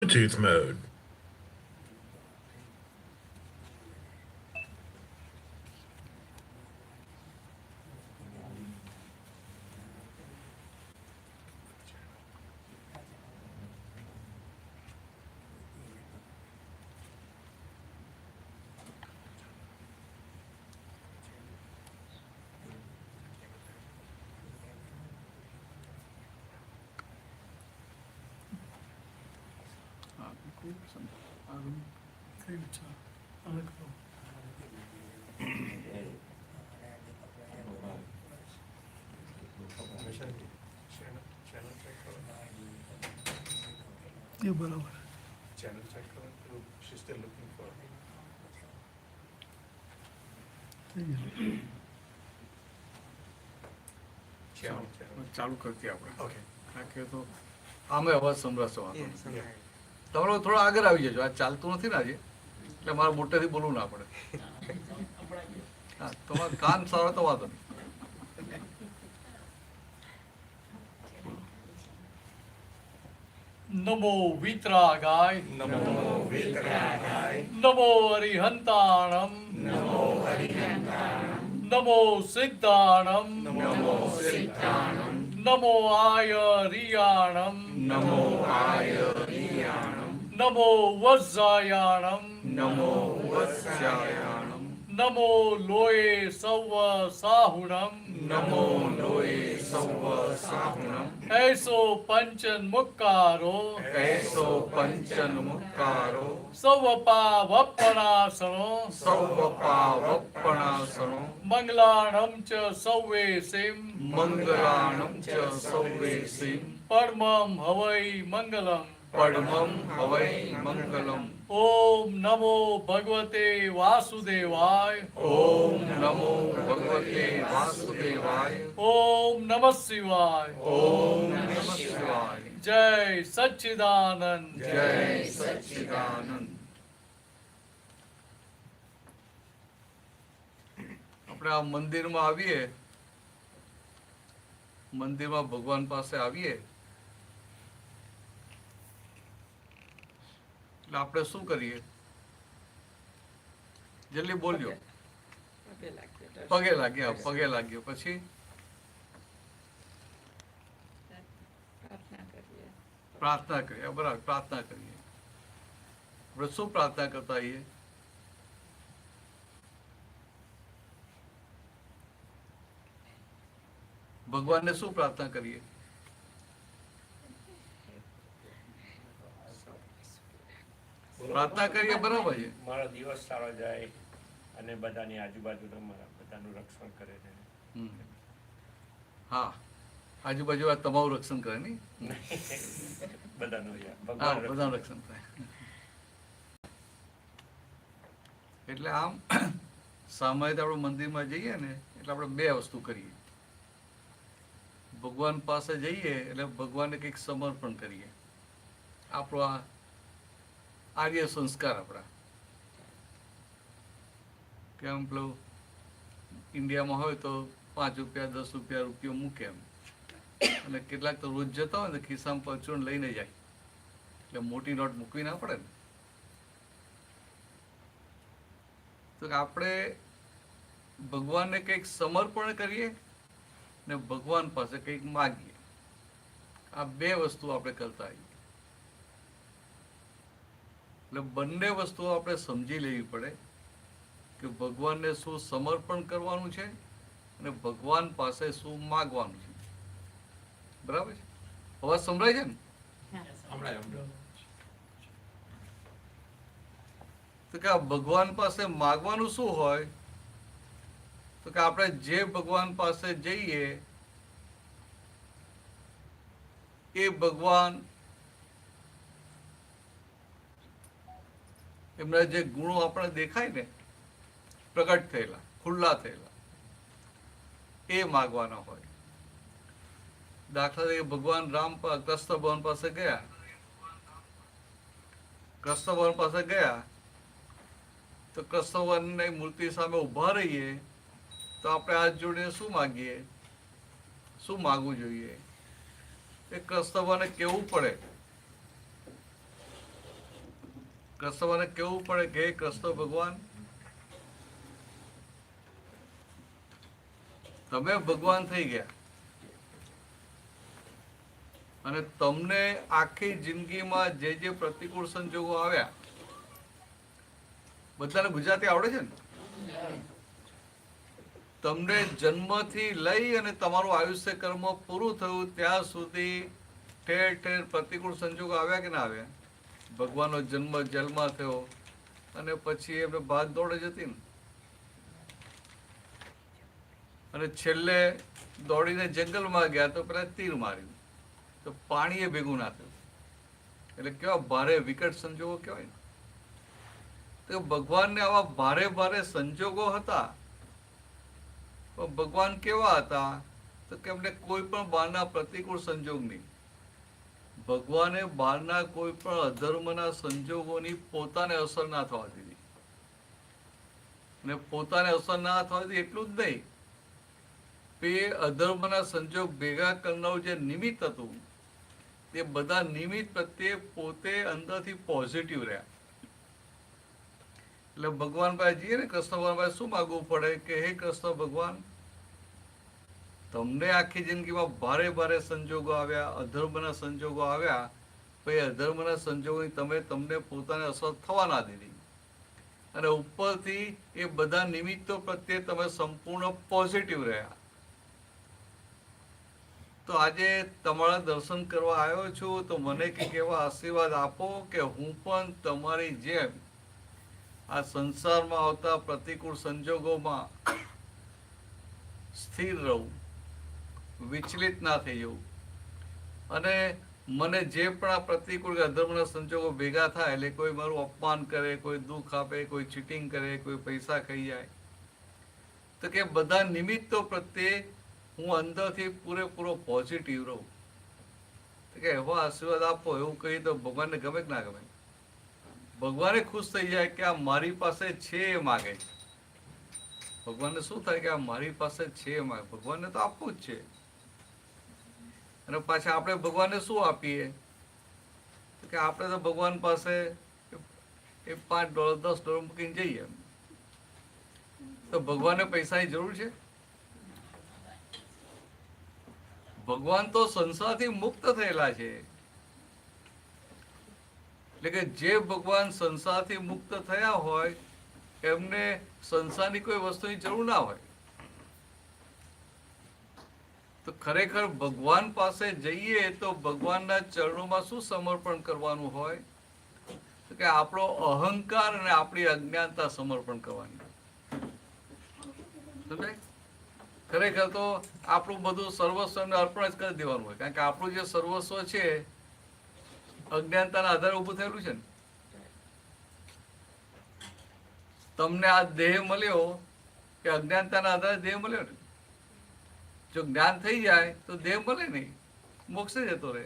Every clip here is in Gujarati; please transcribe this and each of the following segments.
Bluetooth mode. You barabar. Channel check करो तो she's still looking for ચાલુ કરતી આપણે. okay કારણ કે તો આમે અવાજ સંભળાશો તમારો થોડો આગળ આવી જજો. આ ચાલતું નથી ને આજે, એટલે મારે મોટેથી બોલવું ના પડે. હા, તમારા કાન સારો તો વાંધો નહીં. નમો વિતરાગાય, नमो वेदरागाय નમો હરિહંતાણમ, નમો સિદ્ધાણમ, नमो सिद्धाणम નમો આયરિયાણમ, नमो आयरियाणम નમો વજ્જાયાણમ, नमो वत्स्यायाणम નમો લોય સૌવ સાહુણમ, नमो लोये सौव साहुणम ऐसो पंचन मुक्कारो, ऐसो पंचन मुक्कारो सौवपावपणासनो, सौवपावपणासनो मंगलाणं च सौवेसिं, मंगलाणं च सौवेसिं परमं हवै मंगलम्. परमं हवै मंगलम्. ओम नमो भगवते वासुदेवाय, ओम नमो भगवते वासुदेवाय. ओम नमः शिवाय, ओम नमः शिवाय. जय सच्चिदानंद. जय सच्चिदानंद. આપણે આ મંદિરમાં આવીએ, મંદિરમાં ભગવાન પાસે આવીએ એટલે આપણે શું કરીએ? જલ્દી બોલ્યો. પગે લાગ્યા, પગે લાગ્યો, પછી પ્રાર્થના કરીએ. બરાબર, પ્રાર્થના કરીએ. આપણે શું પ્રાર્થના કરતા આવીએ? ભગવાનને શું પ્રાર્થના કરીએ? પ્રાર્થના કરીએ, બરાબર છે. મારો દિવસ સારો જાય અને બધાની આજુબાજુના મારા બધાનું રક્ષણ કરે છે. હમ. હા, આજુબાજુ આ તમારું રક્ષણ કરે નહીં? બધાનું હા, ભગવાન બધાનું રક્ષણ કરે. એટલે આમ સામાન્ય આપણે મંદિરમાં જઈએ ને એટલે આપણે બે વસ્તુ કરીએ. ભગવાન પાસે જઈએ એટલે ભગવાનને કંઈક સમર્પણ કરીએ. આપણો આ આર્ય સંસ્કાર આપણા. કેમ પેલું ઇન્ડિયામાં હોય તો 5 રૂપિયા 10 રૂપિયા રૂપિયો મૂકે એમ, અને કેટલાક તો રોજ જતા હોય ને ખિસ્સામાં પરચુરણ લઈને જાય, એટલે મોટી નોટ મૂકવી ના પડે ને. તો આપણે ભગવાનને કંઈક સમર્પણ કરીએ ને ભગવાન પાસે કંઈક માગીએ. આ બે વસ્તુ આપણે કરતા આવીએ. એટલે બંને વસ્તુઓ આપણે સમજી લેવી પડે કે ભગવાનને શું સમર્પણ કરવાનું છે અને ભગવાન પાસે શું માગવાનું છે. બરાબર છે? અવાજ સંભળાય છે ને? તો કે આ ભગવાન પાસે માગવાનું શું હોય? તો કે આપણે જે ભગવાન પાસે જઈએ એ ભગવાન એમના જે ગુણો આપણે દેખાય ને પ્રગટ થયેલા, ખુલ્લા થયેલા, એ માગવાના હોય. દાખલા તરીકે ભગવાન રામ કૃષ્ણ ભગવાન પાસે ગયા, કૃષ્ણ ભગવાન પાસે ગયા તો કૃષ્ણ ભગવાનની મૂર્તિ સામે ઉભા રહીએ તો આપણે હાથ જોડીને શું માગીએ? શું માગવું જોઈએ? એ કૃષ્ણ ભગવાનને કહેવું પડે કૃષ્ણ ભગવાનને કેવું પડે કે હે કૃષ્ણ ભગવાન, તમે ભગવાન થઈ ગયા અને તમને આખી જિંદગીમાં જે જે પ્રતિકૂળ સંજોગો આવ્યા, બધાને ગુજરાતી આવડે છે ને? તમને જન્મથી લઈ અને તમારું આયુષ્ય કર્મ પૂરું થયું ત્યાં સુધી ઠેર ઠેર પ્રતિકૂળ સંજોગો આવ્યા કે ના આવ્યા? ભગવાનનો જન્મ જેલમાં થયો અને પછી એમને ભાગ દોડે જતી ને, અને છેલ્લે દોડીને જંગલમાં ગયા તો પેલા તીર માર્યું તો પાણીએ ભેગું ના થયું. એટલે કેવા ભારે વિકટ સંજોગો કહેવાય ને. તો ભગવાનને આવા ભારે ભારે સંજોગો હતા, પણ ભગવાન કેવા હતા તો કે એમને કોઈ પણ બહારના પ્રતિકૂળ સંજોગ નહીં. ભગવાને બહારના કોઈ પણ અધર્મના સંજોગોની પોતાને અસર ના થવા દીધી. ને પોતાને અસર ના થવા દીધી એટલું જ નહીં, એ અધર્મના સંજોગ ભેગા કરનારું જે નિમિત્ત હતું તે બધા નિમિત્ત પ્રત્યે પોતે અંદરથી પોઝિટિવ રહ્યા. એટલે ભગવાન પાસે જઈએ ને, કૃષ્ણ ભગવાન પાસે શું માગવું પડે કે હે કૃષ્ણ ભગવાન, તમને આખી જિંદગીમાં ભારે ભારે સંજોગો આવ્યા, અધર્મના સંજોગો આવ્યા, પછી અધર્મના સંજોગોની તમને પોતાને અસર થવા ના દીધી અને ઉપરથી એ બધા નિમિત્તો પ્રત્યે તમે સંપૂર્ણ પોઝિટિવ રહ્યા. તો આજે તમારા દર્શન કરવા આવ્યો છું તો મને કંઈક એવા આશીર્વાદ આપો કે હું પણ તમારી જેમ આ સંસારમાં આવતા પ્રતિકૂળ સંજોગોમાં સ્થિર રહું, વિચલિત ના થઈ જવું, અને મને જે પણ આ પ્રતિકૂળ અધર્મના સંજોગો ભેગા થાય, એટલે કોઈ મારું અપમાન કરે, કોઈ દુઃખ આપે, કોઈ ચીટિંગ કરે, કોઈ પૈસા ખાઈ જાય, તો કે બધા નિમિત્તો પ્રત્યે હું અંદરથી પૂરેપૂરો પોઝિટિવ રહું. કે એવો આશીર્વાદ આપો, એવું કહી તો ભગવાનને ગમે કે ના ગમે? ભગવાને ખુશ થઈ જાય કે આ મારી પાસે છે એ માગે છે. ભગવાનને શું થાય કે આ મારી પાસે છે એ માગે. ભગવાનને તો આપવું જ છે. અને પાછા આપણે ભગવાનને શું આપીએ કે આપણે તો ભગવાન પાસે એ $5 $10 મૂકીને જઈએ. તો ભગવાનને પૈસાની જરૂર છે? ભગવાન તો સંસારથી મુક્ત થયેલા છે. એટલે કે જે ભગવાન સંસારથી મુક્ત થયા હોય એમને સંસારની કોઈ વસ્તુની જરૂર ના હોય. તો ખરેખર ભગવાન પાસે જઈએ તો ભગવાનના ચરણોમાં શું સમર્પણ કરવાનું હોય? તો કે આપણો અહંકાર અને આપણી અજ્ઞાનતા સમર્પણ કરવાની. સમજાય? ખરેખર તો આપણું બધું સર્વસ્વને અર્પણ જ કરી દેવાનું હોય, કારણ કે આપણું જે સર્વસ્વ છે અજ્ઞાનતાના આધારે ઊભું થયેલું છે ને. તમને આ દેહ મળ્યો કે અજ્ઞાનતાના આધારે દેહ મળ્યો ને. જો જ્ઞાન થઈ જાય તો દેહ મળે નહીં, મોક્ષે જતો રહે.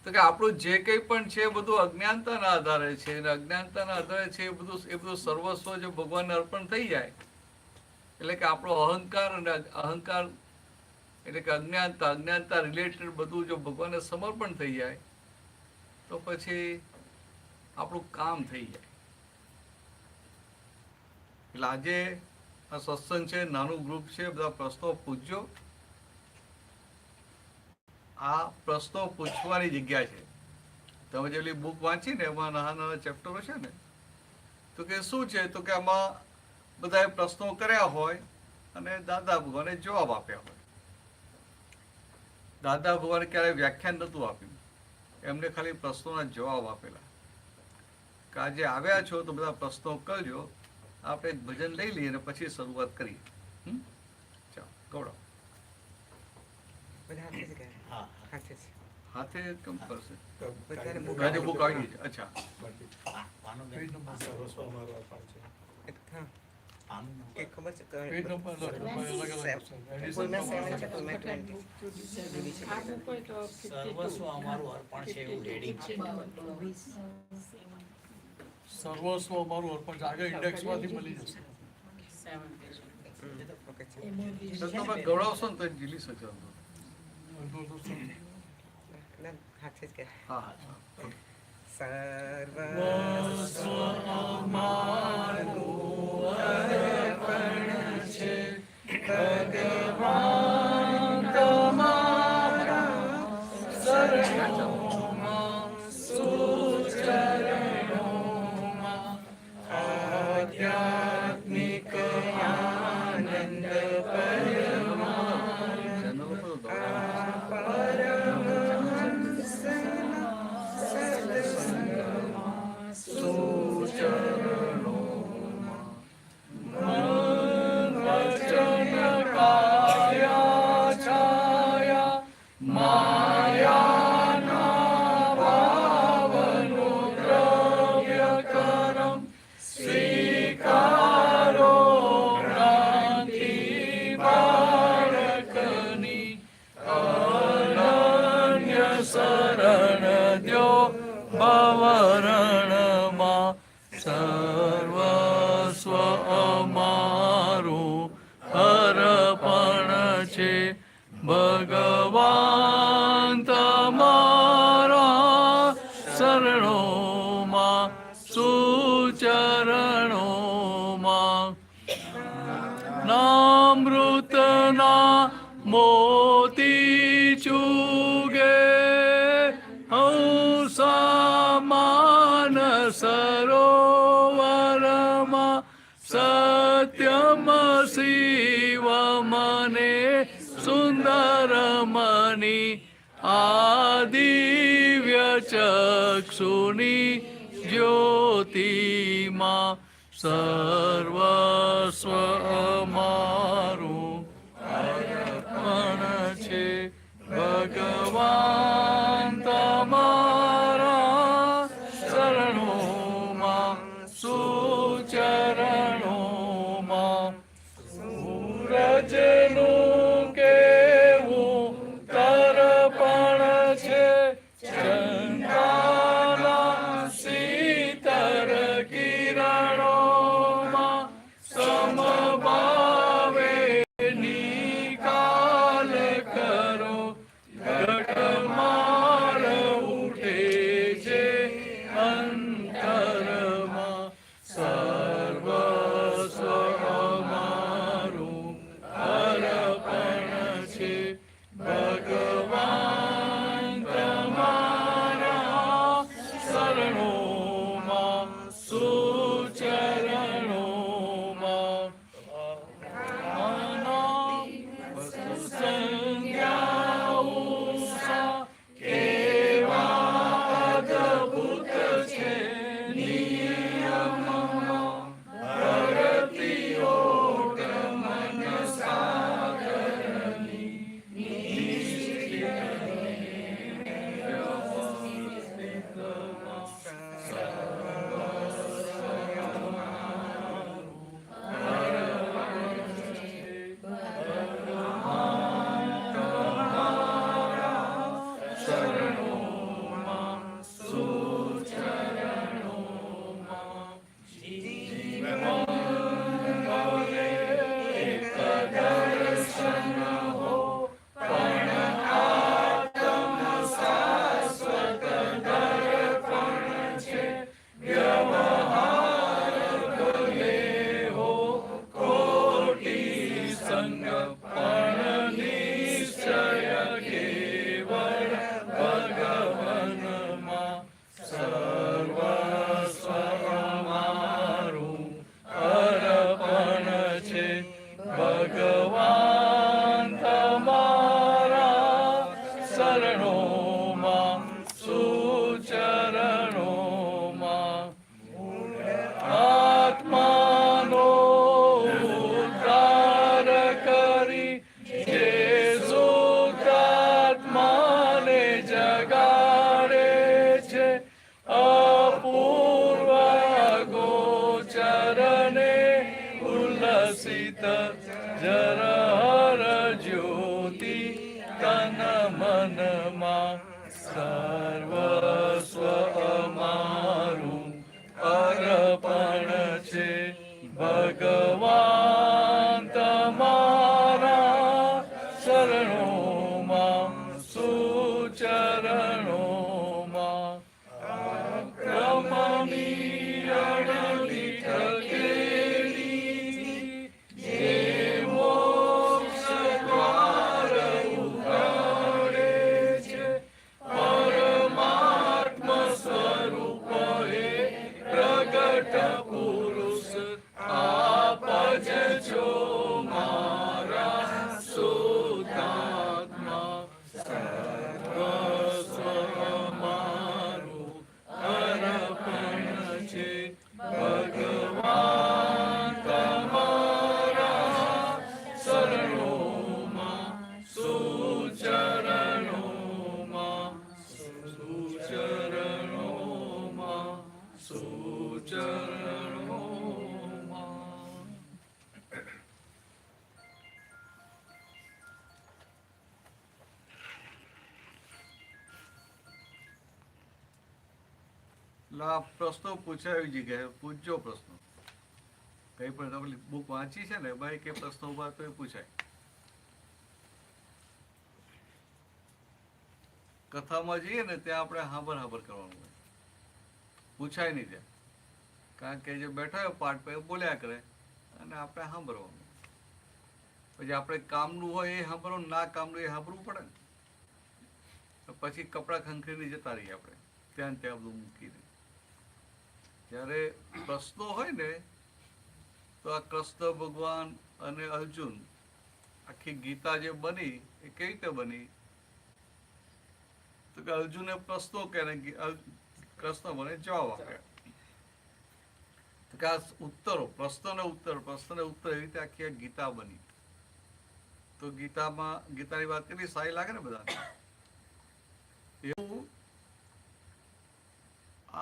તો કે આપણું જે કંઈ પણ છે બધું અજ્ઞાનતાના આધારે છે, અને અજ્ઞાનતાના આધારે છે એ બધું સર્વસ્વ જો ભગવાનને અર્પણ થઈ જાય, એટલે કે આપણો અહંકાર અને અહંકાર એટલે કે અજ્ઞાનતા રિલેટેડ બધું જો ભગવાનને સમર્પણ થઈ જાય તો પછી આપણું કામ થઈ જાય. એટલે આજે આ સત્સંગ છે, નાનું ગ્રુપ છે, બધા પ્રશ્નો પૂછજો. આ પ્રશ્નો પૂછવાની જગ્યા છે. તમે જેટલી બુક વાંચી ને એમાં નાના નાના ચેપ્ટરો છે ને, તો કે શું છે તો કે આમાં બધાએ પ્રશ્નો કર્યા હોય અને દાદા ભગવાને જવાબ આપ્યા હોય. દાદા ભગવાને ક્યારેય વ્યાખ્યાન નહોતું આપ્યું, એમને ખાલી પ્રશ્નોના જવાબ આપેલા કે આજે આવ્યા છો તો બધા પ્રશ્નો કરજો, આપણે એક ભજન લઈ લઈએ અને પછી શરૂઆત કરીએ. ચાલો કવડાવો. હાથે કેમ કરશે? આજે બુક આવી છે. અચ્છા, પેજ નંબર સર્વસ્વ અમારો અર્પણ છે. કે ખબર છે કે પેજ નંબર અલગ અલગ કોઈમાં 7 છે કોઈમાં 20 સર્વસ્વ અમારું અર્પણ છે એવું રેડિંગ છે. સર્વસ્વ અમારું અર્પણ છે. આગળ ઇન્ડેક્સમાંથી મળી જશે. ઓકે છે તો તમે ગૌરવશો ને તો જીલી શકશો. ના હાથે જ કે હા હા. સર્વ ચરણોમાં સુચરણોમાં નામૃતના મોતી ચૂગે હંસામાન સરોવરમાં સત્યમ શિવ મને સુંદરમની આદિવ્ય ચક્ષુની જ્યોતિમાં સર્વસ્વ અમારું અર્પણ છે ભગવાન તમારા શરણોમાં સુચરણોમાં સૂરજનું કેવું તર્પણ છે ચંદ્રના શીતળ કિરણોમાં સમભાવે નિકાલ કરો ઘટમાળ ઉઠે છે અંતરમાં સર્વસ્વ અમારું અર્પણ છે ભગવાન તમારા શરણોમાં સુચરણોમાં સંજ્ઞા કેવા અદભુત છે નિયમમાં ભરતીઓ મન સાગરની ભગવાન તમારા શરણોમાં સુચરણોમાં આત્માનો ઉદ્ધાર કરી જે શુદ્ધાત્માને જગાડે છે અપૂર્વ ગોચરને ઉલ્લસિત જરહર જ્યોતિ તન મનમાં સર્વસ્વ અમારું અર્પણ છે ભગવાન તમારા શરણોમાં સુચરણોમાં ક્રમમીરણની ઠકેલી જે મોક્ષ દ્વાર ઉઘાડે છે પરમાત્મ સ્વરૂપ હે પ્રગટ પુરુષ આપ જ છો મારા શુદ્ધાત્મા સર્વસ્વ અમારું અર્પણ છે ભગવાન તમારા શરણોમાં સુચરણોમાં સુચરણોમાં સુચરણોમાં આ પ્રશ્નો પૂછાય એવી જગ્યાએ પૂછજો પ્રશ્નો કઈ પણ તમે બુક વાંચી છે ને ભાઈ કે પ્રશ્નો ઉભા તો એ પૂછાય કથામાં જઈએ ને ત્યાં આપણે હાબર કરવાનું હોય પૂછાય નહીં ત્યાં, કારણ કે જે બેઠા હોય પાઠ પર એ બોલ્યા કરે અને આપણે સાંભળવાનું. પછી આપણે કામનું હોય એ સાંભળવાનું, ના કામનું એ સાંભળવું પડે ને. પછી કપડાં ખંખરીને જતા રહીએ આપણે ત્યાં બધું મૂકીને. જ્યારે પ્રશ્નો હોય ને તો આ કૃષ્ણ ભગવાન અને અર્જુન, આખી ગીતા જે બની એ કેવી રીતે બની? તો કે અર્જુને પ્રશ્નો કે કૃષ્ણ મને જવાબ આપે. તો કે આ ઉત્તરો, પ્રશ્ન ને ઉત્તર એવી રીતે આખી આ ગીતા બની. તો ગીતાની વાત કેટલી સારી લાગે ને બધાને. એવું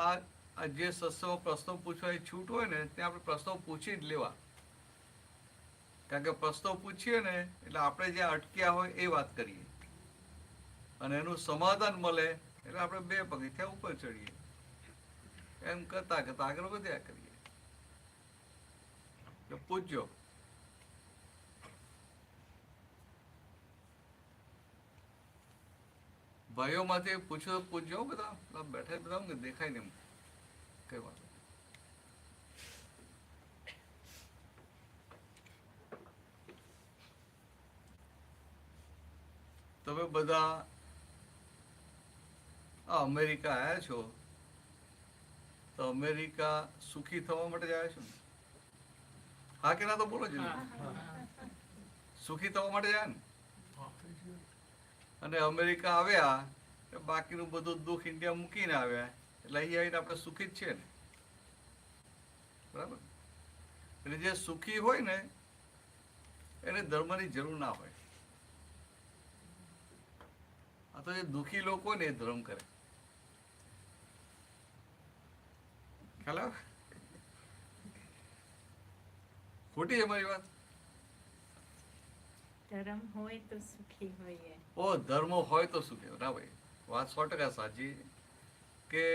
આ જે સત્સંગમાં પ્રશ્નો પૂછવાની છૂટ હોય ને ત્યાં આપણે પ્રશ્નો પૂછી જ લેવા. કારણ કે પ્રશ્નો પૂછીએ ને એટલે આપણે જ્યાં અટક્યા હોય એ વાત કરીએ અને એનું સમાધાન મળે એટલે આપણે 2 પગથિયાં ઉપર ચડીએ. એમ કરતા કરતા આગળ વધ્યા કરીએ. તો પૂછજો. ભાઈઓમાંથી પૂછો તો પૂછજો બધા. બેઠા બધા દેખાય ને એમ કઈ વાત. તમે બધા અમેરિકા આવ્યા છો તો અમેરિકા સુખી થવા માટે જ આવ્યા છો ને? હા કે ના? તો બોલો જ. સુખી થવા માટે જાય ને? અને અમેરિકા આવ્યા બાકીનું બધું દુઃખ ઇન્ડિયા મૂકીને આવ્યા એટલે અહીં આવીને આપણે સુખી જ છીએ ને, બરાબર? એટલે જે સુખી હોય ને એને ધર્મની જરૂર ના હોય. આ તો જે દુઃખી લોકો ને એ ધર્મ કરે. ખ્યાલ આવે? ખોટી છે મારી વાત? ધર્મ હોય તો સુખી હોઈએ. ઓ, ધર્મ હોય તો સુખી. ના ભાઈ, વાત 100% સાચી કે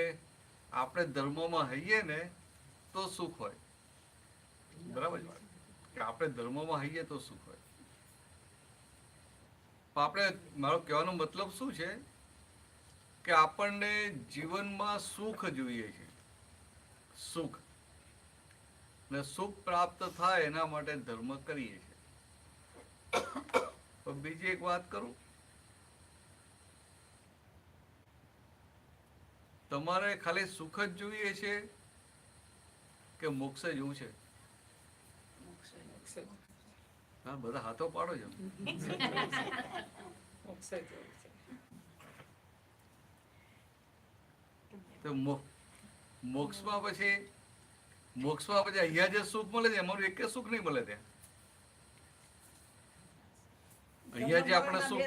આપણે ધર્મમાં હઈએ ને તો સુખ હોય. બરાબર છે કે આપણે ધર્મમાં હઈએ તો સુખ હોય. આપણે, મારો કહેવાનો મતલબ શું છે કે આપણને જીવનમાં સુખ જોઈએ છે. સુખ ને સુખ પ્રાપ્ત થાય એના માટે ધર્મ કરીએ છીએ. પણ બીજી એક વાત કરું, તમારે ખાલી સુખ જ જોઈએ છે કે મોક્ષ જોવું છે? હા, બધા હાથો પાડો છો. તો મોક્ષમાં પછી અહીંયા જે સુખ મળે છે એમાં એક સુખ નહીં મળે. ત્યાં અહીંયા જે આપણે સુખ,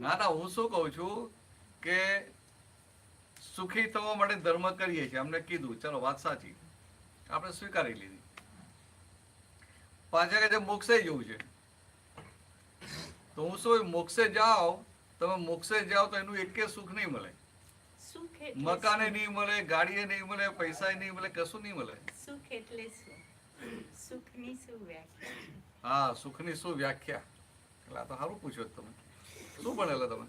ના ના, હું શું કઉ છું કે સુખી થવા માટે ધર્મ કરીએ છીએ. અમને કીધું, ચલો વાત સાચી, આપણે સ્વીકારી લીધી. પાછા કે મોક્ષે જવું છે તો હું શું, મોક્ષે જાઓ, તમે મોક્ષે જાઓ તો એનું એક સુખ નહીં મળે. મકાને નહીં મળે, ગાડીએ નહીં મળે, પૈસા નહીં મળે, કશું નહીં મળે. સુખ એટલે શું? સુખની શું વ્યાખ્યા? હા, સુખની શું વ્યાખ્યા? એટલે આ તો સારું પૂછ્યું તમે. શું ભણેલા તમે?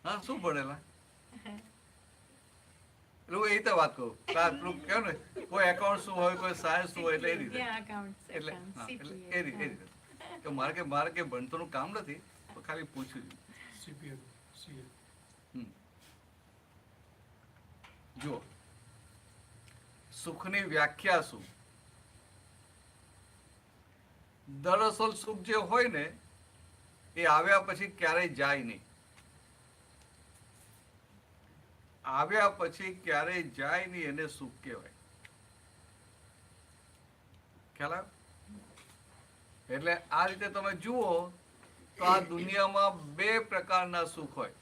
હા, શું ભણેલા? એટલે હું એ રીતે વાત કરું. પેલું કહો ને, કોઈ એકાઉન્ટ શું હોય, કોઈ સાયન્સ શું હોય, એટલે એ રીતે. એટલે એ રીતે કે મારે કે ભણતરનું કામ નથી, ખાલી પૂછ્યું છું. જુઓ, સુખની વ્યાખ્યા શું? દરઅસલ સુખ જે હોય ને એ આવ્યા પછી ક્યારેય જાય નહીં. આવ્યા પછી ક્યારેય જાય નહીં, એને સુખ કહેવાય. ખ્યાલ આવે? એટલે આ રીતે તમે જુઓ તો આ દુનિયામાં 2 પ્રકારના સુખ હોય.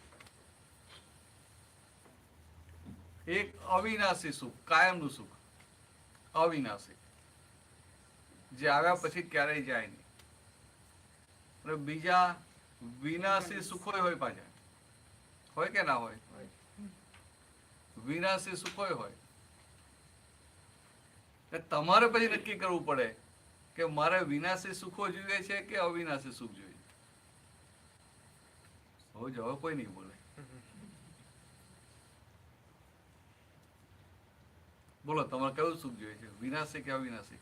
એક અવિનાશી સુખ, કાયમનું સુખ, અવિનાશી, જે આવ્યા પછી ક્યારેય જાય નહીં. અને બીજા વિનાશી સુખો હોય. પાછા હોય કે ના હોય? વિનાશી સુખો હોય. તમારે પછી નક્કી કરવું પડે કે મારે વિનાશી સુખો જોઈએ છે કે અવિનાશી સુખ જોઈએ. હવે જવાબ કોઈ નહીં બોલે. બોલો તમારે કયું સુખ જોઈએ છે, વિનાશી કે અવિનાશી?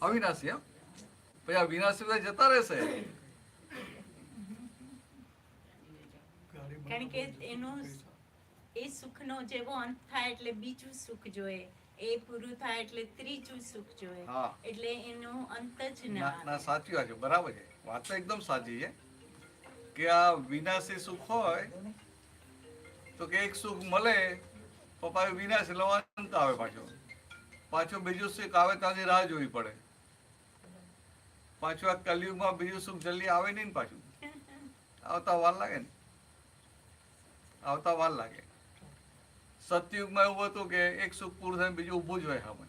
અવિનાશી. એમ પછી આ વિનાશી બધા જતા રહેશે. કારણ કે એનો એ સુખનો જેવો અંત થાય એટલે બીજું સુખ જોઈએ, એ પૂરું થાય એટલે ત્રીજું સુખ જોઈએ, હા. એટલે એનો અંત જ ના ના આવે. સાચી વાત છે, બરાબર છે, વાત તો એકદમ સાચી છે કે આ વિનાશી સુખ હોય તો કે એક સુખ મળે તો પાછું વિનાશ એટલે અંત આવે, પાછું બીજું સુખ આવે ત્યાંથી રાહ જોવી પડે. પાછું આ કલયુગમાં બીજું સુખ જલ્દી આવે નહીં ને, પાછું આવતા વાર લાગે ને, આવતા વાર લાગે. સતયુગમાં એવું હતું કે એક સુખ પૂરું થાય બીજું ઊભું જ હોય સામે.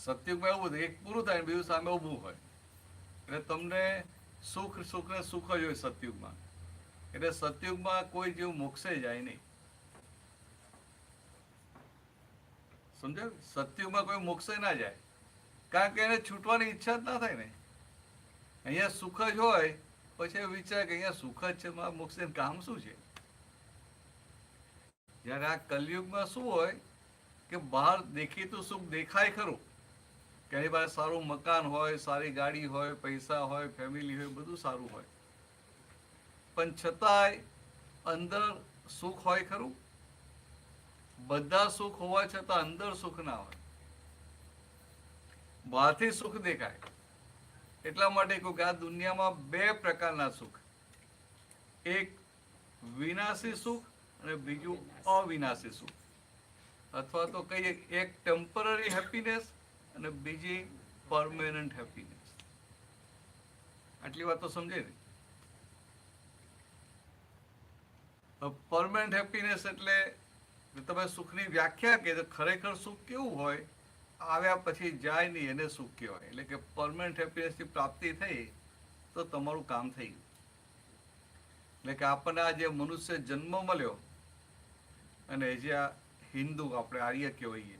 સતયુગમાં એવું હતું એક પૂરું થાય બીજું સામે ઊભું હોય, એટલે તમને સુખ સુખ ને સુખ જ હોય સતયુગમાં. એટલે સતયુગમાં કોઈ જીવ મોક્ષે જાય નહીં, સમજાયું? સતયુગમાં કોઈ મોક્ષે ના જાય, કારણ કે એને છૂટવાની ઈચ્છા જ ના થાય ને. અહીંયા સુખ જ હોય પછી વિચાર કે અહીંયા સુખ જ છે, મારા મોક્ષે કામ શું છે? જયારે આ કલયુગમાં શું હોય કે બહાર દેખીતું સુખ દેખાય ખરું, કે એની પાસે સારું મકાન હોય, સારી ગાડી હોય, પૈસા હોય, ફેમિલી હોય, બધું સારું હોય, પણ છતાંય અંદર સુખ હોય ખરું? બધા સુખ હોવા છતાં અંદર સુખ ના હોય. બહારથી સુખ દેખાય. એટલા માટે કહું કે આ દુનિયામાં બે પ્રકારના સુખ, એક વિનાશી સુખ અને બીજું અવિનાશી સુખ, અથવા તો કહીએ એક ટેમ્પરરી હેપીનેસ અને બીજી પરમેનન્ટ હેપીનેસ. આટલી વાત તો સમજે ને? પરમેનન્ટ હેપીનેસ એટલે તમે સુખની વ્યાખ્યા કે ખરેખર સુખ કેવું હોય, આવ્યા પછી જાય નહીં, એને સુખ કહેવાય. એટલે કે પરમેનન્ટ હેપીનેસની પ્રાપ્તિ થઈ તો તમારું કામ થઈ ગયું. એટલે કે આપણને આ જે મનુષ્ય જન્મ મળ્યો અને જે આ હિન્દુ આપણે આર્ય કહેવાઈએ,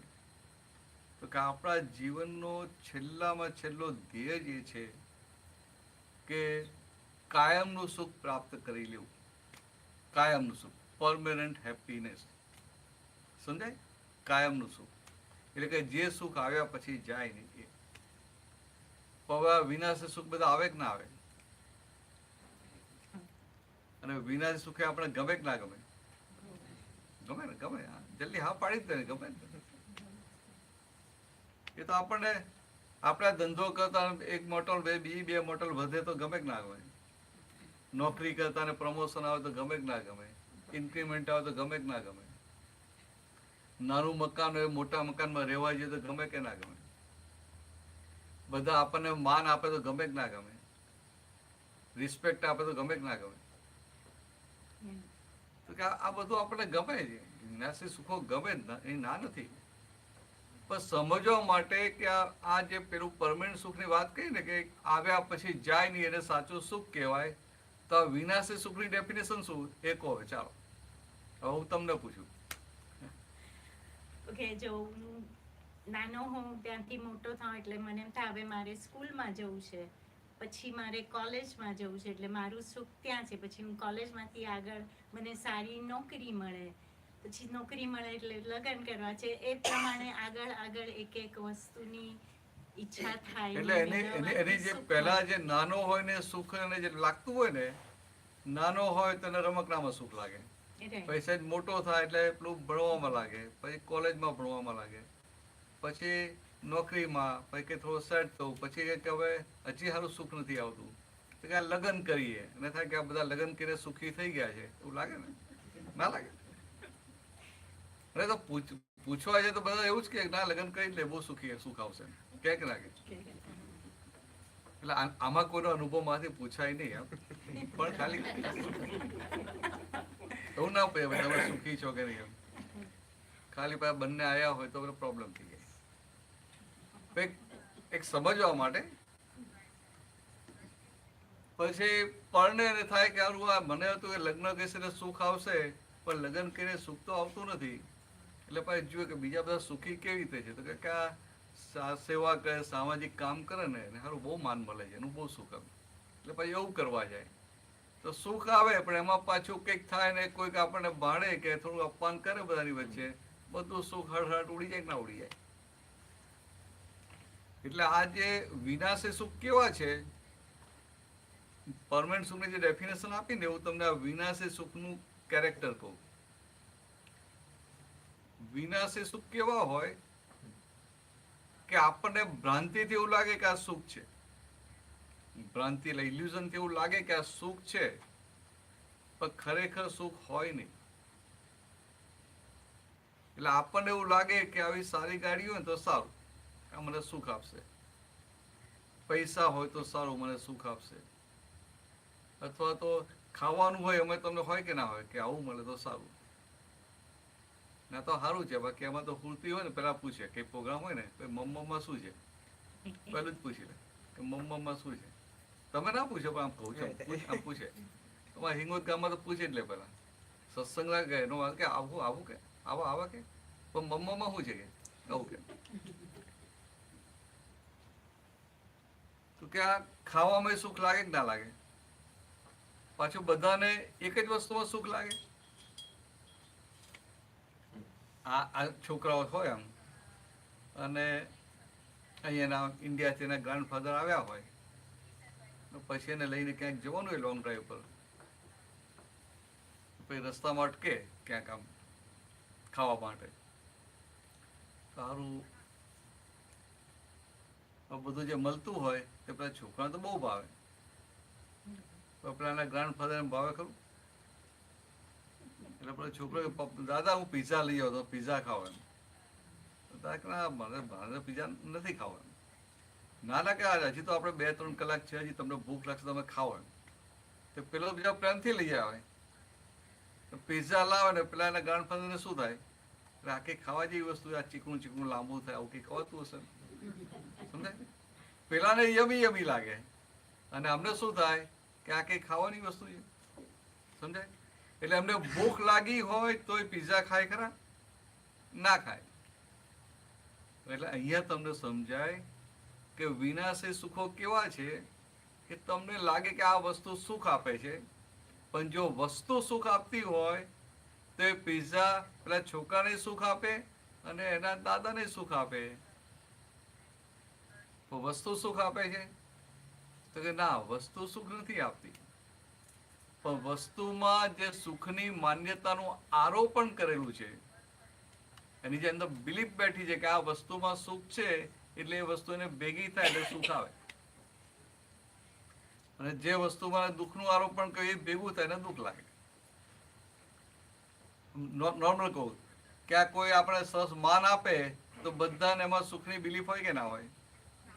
તો કે આપણા જીવનનો છેલ્લામાં છેલ્લો ધ્યેય જે છે કે કાયમનું સુખ પ્રાપ્ત કરી લેવું. કાયમનું સુખ, પરમેનન્ટ હેપીનેસ, સમજાય? કાયમનું સુખ એટલે કે જે સુખ આવ્યા પછી જાય નહીં એ. હવે વિનાશી સુખ બધા આવે કે ના આવે? અને વિનાશી સુખે આપણે ગમે કે ના ગમે? ગમે ને, ગમે. જલ્દી હા પાડી જ દે, ગમે ને. એ તો આપણને આપણા ધંધો કરતા એક મોટલ બીજી બે મોટલ વધે તો ગમે કે ના ગમે? નોકરી કરતા ને પ્રમોશન આવે તો ગમે કે ના ગમે? ઇન્ક્રીમેન્ટ આવે તો ગમે કે ના ગમે? નાનું મકાન હોય મોટા મકાનમાં રહેવા જઈએ તો ગમે કે ના ગમે? બધા આપણને માન આપે તો ગમે કે ના ગમે? રિસ્પેક્ટ આપે તો ગમે કે ના ગમે? તો કે આ બધું આપણને ગમે છે. વિનાશી સુખો ગમે જ એ ના નથી, પણ સમજવા માટે કે આ જે પેલું પરમેનન્ટ સુખની વાત કહી ને કે આવ્યા પછી જાય નહીં એને સાચું સુખ કહેવાય, તો આ વિનાશી સુખની ડેફિનેશન શું એ કહો. ચાલો હવે હું તમને પૂછું. ઓકે, જો હું નાનો હોઉં ત્યાંથી મોટો થાઉં એટલે મને એમ થાય હવે મારે સ્કૂલમાં જવું છે, પછી મારે કોલેજમાં જવું છે, એટલે મારું સુખ ત્યાં છે. પછી હું કોલેજમાંથી આગળ મને સારી નોકરી મળે, પછી નોકરી મળે એટલે લગ્ન કરવા છે, એ પ્રમાણે આગળ આગળ એક એક વસ્તુની ઈચ્છા થાય. એટલે એની જે પહેલા જે નાનો હોય ને સુખ એને જે લાગતું હોય ને, નાનો હોય તો એને રમકડામાં સુખ લાગે, પછી મોટો થાય એટલે પેલું ભણવામાં લાગે, પછી કોલેજમાં ભણવામાં લાગે, પછી નોકરીમાં, પછી કે થોડું સેટ થવું, પછી કે હવે હજી સારું સુખ નથી આવતું તો કે લગ્ન કરીએ અને થાય કે આ બધા લગ્ન કરીને સુખી થઈ ગયા છે એવું લાગે ને? ના લાગે? અરે તો પૂછવા જાય તો બધા એવું જ કે ના લગ્ન કરી લે બહુ સુખી સુખ આવશે, કે લાગે? એટલે આમાં કોઈનો અનુભવ માંથી પૂછાય નહીં એમ, પણ ખાલી એવું ના પડે તમે સુખી છો કે નહીં એમ. ખાલી પાછા બંને આવ્યા હોય તો પ્રોબ્લેમ થઈ જાય. એક સમજવા માટે પછી પરણે થાય કે આ મને હતું કે લગ્ન કરીશ સુખ આવશે, પણ લગ્ન કરીને સુખ તો આવતું નથી. એટલે પછી જુએ કે બીજા બધા સુખી કેવી રીતે છે, તો કે આ સેવા કરે, સામાજિક કામ કરે ને સારું બહુ માન મળે છે, એનું બહુ સુખ આવે. એટલે પછી એવું કરવા જાય તો સુખ આવે પણ એમાં પાછું કંઈક થાય ને કોઈક આપણને ભાડે કે થોડું અપમાન કરે બધાની વચ્ચે, બધું સુખ હળહળ ઉડી જાય કે ના ઉડી જાય. એટલે આ જે વિનાશી સુખ કેવા છે, પરમેનન્ટ સુખની જે ડેફિનેશન આપીને એવું તમને આ વિનાશી સુખનું કેરેક્ટર કહું. વિનાશી સુખ કેવા હોય કે આપણને ભ્રાંતિથી એવું લાગે કે આ સુખ છે, ભ્રાંતિ એટલે ઇલ્યુઝનથી એવું લાગે કે આ સુખ છે, પણ ખરેખર સુખ હોય નહીં. એટલે આપણને એવું લાગે કે આવી સારી ગાડી હોય ને તો સારું, આ મને સુખ આપશે, પૈસા હોય તો સારું, મને સુખ આપશે, અથવા તો ખાવાનું હોય અમે તમને હોય કે ના હોય કે આવું મળે તો સારું, ના તો સારું છે. બાકી એમાં તો પૂરતી હોય ને પેલા પૂછે કે પ્રોગ્રામ હોય ને મમ્મામાં શું છે, પેલું જ પૂછી લે કે મમ્મામાં શું છે. તમે ના પૂછો પણ આમ કહું છું, આમ પૂછે. અમારા હિંગોત ગામમાં તો પૂછે જ લે પેલા સત્સંગ લાગે એનો કે આવું આવું કે આવા આવા કે પણ મમ્મામાં શું છે કે આવું કે. તો કે આ ખાવામાં સુખ લાગે કે ના લાગે? પાછું બધાને એક જ વસ્તુમાં સુખ લાગે. આ છોકરાઓ હોય આમ અને અહીંયાના ઇન્ડિયાથી એના ગ્રાન્ડફાધર આવ્યા હોય, પછી એને લઈને ક્યાંક જવાનું હોય લોંગ ડ્રાઈવ પર, પછી રસ્તામાં અટકે ક્યાંક આમ ખાવા માટે. સારું બધું જે મળતું હોય તે પેલા છોકરાને તો બહુ ભાવે, પેલા એના ગ્રાન્ડફાધર ભાવે ખરું. એટલે પેલો છોકરો દાદા હું પીઝા લઈ આવ્યો તો પીઝા ખાવ એમ. મને પીઝા નથી ખાવ એમ. ના ના કે હજી તો આપણે 2-3 કલાક છે, હજી તમને ભૂખ લાગશે તમે ખાઓ એમ. તો પેલો બીજા પ્રેમથી લઈ આવે, પીઝા લાવે ને પેલા એના ગ્રાન્ડફાધરને શું થાય, એટલે આખી ખાવા જેવી વસ્તુ આ ચીકણું ચીકણું લાંબુ થાય આવું કંઈ ખવાતું હશે, સમજાય? પેલાને યમી યમી લાગે અને અમને શું થાય કે આ કંઈ ખાવાની વસ્તુ છે, સમજાય? એટલે એમને ભૂખ લાગી હોય તોય પીઝા ખાય ખરા? ના ખાય. એટલે અહીંયા તમને સમજાય કે વિનાશી સુખો કેવા છે કે તમને લાગે કે આ વસ્તુ સુખ આપે છે, પણ જો વસ્તુ સુખ આપતી હોય તો એ પીઝા પેલા છોકરાને સુખ આપે અને એના દાદાને સુખ આપે. તો વસ્તુ સુખ આપે છે તો કે ના, વસ્તુ સુખ નથી આપતી. પણ વસ્તુમાં જે સુખની માન્યતાનું આરોપણ કરેલું છે, એની જે અંદર બિલીફ બેઠી છે કે આ વસ્તુમાં સુખ છે એટલે એ વસ્તુ એને ભેગી થાય એટલે સુખ આવે, અને જે વસ્તુમાં દુઃખનું આરોપણ કર્યું એ ભેગું થાય એને દુઃખ લાગે. નોર્મલ કહું કે આ કોઈ આપણે સરસ માન આપે તો બધાને એમાં સુખની બિલીફ હોય કે ના હોય,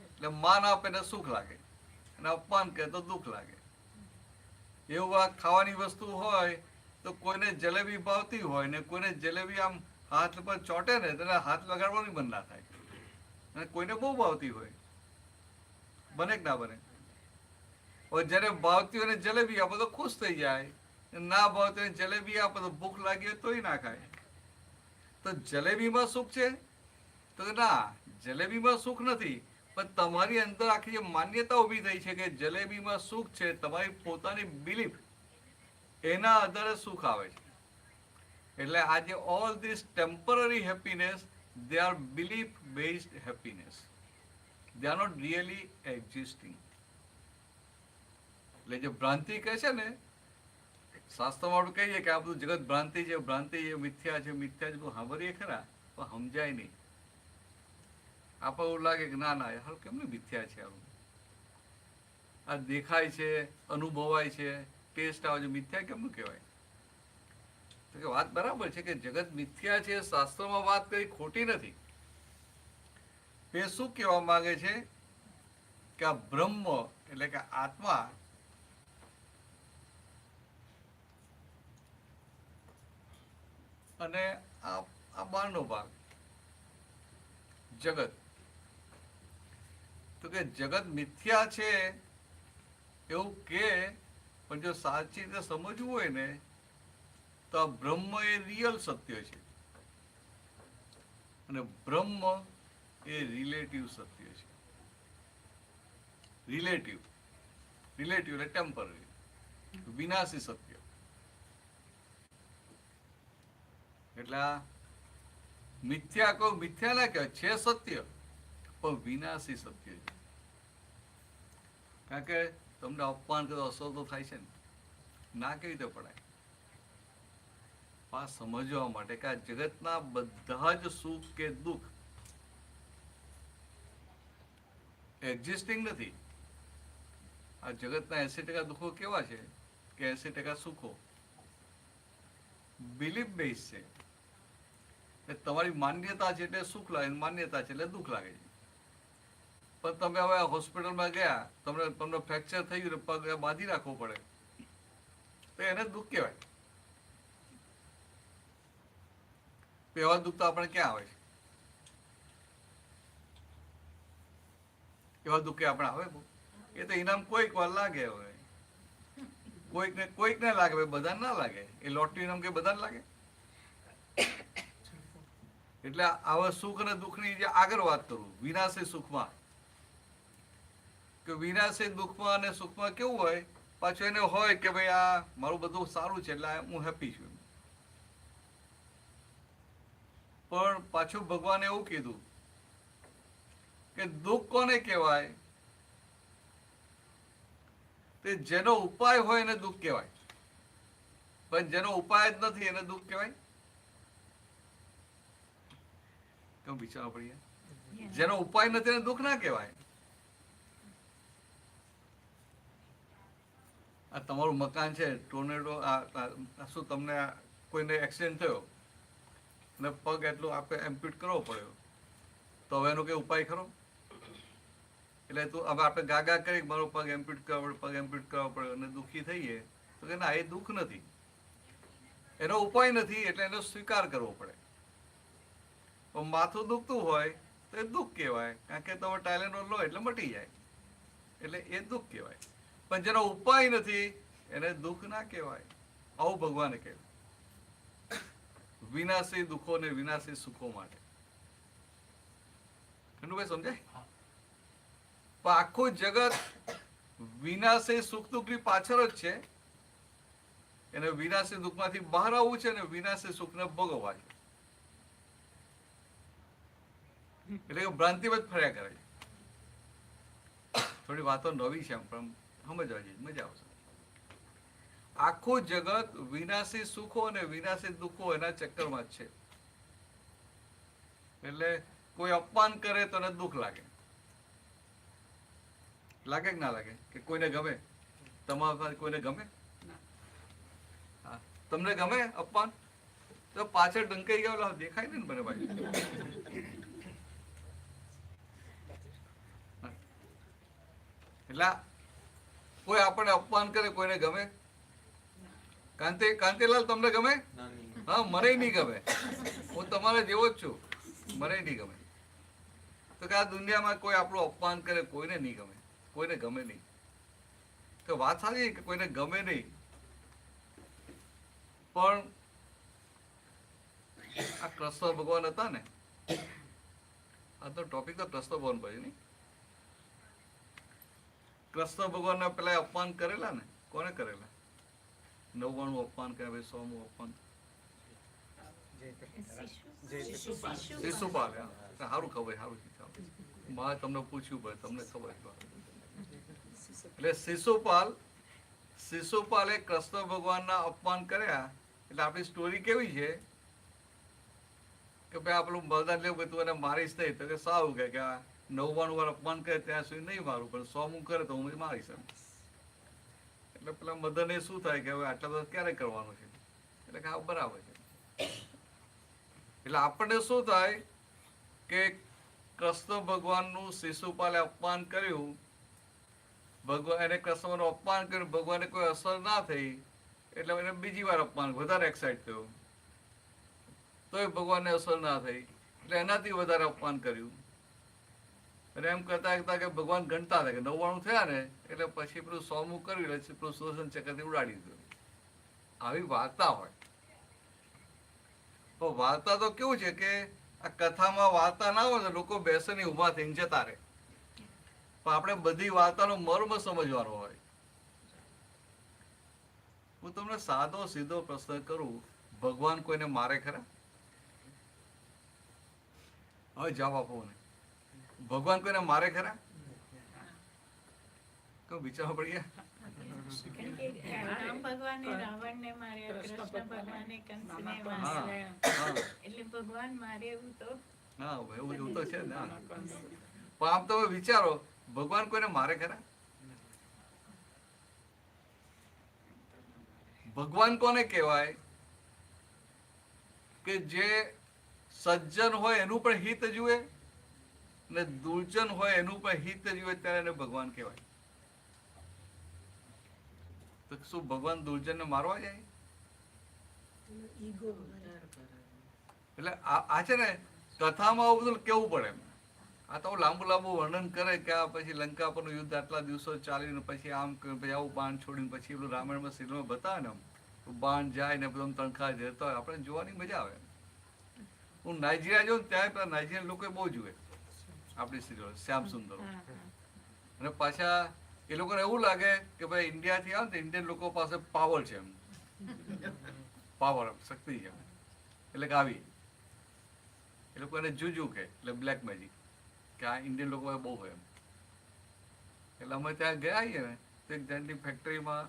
એટલે માન આપે ને સુખ લાગે અને અપમાન કરે તો દુઃખ લાગે. એવું આ ખાવાની વસ્તુ હોય તો કોઈને જલેબી ભાવતી હોય ને કોઈને જલેબી આમ હાથ પર ચોટે ને તેને હાથ લગાડવાનું મન ના થાય, અને કોઈને બહુ ભાવતી હોય, બને કે ના બને? જયારે ભાવતી હોય ને જલેબી આપો તો ખુશ થઈ જાય, ના ભાવતી હોય જલેબી આપો તો ભૂખ લાગી હોય તોય ના ખાય. તો જલેબીમાં સુખ છે? તો ના, જલેબીમાં સુખ નથી, પણ તમારી અંદર આખી જે માન્યતા ઊભી થઈ છે કે જલેબીમાં સુખ છે, તમારી પોતાની બિલીફ, એના આધારે સુખ આવે છે. એટલે આજે all this temporary happiness, they are belief based happiness, they are not really existing. એટલે જે ભ્રાંતિ કહે છે ને, શાસ્ત્રમાં આપણે કહીએ કે આ બધું જગત ભ્રાંતિ છે, ભ્રાંતિ છે, મિથ્યા છે, મિથ્યા છે, બધું સાંભળીએ ખરા પણ સમજાય નહીં. આપણે એવું લાગે કે ના ના યાર કેમનું મિથ્યા છે, આ દેખાય છે, અનુભવાય છે, ટેસ્ટ આવે છે, મિથ્યા કેમનું કહેવાય? તો કે વાત બરાબર છે કે જગત મિથ્યા છે, શાસ્ત્રોમાં વાત કરી ખોટી નથી. એ શું કહેવા માંગે છે કે આ બ્રહ્મ એટલે કે આત્મા અને આ બહારનો ભાગ જગત, તો કે જગત મિથ્યા છે એવું કે, પણ જો સાચી રીતે સમજવું હોય ને તો આ બ્રહ્મ એ રિયલ સત્ય છે અને બ્રહ્મ એ રિલેટિવ સત્ય છે. રિલેટિવ એટલે ટેમ્પરરી. વિનાશી સત્ય. એટલે આ મિથ્યા કહો, મિથ્યા ના કહેવાય, છે સત્ય પણ વિનાશી સત્ય છે. કારણ કે તમને અપમાન કરો અસર તો થાય છે ને, ના કેવી રીતે પડાય? આ સમજવા માટે કે આ જગતના બધા જ સુખ કે દુઃખ એક્ઝિસ્ટિંગ નથી. આ જગતના 80% દુઃખો કેવા છે કે 80% સુખો બિલીફ બેઝ છે. એટલે તમારી માન્યતા છે એટલે સુખ લાગે, માન્યતા છે એટલે દુઃખ લાગે છે. પણ તમે હવે હોસ્પિટલમાં ગયા, તમને ફ્રેક્ચર થઈ ગયું, પગ બાંધી રાખવો પડે, તો એને દુઃખ કહેવાય. એવા દુઃખ તો આપણે ક્યાં આવે છે? એવા દુઃખ કે આપણે આવે? એ તો ઇનામ કોઈક વાર લાગે. હવે કોઈકને લાગે, બધા ના લાગે. એ લોટરી ઇનામ કે બધા લાગે. એટલે આવા સુખ અને દુઃખની જે આગળ વાત કરું, વિનાશી સુખમાં, કે વિનાશી દુઃખમાં અને સુખમાં કેવું હોય, પાછું એને હોય કે ભાઈ આ મારું બધું સારું છે એટલે હું હેપી છું. પણ પાછું ભગવાને એવું કીધું કે દુઃખ કોને કહેવાય? તે જેનો ઉપાય હોય એને દુઃખ કહેવાય, પણ જેનો ઉપાય જ નથી એને દુઃખ કહેવાય? કેમ વિચારવા પડીએ? જેનો ઉપાય નથી એને દુઃખ ના કહેવાય. આ તમારું મકાન છે, ટોર્નેડો, શું તમને કોઈને એક્સિડન્ટ થયો ને પગ એટલું આપણે એમ્પ્યુટ કરવો પડ્યો, તો હવે એનો કઈ ઉપાય ખરો? એટલે તું હવે આપણે ગાગા કરી મારો પગ એમ્પ્યુટ કરવો પડ્યો અને દુઃખી થઈએ, તો કે ના, એ દુઃખ નથી, એનો ઉપાય નથી, એટલે એનો સ્વીકાર કરવો પડે. પણ માથું દુખતું હોય તો એ દુઃખ કહેવાય, કારણ કે તમે ટાયલેન્ડ લો એટલે મટી જાય, એટલે એ દુઃખ કહેવાય. પણ જેનો ઉપાય નથી એને દુઃખ ના કહેવાય. આવું ભગવાને કહ્યું વિનાશી દુઃખો ને વિનાશી સુખો માટે. ભાઈ સમજાય? પણ આખું જગત વિનાશી સુખ દુઃખની પાછળ જ છે. એને વિનાશી દુઃખમાંથી બહાર આવવું છે ને વિનાશી સુખને ભોગવવા છે. એટલે કે ભ્રાંતિમાં જ ફર્યા કરે છે. થોડી વાતો નવી છે પણ સમજવા જઈએ, મજા આવશે. આખું જગત વિનાશી સુખો અને વિનાશી દુઃખો એના ચક્કરમાં જ છે. એટલે કોઈ અપમાન કરે તો એને દુઃખ લાગે. લાગે કે ના લાગે? કે કોઈને ગમે? તમારા કોઈને ગમે? હા, તમને ગમે અપમાન? તો પાછળ ડંકાઈ ગયો દેખાય ને મને ભાઈ. એટલે કોઈ આપણને અપમાન કરે કોઈને ગમે? કાંતિલાલ તમને ગમે? હા, મને નહીં ગમે. હું તમારે જેવો જ છું, મને નહીં ગમે. તો કે આ દુનિયામાં કોઈ આપણું અપમાન કરે કોઈને નહીં ગમે, કોઈને ગમે નહીં. તો વાત સાચી કે કોઈને ગમે નહીં, પણ આ કૃષ્ણ ભગવાન હતા ને, આ તો ટોપિક તો કૃષ્ણ ભગવાન પર નહીં. કૃષ્ણ ભગવાનના પેલા અપમાન કરેલા ને, કોને કરેલા? 99 અપમાન કરે, 100 અપમાન. શિશુપાલ. સારું ખબર, સારું શીખાવ. મારે તમને પૂછ્યું ભાઈ, તમને ખબર. એટલે શિશુપાલે કૃષ્ણ ભગવાનના અપમાન કર્યા. એટલે આપણી સ્ટોરી કેવી છે કે ભાઈ આપણું બલિદાન લેવું કે તું એને મારીશ નહીં, તો કે સારું કે 99 વાર અપમાન કરે ત્યાં સુધી નહીં મારું, પણ 100 કરે તો હું મારીશ. એટલે પેલા મદને શું થાય કે હવે આટલા બધા ક્યારે કરવાનું છે? એટલે કે હા, બરાબર છે. એટલે આપણને શું થાય કે કૃષ્ણ ભગવાનનું શિશુપાલે અપમાન કર્યું, એને કૃષ્ણનું અપમાન કર્યું, ભગવાને કોઈ અસર ના થઈ, એટલે એને બીજી વાર અપમાન, વધારે એક્સાઇટ થયો, તો એ ભગવાનને અસર ના થઈ, એટલે એનાથી વધારે અપમાન કર્યું. અને એમ કરતા કરતા કે ભગવાન ગણતા હતા કે 99 થયા ને, એટલે પછી પેલું 100 કર્યું, એટલે પેલું સુદર્શન ચક્રથી ઉડાડી દીધું. આવી વાર્તા હોય. તો વાર્તા તો કેવું છે કે આ કથામાં વાર્તા ના હોય તો લોકો બેસે નહીં, ઉભા થઈને જતા રહે. પણ આપણે બધી વાર્તાનો મર્મ સમજવાનો હોય. હું તમને સાદો સીધો પ્રશ્ન કરું, ભગવાન કોઈને મારે ખરા? હવે જવાબ આપો મને. ભગવાન કોઈને મારે ખરા? તો વિચારવા પડી ગયા. કારણ કે રામ ભગવાને રાવણને માર્યા, કૃષ્ણ ભગવાને કંસને હા માર્યા, હા એટલે ભગવાન મારે એવું તો હા એવું તો છે ને. પણ આમ તમે વિચારો, ભગવાન કોઈને મારે ખરા? ભગવાન કોને કહેવાય? કે જે સજ્જન હોય એનું પણ હિત જુએ ને દુર્જન હોય એનું પણ હિત જુએ, ત્યારે એને ભગવાન કહેવાય. તો શું ભગવાન દુર્જનને મારવા જાય? એટલે આ છે ને, કથામાં આવું બધું કેવું પડે એમ. આ તો લાંબુ વર્ણન કરે કે આ પછી લંકા પરનું યુદ્ધ આટલા દિવસો ચાલીને પછી આમ કર્યું, પછી આવું બાણ છોડીને પછી પેલું રામાયણમાં સિરિયલમાં બતાવે ને, બાણ જાય ને બધું તણખા જતા હોય, આપણે જોવાની મજા આવે. હું નાઇજીરિયા જાઉં ત્યાં પેલા નાઇજીરિયન લોકો બહુ જુએ આપણી સિરિયલ શ્યામ સુંદર. અને પાછા એ લોકોને એવું લાગે કે ભાઈ ઇન્ડિયાથી આવે ને ઇન્ડિયન લોકો પાસે પાવર છે એમ, પાવર શક્તિ છે એટલે કે આવી એ લોકો એને જુજુ કે એટલે બ્લેક મેજિક કે આ ઇન્ડિયન લોકો બહુ હોય એમ. એટલે અમે ત્યાં ગયા આવીએ ને તો એક જણની ફેક્ટરીમાં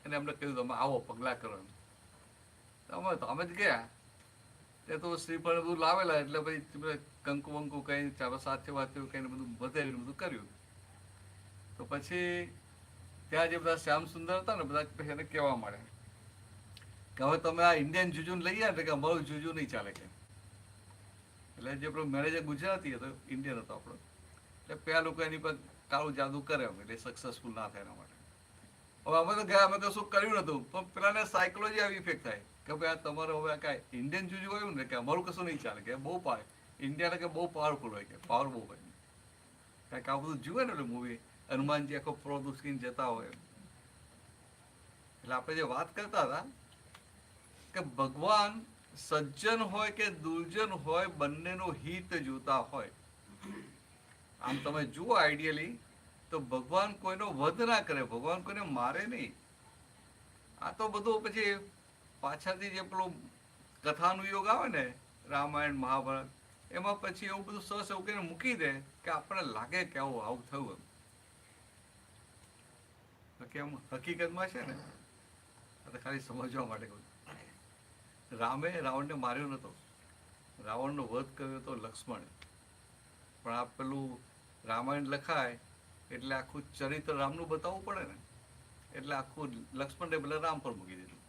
એને અમને કહ્યું તમે આવો પગલાં કરો એમ. અમે જ ગયા ત્યાં તો શ્રીફળ બધું લાવેલા એટલે પછી કંકુ વંકુ કઈ સાથે વાત કઈ બધું વધાર્યું બધું કર્યું. તો પછી ત્યાં જે બધા શ્યામ સુંદર હતા ને બધા પછી એને કહેવા માંડ્યા કે હવે તમે આ ઇન્ડિયન જુજુને લઈ આવ્યા કે અમારું જુજુ નહીં ચાલે કે. એટલે જે આપણો મેનેજર ગુજરાતી હતો, ઇન્ડિયન હતો આપણો, એટલે પેલા લોકો એની પર કાળું જાદુ કરે એટલે સક્સેસફુલ ના થાય એના માટે. હવે અમે તો ગયા, અમે તો શું કર્યું નતું, પણ પેલાને સાયકોલોજી આવી ઇફેક્ટ થાય કે ભાઈ આ તમારે હવે કાંઈ ઇન્ડિયન જુજુ આવ્યું ને કે અમારું કશું નહીં ચાલે કે બહુ ઇન્ડિયાને કે બહુ પાવરફુલ હોય કે પાવર બહુ હોય. કાંઈક આ બધું જુએ ને એટલે મૂવી હનુમાનજી આખો પ્રોદ ઉચકીને જતા હોય. એટલે આપણે જે વાત કરતા હતા કે ભગવાન સજ્જન હોય કે દુર્જન હોય બંનેનું હિત જોતા હોય. આમ તમે જુઓ આઈડિયલી તો ભગવાન કોઈનો વધ ના કરે, ભગવાન કોઈને મારે નહીં. આ તો બધું પછી પાછળથી જે પેલું કથાનું યુગ આવે ને રામાયણ મહાભારત, એમાં પછી એવું બધું સસ એવું કહીને મૂકી દે કે આપણને લાગે કે આવું થયું એમ. કેમ હકીકતમાં છે ને ખાલી સમજવા માટે કહું, રામે રાવણને માર્યો નતો, રાવણનો વધ કર્યો હતો લક્ષ્મણે. પણ આ પેલું રામાયણ લખાય એટલે આખું ચરિત્ર રામનું બતાવવું પડે ને, એટલે આખું લક્ષ્મણને પેલા રામ પર મૂકી દીધું.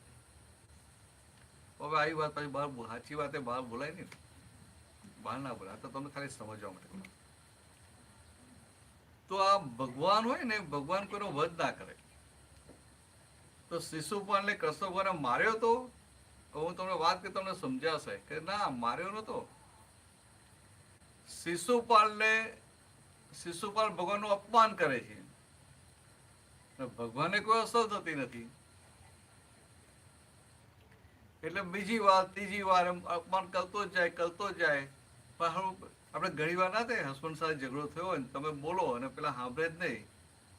હવે આવી વાત પછી બહાર સાચી વાત એ બહાર બોલાય નહીં, બહાર ના બોલાય. તો તમને ખાલી સમજવા માટે કહું. તો આ ભગવાન હોય ને, ભગવાન કોઈનો વધ ના કરે. તો શિશુપાલને કૃષ્ણ ભગવાને માર્યો તો, હું તમને વાત કે તમને સમજાશે કે ના માર્યો નતો. શિશુપાલ ભગવાનનું અપમાન કરે છે, ભગવાનને કોઈ અસર થતી નથી. એટલે બીજી વાર ત્રીજી વાર એમ અપમાન કરતો જ જાય પણ આપણે ઘણી વાર ના થાય હસબન્ડ સાથે ઝઘડો થયો હોય ને તમે બોલો અને પેલા સાંભળે જ નહીં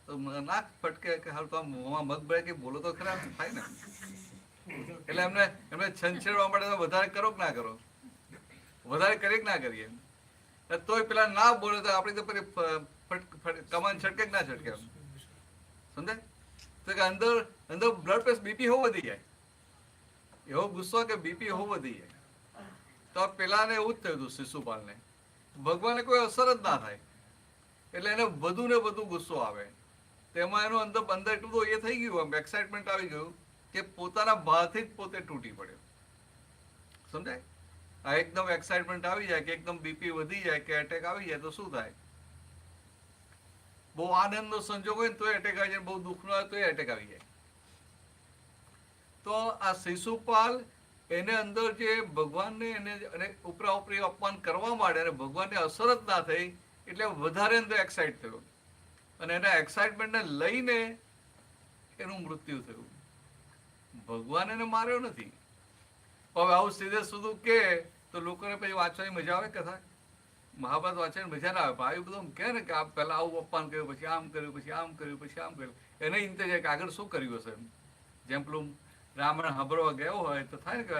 તો નાક ફટકે કે હાલ તો આમ મોંમાં મગ ભરે કે બોલો તો ખરા થાય ને. એટલે એમને છંછેડવા માટે વધારે કરો કે ના કરો, વધારે કરીએ કે ના કરીએ, તોય પેલા ના બોલે તો આપણી તો પેલી કમાન છટકે કે ના છટકે સમજાય. તો કે અંદર બ્લડ પ્રેશર બીપી હો વધી જાય, એવો ગુસ્સો કે બીપી હો વધી જાય. તો પેલાને એવું જ થયું હતું શિશુપાલને, ભગવાનને કોઈ અસર જ ના થાય એટલે એને વધુ ને વધુ ગુસ્સો આવે. તેમાં એનું અંદર એટલું તો એ થઈ ગયું, એક્સાઇટમેન્ટ આવી ગયું કે પોતાના બહારથી જ પોતે તૂટી પડ્યો. સમજાય? આ એકદમ એક્સાઇટમેન્ટ આવી જાય કે એકદમ બીપી વધી જાય કે એટેક આવી જાય તો શું થાય? બહુ આનંદનો સંજોગ હોય ને તો એટેક આવી જાય, બહુ દુઃખનો હોય તો એટેક આવી જાય. તો આ શિશુપાલ એને અંદર જે ભગવાનને એને ઉપરા ઉપરી અપમાન કરવા માંડે અને ભગવાનને અસર જ ના થઈ એટલે વધારે અંદર એક્સાઇટ થયો અને એના એક્સાઇટમેન્ટને લઈને એનું મૃત્યુ થયું. ભગવાન એને માર્યો નથી. હવે આવું સીધે સીધું કે તો લોકોને પછી વાંચવાની મજા આવે કથા, મહાભારત વાંચવાની મજા ના આવે. ભાઈ બધું કે ને કે આ પહેલા આવું અપમાન કર્યું, પછી આમ કર્યું, પછી આમ કર્યું, પછી આમ કર્યું, એને ઇંતજાર કે આગળ શું કર્યું હશે એમ. જેમ પેલું રામાયણ સાંભળવા ગયો હોય તો થાય ને કે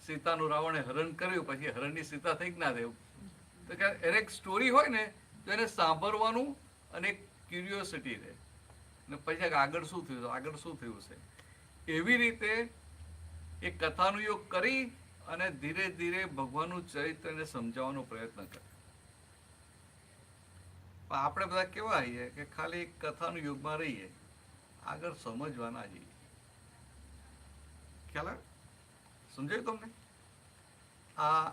સીતાનું રાવણે હરણ કર્યું, પછી હરણની સીતા થઈ જ ના દેવું. તો કે એને એક સ્ટોરી હોય ને તો એને સાંભળવાનું અને એક ક્યુરિયોસિટી રહે, ને પછી આગળ શું થયું, આગળ શું થયું છે. એવી રીતે એ કથાનું યોગ કરી અને ધીરે ધીરે ભગવાનનું ચરિત્રને સમજાવવાનો પ્રયત્ન કરે. પણ આપણે બધા કેવા આવીએ કે ખાલી કથાનું યુગમાં રહીએ, આગળ સમજવા ના જઈએ. ખ્યાલ આવે? સમજાયું તમને? આ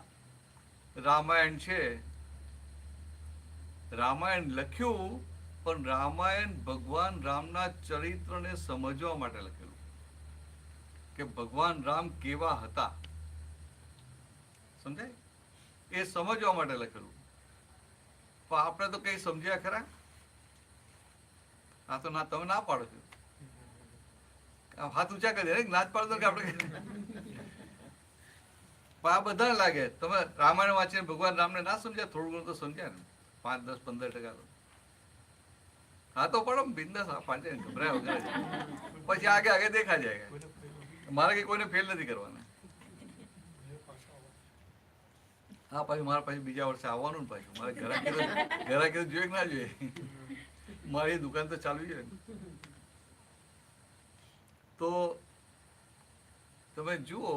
રામાયણ છે, રામાયણ લખ્યું, પણ રામાયણ ભગવાન રામના ચરિત્રને સમજવા માટે લખેલું, કે ભગવાન રામ કેવા હતા, સમજાય? એ સમજવા માટે લખેલું. પણ આપણે તો કઈ સમજ્યા ખરા? આ તો ના, તમે ના પાડો છો. હાથ ઊંચા કરી દે, ના જ પાડો કે આપણે. પણ આ બધા લાગે તમે રામાયણ વાંચીને ભગવાન રામને ના સમજ્યા, થોડું ઘણું તો સમજ્યા ને, 5, 10, 15% તો. હા તો પડો બિંદાસ પાંચે ગભરાય વગર, પછી આગે આગે દેખા જાય. મારે કઈ કોઈને ફેલ નથી કરવાના. હા પાછું મારા પાછું બીજા વર્ષે આવવાનું ને પાછું મારે ઘરા કીધું જોઈએ કે ના જોઈએ, મારી દુકાન તો ચાલવી જોઈએ. તો તમે જુઓ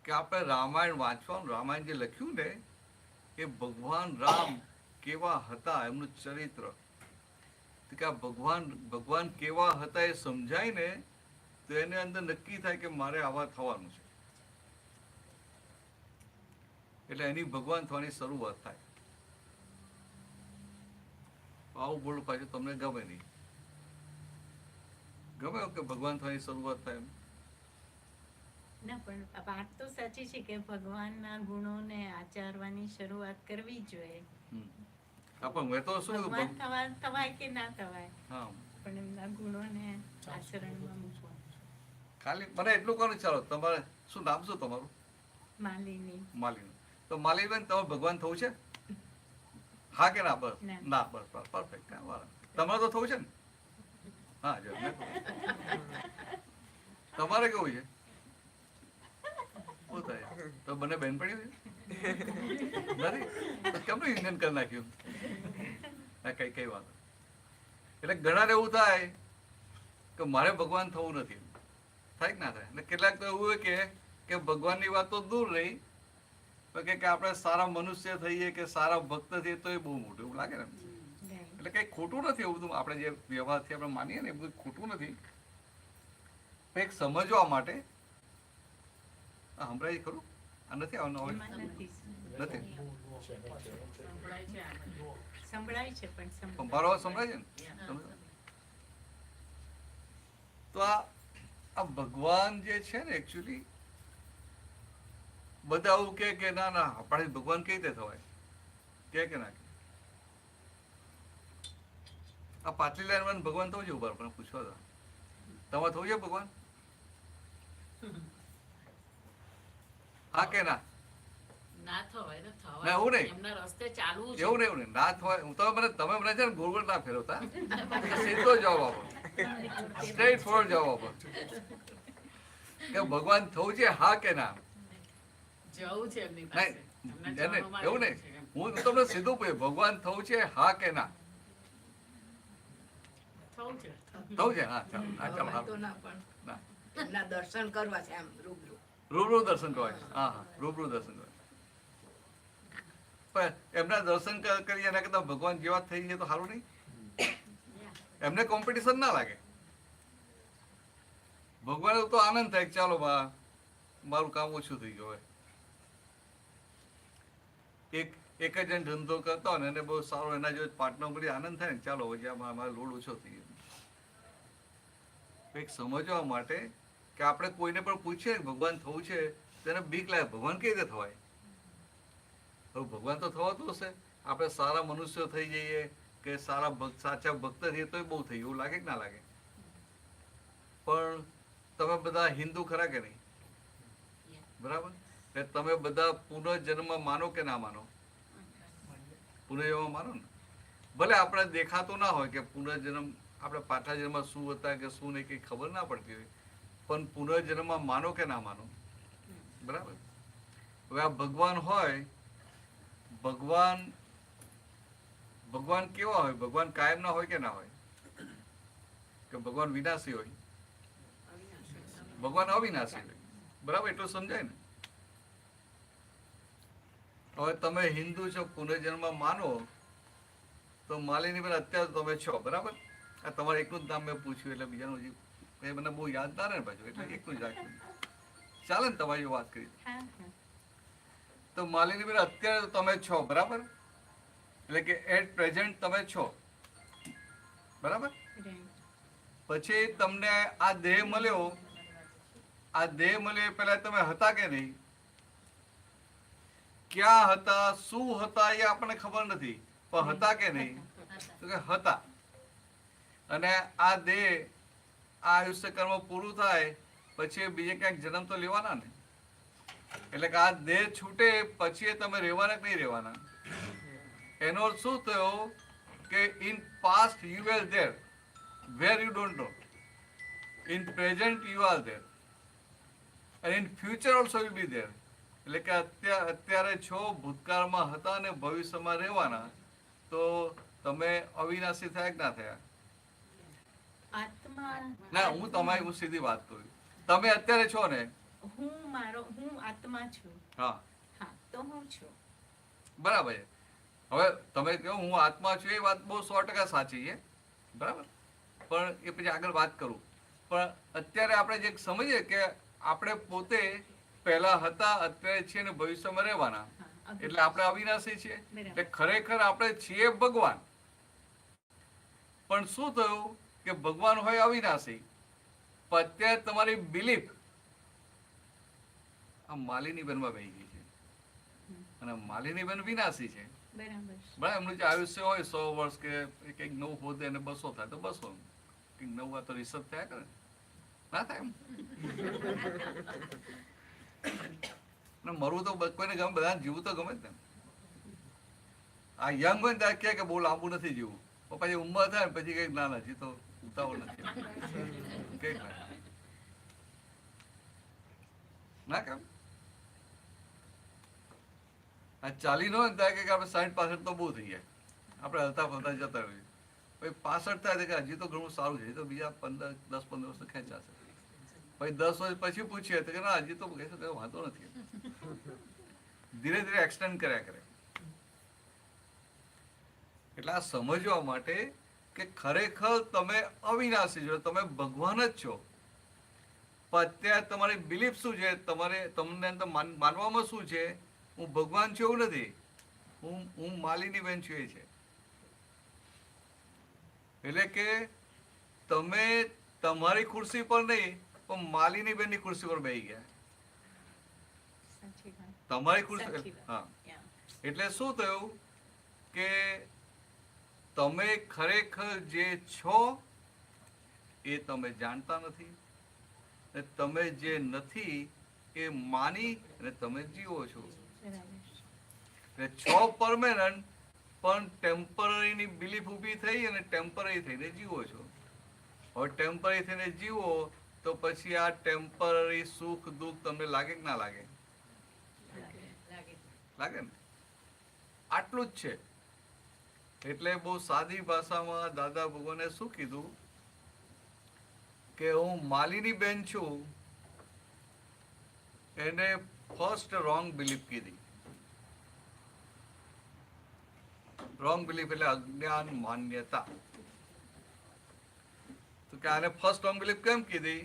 કે આપણે રામાયણ વાંચવાનું, રામાયણ જે લખ્યું ને એ ભગવાન રામ કેવા હતા એમનું ચરિત્ર, કે આ ભગવાન કેવા હતા એ સમજાય ને તો એને અંદર નક્કી થાય કે મારે આવા થવાનું છે, એટલે એની ભગવાન થવાની શરૂઆત થાય. આવું બોલું પાછું તમને ગમે નહીં? ગમે કે ભગવાન થવાની શરૂઆત થાય એમ? ના, પણ વાત તો સાચી છે કે ભગવાનના ગુણોને આચરવાની શરૂઆત કરવી જોઈએ. પણ મેં તો શું ભગવાન થવાય કે ના થવાય, હા, પણ એમના ગુણોને આચરણમાં મૂકવા. ખાલી મને એટલું કહો ને, ચાલો તમારે શું નામ શું તમારું? માલિની. માલિની. તો માલિનીબેન તમારે ભગવાન થવું છે? હા કે ના? બસ ના, બસ પરફેક્ટ. તમારે તો થવું છે ને? હા, જો તમારે કેવું છે? શું થાય? તો બંને બહેનપણી છે નથી? કેમનું ઇન્ડિયન કરી નાખ્યું? કઈ વાત. એટલે ઘણા એવું થાય કે મારે ભગવાન થવું નથી, થાય કે ના થાય? અને કેટલાક તો એવું હોય કે ભગવાનની વાત તો દૂર રહી, કે આપણે સારા મનુષ્ય થઈએ કે સારા ભક્ત થઈએ તો એ બહુ મોટું એવું લાગે ને. એટલે કઈ ખોટું નથી એવું બધું, આપણે જે વ્યવહારથી આપણે માનીએ ને એ બધું ખોટું નથી. એક સમજવા માટે સંભળાય ખરું? આ નથી આવવાનું? નથી સંભળાય છે પણ મારો અવાજ સંભળાય છે ને? તો આ ભગવાન જે છે ને એકચ્યુઅલી બધા એવું કે ના ના આપણે ભગવાન કઈ રીતે થવાય, કે ના? આ પાછલી લાઈન ભગવાન થવું છે ઉભા પણ પૂછવા દો, તમારે થવું છે ભગવાન? હા કે ના? ના થવાય ને ના, થવાય, એવું નહીં. એમના રસ્તે ચાલવું છે. એવું નહીં ના થવાય. તમે મને છે ને ગોળ ગોળ ના ફેરવતા, સીધો જવાબ આપો, સ્ટ્રેટ ફોરવર્ડ જવાબ આપો કે ભગવાન થવું છે હા કે ના? જવું છે એમની પાસે. એમને નહીં જવામાં એવું રહેવું નહીં, છે એમ. હું તમને સીધું પૂછ્યું ભગવાન થવું છે હા કે ના? થવું છે. થવું છે? હા ચાલો, હા ચાલો, ભગવાન તો હા. ના, પણ ના, એમના દર્શન કરવા છે આમ રૂબરૂ. રૂબરૂ દર્શન કહેવાય. હા હા, રૂબરૂ દર્શન કહેવાય. પણ એમના દર્શન કરીએ એના કરતા ભગવાન જેવા થઈ જાય તો સારું નહીં? એમને કોમ્પિટિશન ના લાગે. ભગવાન તો આનંદ થાય ચાલો મારું કામ ઓછું થઈ ગયું. એક જ ધંધો કરતા હોય ને એને બહુ સારો એના જો પાર્ટનર મળી આનંદ થાય ને, ચાલો હવે મારો લોડ ઓછો થઈ ગયો. એક સમજવા માટે કે આપણે કોઈને પણ પૂછીએ ભગવાન થવું છે તેને બીક લાગે, ભગવાન કઈ રીતે થવાય? હવે ભગવાન તો થવાતું હશે, આપણે સારા મનુષ્યો થઈ જઈએ કે સાચા ભક્ત થઈએ તો બહુ થઈ એવું લાગે કે ના લાગે? પણ તમે બધા હિન્દુ ખરા કે નહીં? બરાબર? તમે બધા પુનર્જન્મ માનો કે ના માનો? પુનર્જન્મ માનો ને? ભલે આપણે દેખાતું ના હોય કે પુનર્જન્મ આપણે પાછા જન્મમાં શું હતા કે શું નહીં કંઈ ખબર ના પડતી હોય, પણ પુનર્જન્મમાં માનો કે ના માનો, બરાબર. હવે આ ભગવાન હોય, ભગવાન કેવા હોય? ભગવાન કાયમ ના હોય કે ના હોય? કે ભગવાન વિનાશી હોય? ભગવાન અવિનાશી હોય, બરાબર. એટલું સમજાય ને. હવે તમે હિન્દુ છો, પુનર્જન્મ માનો, તો માલિની બેન અત્યારે તમે છો, બરાબર. આ તમારે એકનું જ નામ મેં પૂછ્યું એટલે બીજાનું હજી મને બહુ યાદ ના રહે પાછું, એટલે એકનું જ રાખ્યું. ચાલે ને તમારી વાત કરી? તો માલિની બેન અત્યારે તમે છો, બરાબર. એટલે કે એટ પ્રેઝન્ટ તમે છો, બરાબર. પછી તમને આ દેહ મળ્યો, આ દેહ મળ્યો પહેલા તમે હતા કે નહીં? ક્યાં હતા, શું હતા એ આપણને ખબર નથી, પણ હતા કે નહીં? તો કે હતા. અને આ દેહ, આ આયુષ્ય કર્મ પૂરું થાય પછી બીજે ક્યાંક જન્મ તો લેવાના ને. એટલે કે આ દેહ છૂટે પછી તમે રહેવાના કે નહીં રહેવાના? એનો અર્થ શું થયો કે in past you were there were you don't know, in present you are there, and in future also will be there. એટલે કે અત્યારે છો, ભૂતકાળમાં હતા અને ભવિષ્યમાં રહેવાના. તો તમે અવિનાશી થયા કે ના થયા? ના, હું સીધી વાત કરું. તમે અત્યારે છો ને? હું આત્મા છું. હા, તો હું છું, બરાબર છે. હવે તમે કહો હું આત્મા છું, એ વાત બહુ 100% સાચી છે, બરાબર. પણ એ પછી આગળ વાત કરું. પણ અત્યારે આપણે જે સમજીએ કે આપણે પોતે પહેલા હતા, અત્યારે છીએ ને ભવિષ્યમાં રહેવાના, એટલે આપણે અવિનાશી છીએ. એટલે ખરેખર આપણે છીએ ભગવાન. પણ શું થયું કે ભગવાન હોય અવિનાશી, પણ અત્યારે તમારી બિલીફ આ માલિની બેનમાં વહી ગઈ છે, અને માલિની બેન વિનાશી છે, બરાબર. એમનું જે આયુષ્ય હોય 100 વર્ષ કે કંઈક 9 હોદે અને 200 થાય તો 200, કંઈક 9 વાર તો રિસર્ચ થયા કરે, ના થાય એમ. મરવું તો કોઈને ગમે, બધાને જીવવું તો ગમે જ ને. આ યંગ હોય ને ત્યારે કહે કે બહુ લાંબુ નથી જીવવું, પછી ઉંમર થાય ને પછી કઈક ના હજી તો ઉતાવળ નથી, કઈક ના કેમ. આ 40 નો હોય ને ત્યારે કે આપણે 60-65 તો બહુ થઈ જાય, આપણે હલતા ફરતા જતા રહીએ. પછી 65 થાય કે હજી તો ઘણું સારું છે, તો બીજા 10-15 વર્ષ ખેંચાશે. પછી 10 વર્ષ પછી પૂછીએ તો કે ના હજી તો વાંધો નથી. ધીરે ધીરે એક્સટેન્ડ કર્યા કરે. એટલે આ સમજવા માટે કે ખરેખર તમે અવિનાશી છો, તમે ભગવાન જ છો. પણ અત્યારે તમારી બિલીફ શું છે, તમને માનવામાં શું છે? હું ભગવાન છું એવું નથી, હું માલિની બેન છું એ છે. એટલે કે તમે તમારી ખુરશી પર નહીં પણ માલિની બેન ની ખુરશી પર બેસી ગયા. તમારી ખુરશી, હા. એટલે શું થયું કે તમે ખરેખર જે છો એ તમે જાણતા નથી, તમે જે નથી એ માની અને તમે જીવો છો. છો પરમેનન્ટ, પણ ટેમ્પરરી ની બિલીફ ઊભી થઈ અને ટેમ્પરરી થઈને જીવો છો. હવે ટેમ્પરરી થઈને જીવો તો પછી આ ટેમ્પરરી સુખ દુઃખ તમને લાગે કે ના લાગે? લાગે ને. આટલું જ છે. એટલે બહુ સાદી ભાષામાં દાદા ભગવાને શું કીધું કે હું માલિની બેન છું, એને ફર્સ્ટ રોંગ બિલીફ કીધી. રોંગ બિલીફ એટલે અજ્ઞાન માન્યતા. તો કે આને ફર્સ્ટ રોંગ બિલીફ કેમ કીધી?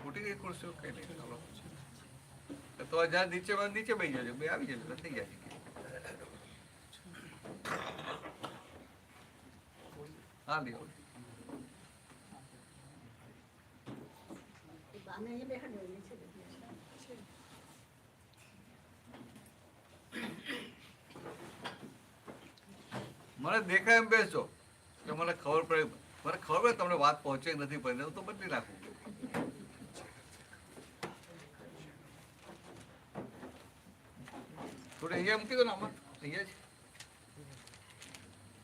ફૂટી ગઈ ખુરશીઓ કઈ નહીં, ચાલો તો જ્યાં નીચે બેસી જજો, બે આવી જજો, થઈ જાય. હા લ્યો. મને દેખાય એમ બેસજો કે મને ખબર પડે, તમને વાત પહોંચે નથી પડે તો બદલી નાખું. થોડું અહીંયા મૂકી દો ને, આમાં અહીંયા જ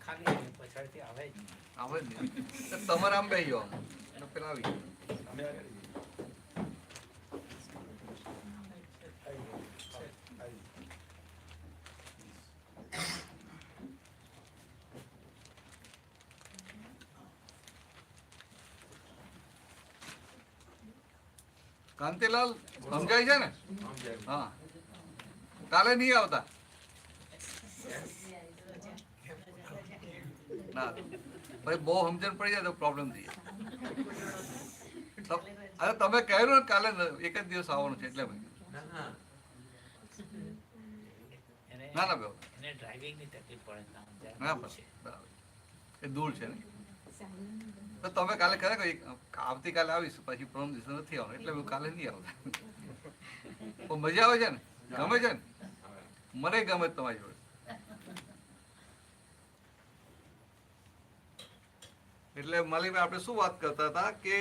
ખાલી પછાડથી આવે જ નહીં. આવે જ નહીં. તો તમારે આમ બેસી જાઓ અને પેલા આવી જાઓ. કાંતિલાલ સમજાય છે ને? હા, કાલે નહીં આવતા. ના ભાઈ, બહુ સમજણ પડી જાય તો પ્રોબ્લેમ થઈ જાય. અરે તમે કહ્યું ને કાલે એક જ દિવસ આવવાનું છે એટલે ભાઈ. એને ના ના ભાઈ, એને ડ્રાઇવિંગની તકલીફ પડે ના સમજાય. ના બરાબર, એ દૂર છે ને. તો તમે કાલે કહે કે આવતીકાલે આવીશ, પછી પરમ દિવસે નથી આવવાનું, એટલે હું કાલે નહીં આવતા. પણ મજા આવે છે ને, ગમે છે ને, મને ગમે છે તમારી જોડે. એટલે માલીભાઈ આપણે શું વાત કરતા હતા કે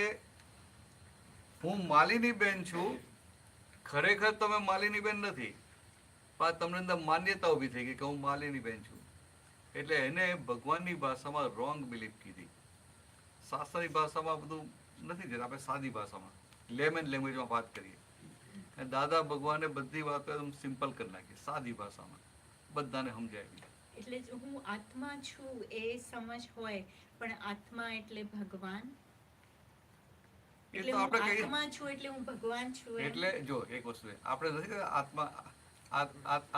હું માલીની બેન છું, ખરેખર તમે માલીની બેન નથી, પણ તમને અંદર માન્યતા ઊભી થઈ ગઈ કે હું માલીની બેન છું. એટલે એને ભગવાનની ભાષામાં રોંગ બિલીફ કીધી. શાસ્ત્રની ભાષામાં બધું નથી જતું, આપણે સાદી ભાષામાં લેમન લેંગ્વેજમાં વાત કરીએ. અને દાદા ભગવાને બધી વાતો એકદમ સિમ્પલ કરી નાખી, સાદી ભાષામાં બધાને સમજાવી. એટલે જો હું આત્મા છું એ સમજ હોય, પણ આત્મા એટલે ભગવાન, એ એટલે તો હું આપણે કહીએ આત્મા છું એટલે હું ભગવાન છું એમ? એટલે જો એક વસ્તુ છે, આપણે નથી કહેતા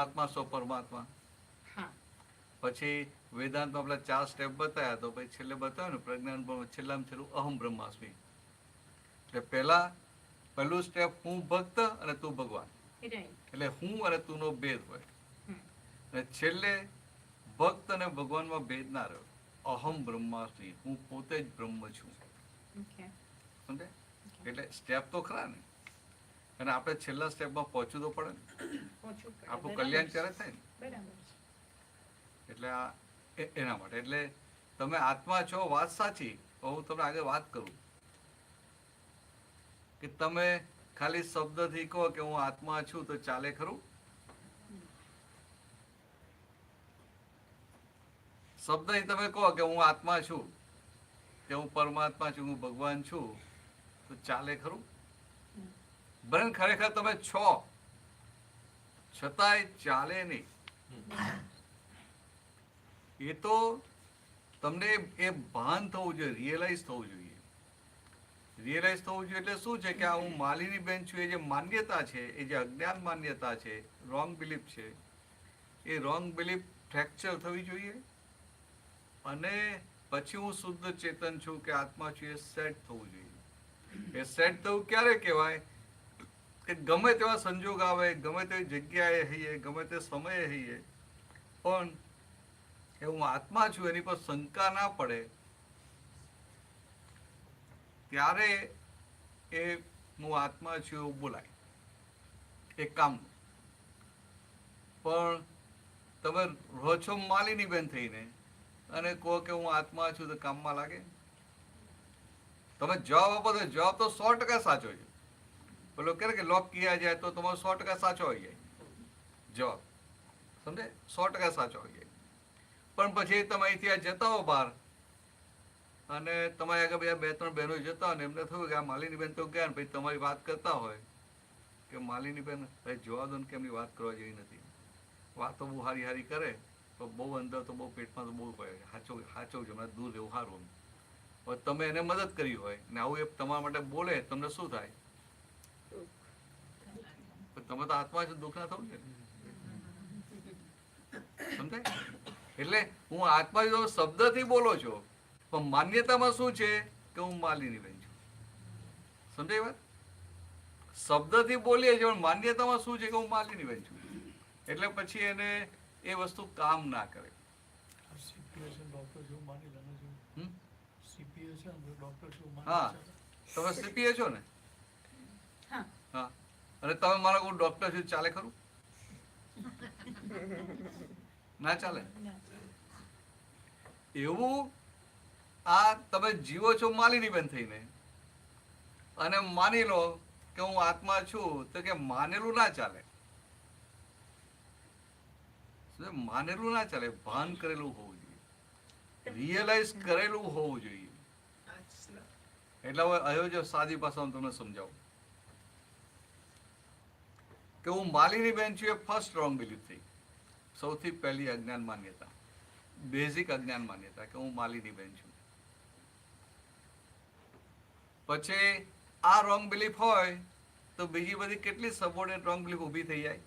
આત્મા સો પરમાત્મા. હા, પછી વેદાંતમાં આપણે 4 સ્ટેપ બતાવ્યા, તો પછી છેલ્લે બતાવ્યું ને પ્રજ્ઞાન છેલ્લામાં છેલ્લું અહમ બ્રહ્માસ્મિ. એટલે પહેલું સ્ટેપ હું ભક્ત અને તું ભગવાન, રાઈટ. એટલે હું અને તું નો ભેદ હોય. હમ. અને છેલ્લે ભક્ત અને ભગવાનમાં ભેદ ના રહ્યો, અહમ બ્રહ્માસ્મિ, હું પોતે જ બ્રહ્મ છું. ઓકે. સમજે? એટલે સ્ટેપ તો ખરા ને, અને આપણે છેલ્લા સ્ટેપમાં પહોંચવું તો પડે ને, ઓછું પડે. આપણું બરાબર કલ્યાણ છે. ત્યારે થાય ને. બરાબર છે. એટલે આ એના માટે. એટલે તમે આત્મા છો, વાત સાચી. હું તમને આગળ વાત કરું કે તમે ખાલી શબ્દથી કહો કે હું આત્મા છું તો ચાલે ખરું? શબ્દથી તમે કહો કે હું આત્મા છું, કે હું પરમાત્મા છું, હું ભગવાન છું, તો ચાલે ખરું? ભલે ખરેખર તમે છો, છતાંય ચાલે નહીં. એ તો તમને એ ભાન થવું જોઈએ, રિયલાઇઝ થવું જોઈએ. રિયલાઇઝ થવું જોઈએ એટલે શું છે કે આ હું માલીની બેન છું, એ જે માન્યતા છે, એ જે અજ્ઞાન માન્યતા છે, રોંગ બિલીફ છે, એ રોંગ બિલીફ ફ્રેક્ચર થવી જોઈએ. અને પછી હું શુદ્ધ ચેતન છું કે આત્મા છું, એ સેટ થવું જોઈએ. એ સેટ થવું ક્યારે કહેવાય કે ગમે તેવા સંજોગ આવે, ગમે તેવી જગ્યાએ હઈએ, ગમે તે સમયે હઈએ, પણ એ હું આત્મા છું એની પર શંકા ના પડે, ત્યારે એ હું આત્મા છું એવું બોલાય એક કામનું. પણ તમે રહો છો માલીની બેન થઈને અને કહો કે હું આત્મા છું, તો કામમાં લાગે? તમે જવાબ આપો તો જવાબ તો 100% સાચો છે. પેલો કહે કે લોક કિયા જાય તો તમારો 100% સાચો હોય જાય જવાબ. સમજે? 100% સાચો હોય જાય. પણ પછી તમે અહીંથી જતા હો બહાર, અને તમારી આગળ બીજા 2-3 બહેનો જતા હોય ને એમને થયું કે આ માલીની બેન તો ગયા, ને પછી તમારી વાત કરતા હોય કે માલીની બેન ભાઈ જોવા દો ને કે એમની વાત કરવા જેવી નથી, વાતો બહુ હારી હારી કરે, તો બહુ અંદર તો બહુ પેટમાં તો બહુ પડે, સાચવજો, હમણાં દૂર રહેવું સારું. હવે તમે એને મદદ કરી હોય ને આવું એ તમારા માટે બોલે, તમને શું થાય? તમે તો આત્મા છે, દુઃખ ના થવું છે. સમજાય? એટલે હું આત્મા જો શબ્દથી બોલો છો, પણ માન્યતામાં શું છે કે હું માલીની બેન છું. સમજાય વાત? શબ્દથી બોલીએ છીએ, પણ માન્યતામાં શું છે કે હું માલીની બેન છું. એટલે પછી એને એ વસ્તુ કામ ના કરે. હા, તમે સીપીએ છો ને? હા. અને તમે મારા કોઈ ડોક્ટર છું, ચાલે ખરું? ના ચાલે. એવું આ તમે જીવો છો માલીની બેન થઈને, અને માની લો કે હું આત્મા છું, તો કે માનેલું ના ચાલે. માનેલું ના ચાલે, ભાન કરેલું હોવું જોઈએ. રિયલાઇઝ કરેલું હોવું જોઈએ. એટલે હવે અયોજ્ય સાદી ભાષામાં તમને સમજાવું કે હું માલિની બેન છું એ ફર્સ્ટ રોંગ બિલીફ થઈ. સૌથી પહેલી અજ્ઞાન માન્યતા, બેઝિક અજ્ઞાન માન્યતા કે હું માલિની બેન છું. પછી આ રોંગ બિલીફ હોય તો બીજી બધી કેટલી સપોર્ટેડ રોંગ બિલીફ ઊભી થઈ જાય.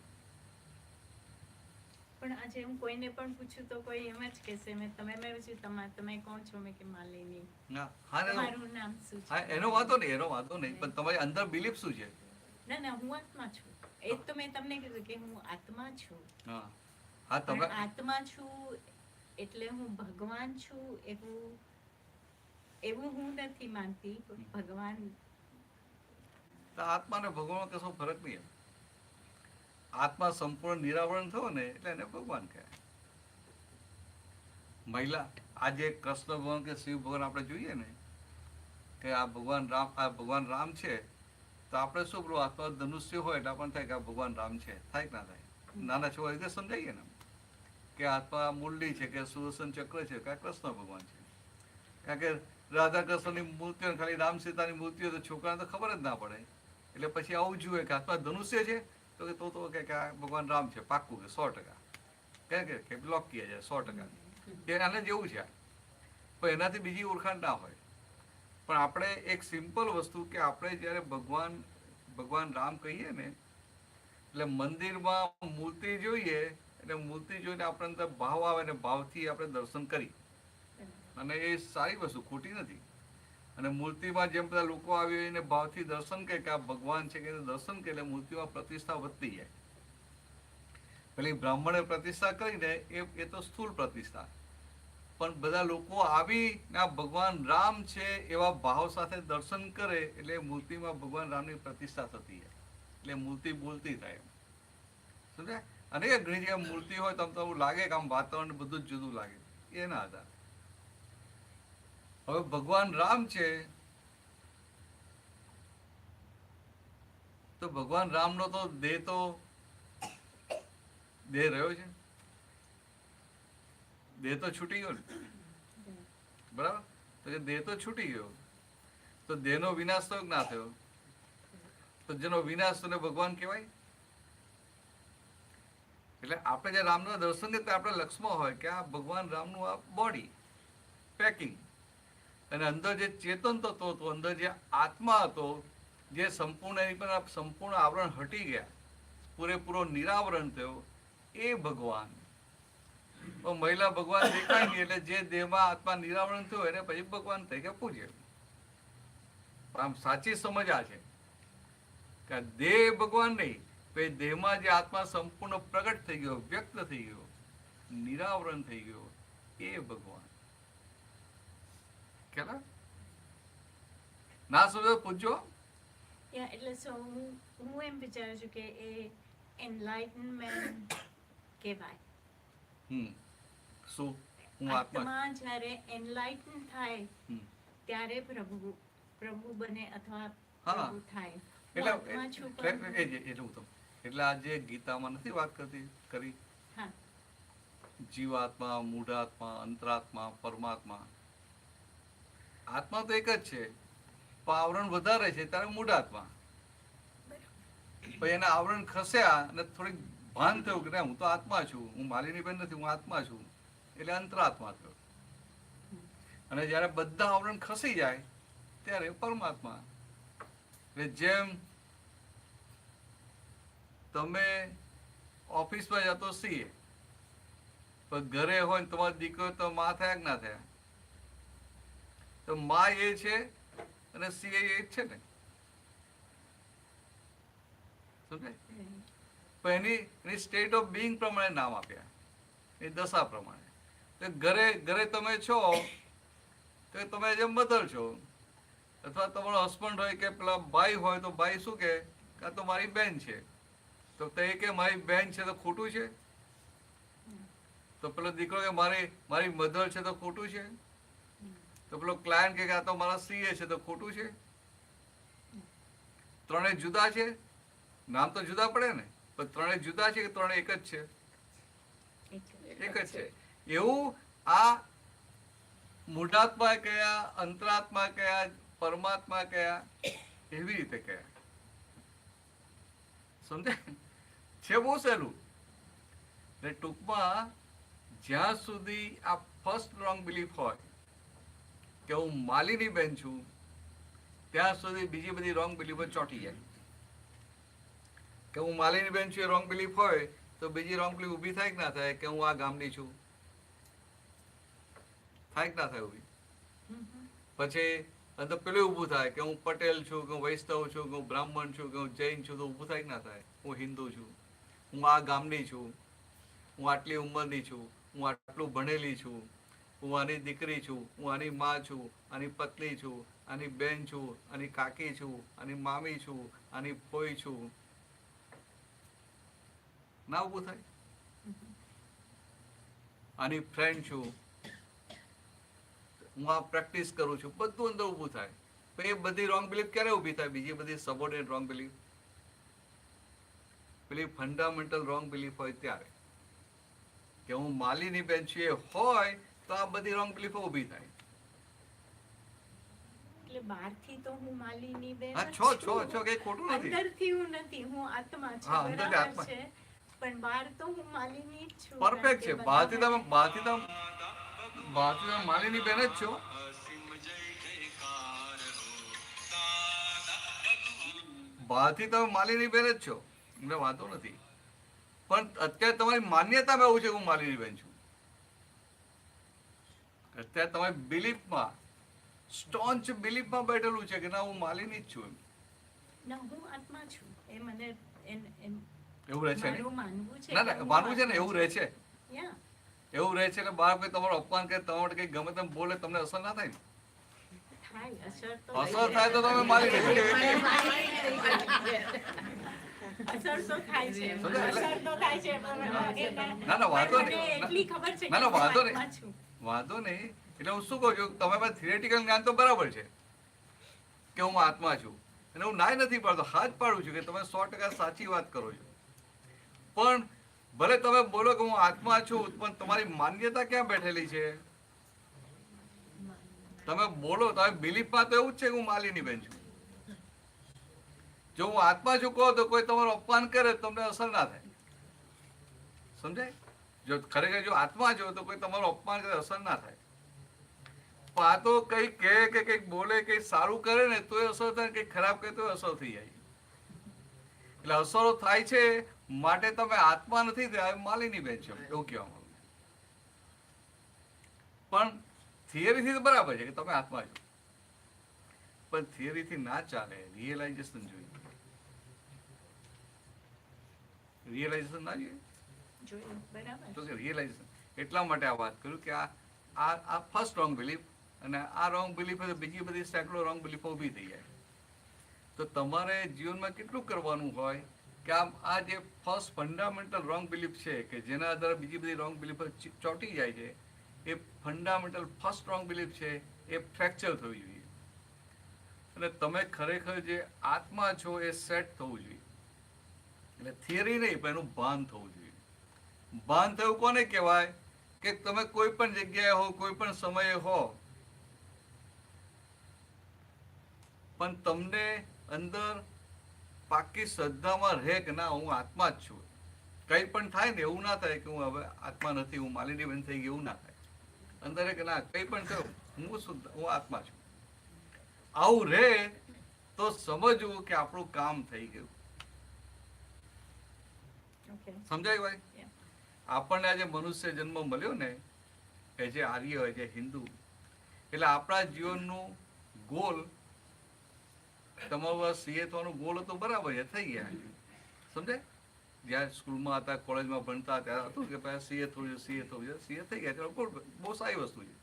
પણ આજે હું કોઈને પણ પૂછું તો કોઈ એમ જ કહેશે મેં પૂછ્યું તમે કોણ છો, મેં કે માલિની. હા, હા, તમારું નામ શું છે? હા, એનો વાંધો નહીં, પણ તમારી અંદર બિલીફ શું છે? ના હું આત્મા છું. એ તો મેં તમને કીધું કે હું આત્મા છું. હા, હા, તમે પણ આત્મા છું એટલે હું ભગવાન છું એવું હું નથી માનતી. ભગવાન આત્મા ને ભગવાન કશો ફરક નહીં. આત્મા સંપૂર્ણ નિરાવરણ થયો ને એટલે એને ભગવાન કહેવાય. મહિલા આજે કૃષ્ણ ભગવાન કે શિવ ભગવાન આપણે જોઈએ ને કે આ ભગવાન રામ છે તો આપણે શું પેલું આત્મા ધનુષ્ય હોય એટલે આપણને થાય કે આ ભગવાન રામ છે, થાય કે ના થાય? નાના છોકરા રીતે સમજાઈએ ને કે આત્મા મુરલી છે કે સુદર્શન ચક્ર છે કે આ કૃષ્ણ ભગવાન છે. કારણ કે રાધા કૃષ્ણની મૂર્તિઓ ખાલી રામ સીતાની મૂર્તિઓ તો છોકરાને તો ખબર જ ના પડે. એટલે પછી આવું જોઈએ કે આત્મા ધનુષ્ય છે તો કે તો કે આ ભગવાન રામ છે, પાક્કું કે 100%. કે બ્લોક કિયા જાય 100%. એ આને જેવું છે. પણ એનાથી બીજી ઓળખાણ ના હોય. પણ આપણે એક સિમ્પલ વસ્તુ કે આપણે જ્યારે ભગવાન રામ કહીએ ને એટલે મંદિરમાં મૂર્તિ જોઈએ એટલે મૂર્તિ જોઈને આપણે અંદર ભાવ આવે ને ભાવથી આપણે દર્શન કરી, અને એ સારી વસ્તુ, ખોટી નથી. અને મૂર્તિમાં જેમ બધા લોકો આવી એને ભાવથી દર્શન કરે કે આ ભગવાન છે કે દર્શન કરે એટલે મૂર્તિમાં પ્રતિષ્ઠા વધતી જાય. પેલી બ્રાહ્મણે પ્રતિષ્ઠા કરીને એ તો સ્થૂળ પ્રતિષ્ઠા, પણ બધા લોકો આવીને આ ભગવાન રામ છે એવા ભાવ સાથે દર્શન કરે એટલે મૂર્તિમાં ભગવાન રામની પ્રતિષ્ઠા થતી જાય, એટલે મૂર્તિ બોલતી થાય. સમજ્યા? અને ઘણી જગ્યાએ મૂર્તિ હોય તો એવું લાગે કે આમ વાતાવરણ બધું જ જુદું લાગે, એ ના હતા. હવે ભગવાન રામ છે તો ભગવાન રામનો તો દેહ રહ્યો છે, દેહ તો છૂટી ગયો ને, બરાબર? તો કે દેહ તો છૂટી ગયો તો દેહનો વિનાશ તો ના થયો, તો જેનો વિનાશ તો ભગવાન કહેવાય. એટલે આપણે જે રામના દર્શન કરીએ આપણે લક્ષ્યમાં હોય કે આ ભગવાન રામનું આ બોડી પેકિંગ, અને અંદર જે ચેતન તત્વો હતો, અંદર જે આત્મા હતો, જે સંપૂર્ણ એની પર સંપૂર્ણ આવરણ હટી ગયા, પૂરેપૂરો નિરાવરણ થયો, એ ભગવાન. મહિલા ભગવાન દેખાય નહીં એટલે જે દેહમાં આત્મા નિરાવરણ થયો એને પછી ભગવાન થઈ ગયા પૂજ્ય. આમ સાચી સમજ આ છે કે દેહ ભગવાન નહીં, પછી દેહમાં જે આત્મા સંપૂર્ણ પ્રગટ થઈ ગયો, વ્યક્ત થઈ ગયો, નિરાવરણ થઈ ગયો, એ ભગવાન. કેલા ના સમજો પૂછજો. એટલે હું એમ વિચારું છું કે એ એનલાઇટનમેન્ટ કહેવાય. શું હું આત્મા જ્યારે એનલાઇટન થાય ત્યારે પ્રભુ બને અથવા પ્રભુ થાય. એટલે આજે ગીતામાં નથી વાત કરી જીવાત્મા, મૂઢાત્મા, અંતરાત્મા, પરમાત્મા. આત્મા તો એક જ છે, પણ આવરણ વધારે છે ત્યારે મૂઢાત્મા. પછી એના આવરણ ખસ્યા અને થોડીક ભાન થયું કે હું તો આત્મા છું, હું માલિની બેન નથી, હું આત્મા છું, એટલે અંતરાત્મા થયો. અને જયારે બધા આવરણ ખસી જાય ત્યારે પરમાત્મા. એટલે જેમ તમે ઓફિસમાં જતો સીએ, પણ ઘરે હોય ને તમારો દીકરો તો માં થયા કે ના થયા? તો માં એ છે અને સીએ એ જ છે ને. સમજાય? પણ એની સ્ટેટ ઓફ બિંગ પ્રમાણે નામ આપ્યા, એ દશા પ્રમાણે. તો ઘરે તમે છો તો તમે જે મધર છો, અથવા તમારો હસબન્ડ હોય કે પેલા ભાઈ હોય તો ભાઈ શું કે આ તો મારી બેન છે, તો તે કે મારી બેન છે તો ખોટું છે? તો પેલો દીકરો કે મારી મધર છે તો ખોટું છે? તો પેલો ક્લાયન્ટ કે આ તો મારા સીએ છે તો ખોટું છે? ત્રણેય જુદા છે, નામ તો જુદા પડે ને, પણ ત્રણેય જુદા છે કે ત્રણેય એક જ છે? એક જ છે. એવું આ મૂઢાત્મા કયા, અંતરાત્મા કયા, પરમાત્મા કયા, એવી રીતે કયા. સમજાય છે? બહુ સહેલું. એટલે ટૂંકમાં જ્યાં સુધી આ ફર્સ્ટ રોંગ બિલીફ હોય કે હું માલિની બેન છું, ત્યાં સુધી બીજી બધી રોંગ બિલીફો ચોંટી જાય. કે હું માલિની બેન છું એ રોંગ બિલીફ હોય તો બીજી રોંગ બિલીફ ઊભી થાય કે ના થાય કે હું આ ગામની છું? થાય કે ના થાય ઊભી? પછી અંદર પેલું ઊભું થાય કે હું પટેલ છું, કે હું વૈષ્ણવ છું, કે હું બ્રાહ્મણ છું, કે હું જૈન છું, તો ઊભું થાય કે ના થાય? હું હિન્દુ છું, હું આ ગામની છું, હું આટલી ઉંમરની છું, હું આટલું ભણેલી છું, હું આની દીકરી છું, હું આની માં છું, આની પત્ની છું, આની બેન છું, આની કાકી છું, આની મામી છું, આની ફોઈ છું. ના ઊભું થાય? આની ફ્રેન્ડ છું, હું આ પ્રેક્ટિસ કરું છું, બધું અંદર ઊભું થાય. પણ એ બધી રોંગ બિલીફ ક્યારે ઊભી થાય? બીજી બધી સબોર્ડિનેટ રોંગ બિલીફ, પેલી ફંડામેન્ટલ રોંગ બિલીફ હોય ત્યારે. કે હું માલિની બેન છું એ હોય તો આ બધી રોંગ બિલીફો ઊભી થાય. એટલે બહારથી તો હું માલિની બેન હા, જ છો છું. કઈ ખોટું નથી. અંદરથી હું નથી, હું આત્મા છું. હા, અંદરથી બરાબર આત્મા. છે. પણ બહાર તો હું માલિની જ છું. પરફેક્ટ છે. કારણ કે બહારથી તમે માલિની બેન જ છો. બહારથી તમે માલિની બેન જ છો, એટલે વાંધો નથી. પણ અત્યારે તમારી માન્યતામાં એવું છે કે હું માલિની બેન છું. અત્યારે તમારી બિલીફમાં, સ્ટોન્ચ બિલીફમાં બેઠેલું છે કે ના હું માલિની જ છું. ના, હું આત્મા છું. એ મને એવું રહે છે ને? મારું માનવું છે. ના ના, માનવું છે ને, એવું રહે છે. Yeah. એવું રહે છે એટલે બહાર કોઈ તમારું અપમાન કરે, તમારા માટે કંઈ ગમે તેમ બોલે, તમને અસર ના થાય ને? થાય, અસર તો અસર થાય તો તમે માલિની બેન. અસર તો થાય છે. સમજાય? અસર તો થાય છે. ના ના, વાંધો મને નહીં. એટલી ખબર છે ના કે ના, હું વાંધો આત્મા નહીં. છું. વાંધો નહીં. એટલે હું શું કહું છું, તમે પાસે થિયરેટિકલ જ્ઞાન તો બરાબર છે કે હું આત્મા છું, અને હું નાય નથી પાડતો, હાથ પાડું છું કે તમે 100% સાચી વાત કરો છો. પણ ભલે તમે બોલો કે હું આત્મા છું, પણ તમારી માન્યતા ક્યાં બેઠેલી છે? તમે બોલો, તમે બિલીફમાં તો એવું જ છે કે હું માલિની બેન છું. જો હું આત્મા છું કહો તો કોઈ તમારું અપમાન કરે તમને અસર ના થાય. સમજાય? જો ખરેખર જો આત્મા છો તો કોઈ તમારું અપમાન કરે અસર ના થાય. પણ આ તો કંઈક કહે કે કંઈક બોલે, કંઈક સારું કરે ને તો અસર થાય, કંઈક ખરાબ કરે તો અસર થઈ જાય. એટલે અસરો થાય છે માટે તમે આત્મા નથી થયા, માલિની બેન છો, એવું કહેવા માંગુ. પણ થિયરીથી તો બરાબર છે કે તમે આત્મા છો, પણ થિયરીથી ના ચાલે, રિયલાઇઝેશન જોઈએ. રિયલાઇઝેશન ના જોઈએ જોયું, બરાબર. તો કે રિયલાઇઝેશન. એટલા માટે આ વાત કર્યું કે આ ફર્સ્ટ રોંગ બિલીફ, અને આ રોંગ બિલીફ બીજી બધી સેંકડો રોંગ બિલીફો ઊભી થઈ જાય. તો તમારે જીવનમાં કેટલું કરવાનું હોય કે આ જે ફર્સ્ટ ફંડામેન્ટલ રોંગ બિલીફ છે કે જેના આધારે બીજી બધી રોંગ બિલીફો ચોંટી જાય છે, એ ફંડામેન્ટલ ફર્સ્ટ રોંગ બિલીફ છે એ ફ્રેક્ચર થવી જોઈએ. અને તમે ખરેખર જે આત્મા છો એ સેટ થવું જોઈએ. એટલે થિયરી નહીં, પણ એનું ભાન થવું જોઈએ. ભાન થયું કોને કહેવાય? કે તમે કોઈ પણ જગ્યાએ હો, કોઈ પણ સમયે હો, પણ તમને અંદર પાકી શ્રદ્ધામાં રહે કે ના હું આત્મા જ છું. કંઈ પણ થાય ને એવું ના થાય કે હું હવે આત્મા નથી, હું માલિની બેન થઈ ગઈ, એવું ના થાય. અંદર કે ના કંઈ પણ થયું હું આત્મા છું. આવું રહે તો સમજવું કે આપણું કામ થઈ ગયું. Okay. સમજાય ભાઈ? Yeah. આપણને આજે મનુષ્ય જન્મ મળ્યો ને, એ જે આર્ય હોય, જે હિન્દુ, એટલે આપણા જીવનનું ગોલ, તમારું સીએ થવાનું ગોલ હતો, બરાબર છે, થઈ ગયા. સમજાય? જ્યાં સ્કૂલમાં હતા, કોલેજમાં ભણતા ત્યારે હતું કે ભાઈ સીએ થવું છે, સીએ થવું છે, સીએ થઈ ગયા, ચલો બહુ સારી વસ્તુ છે.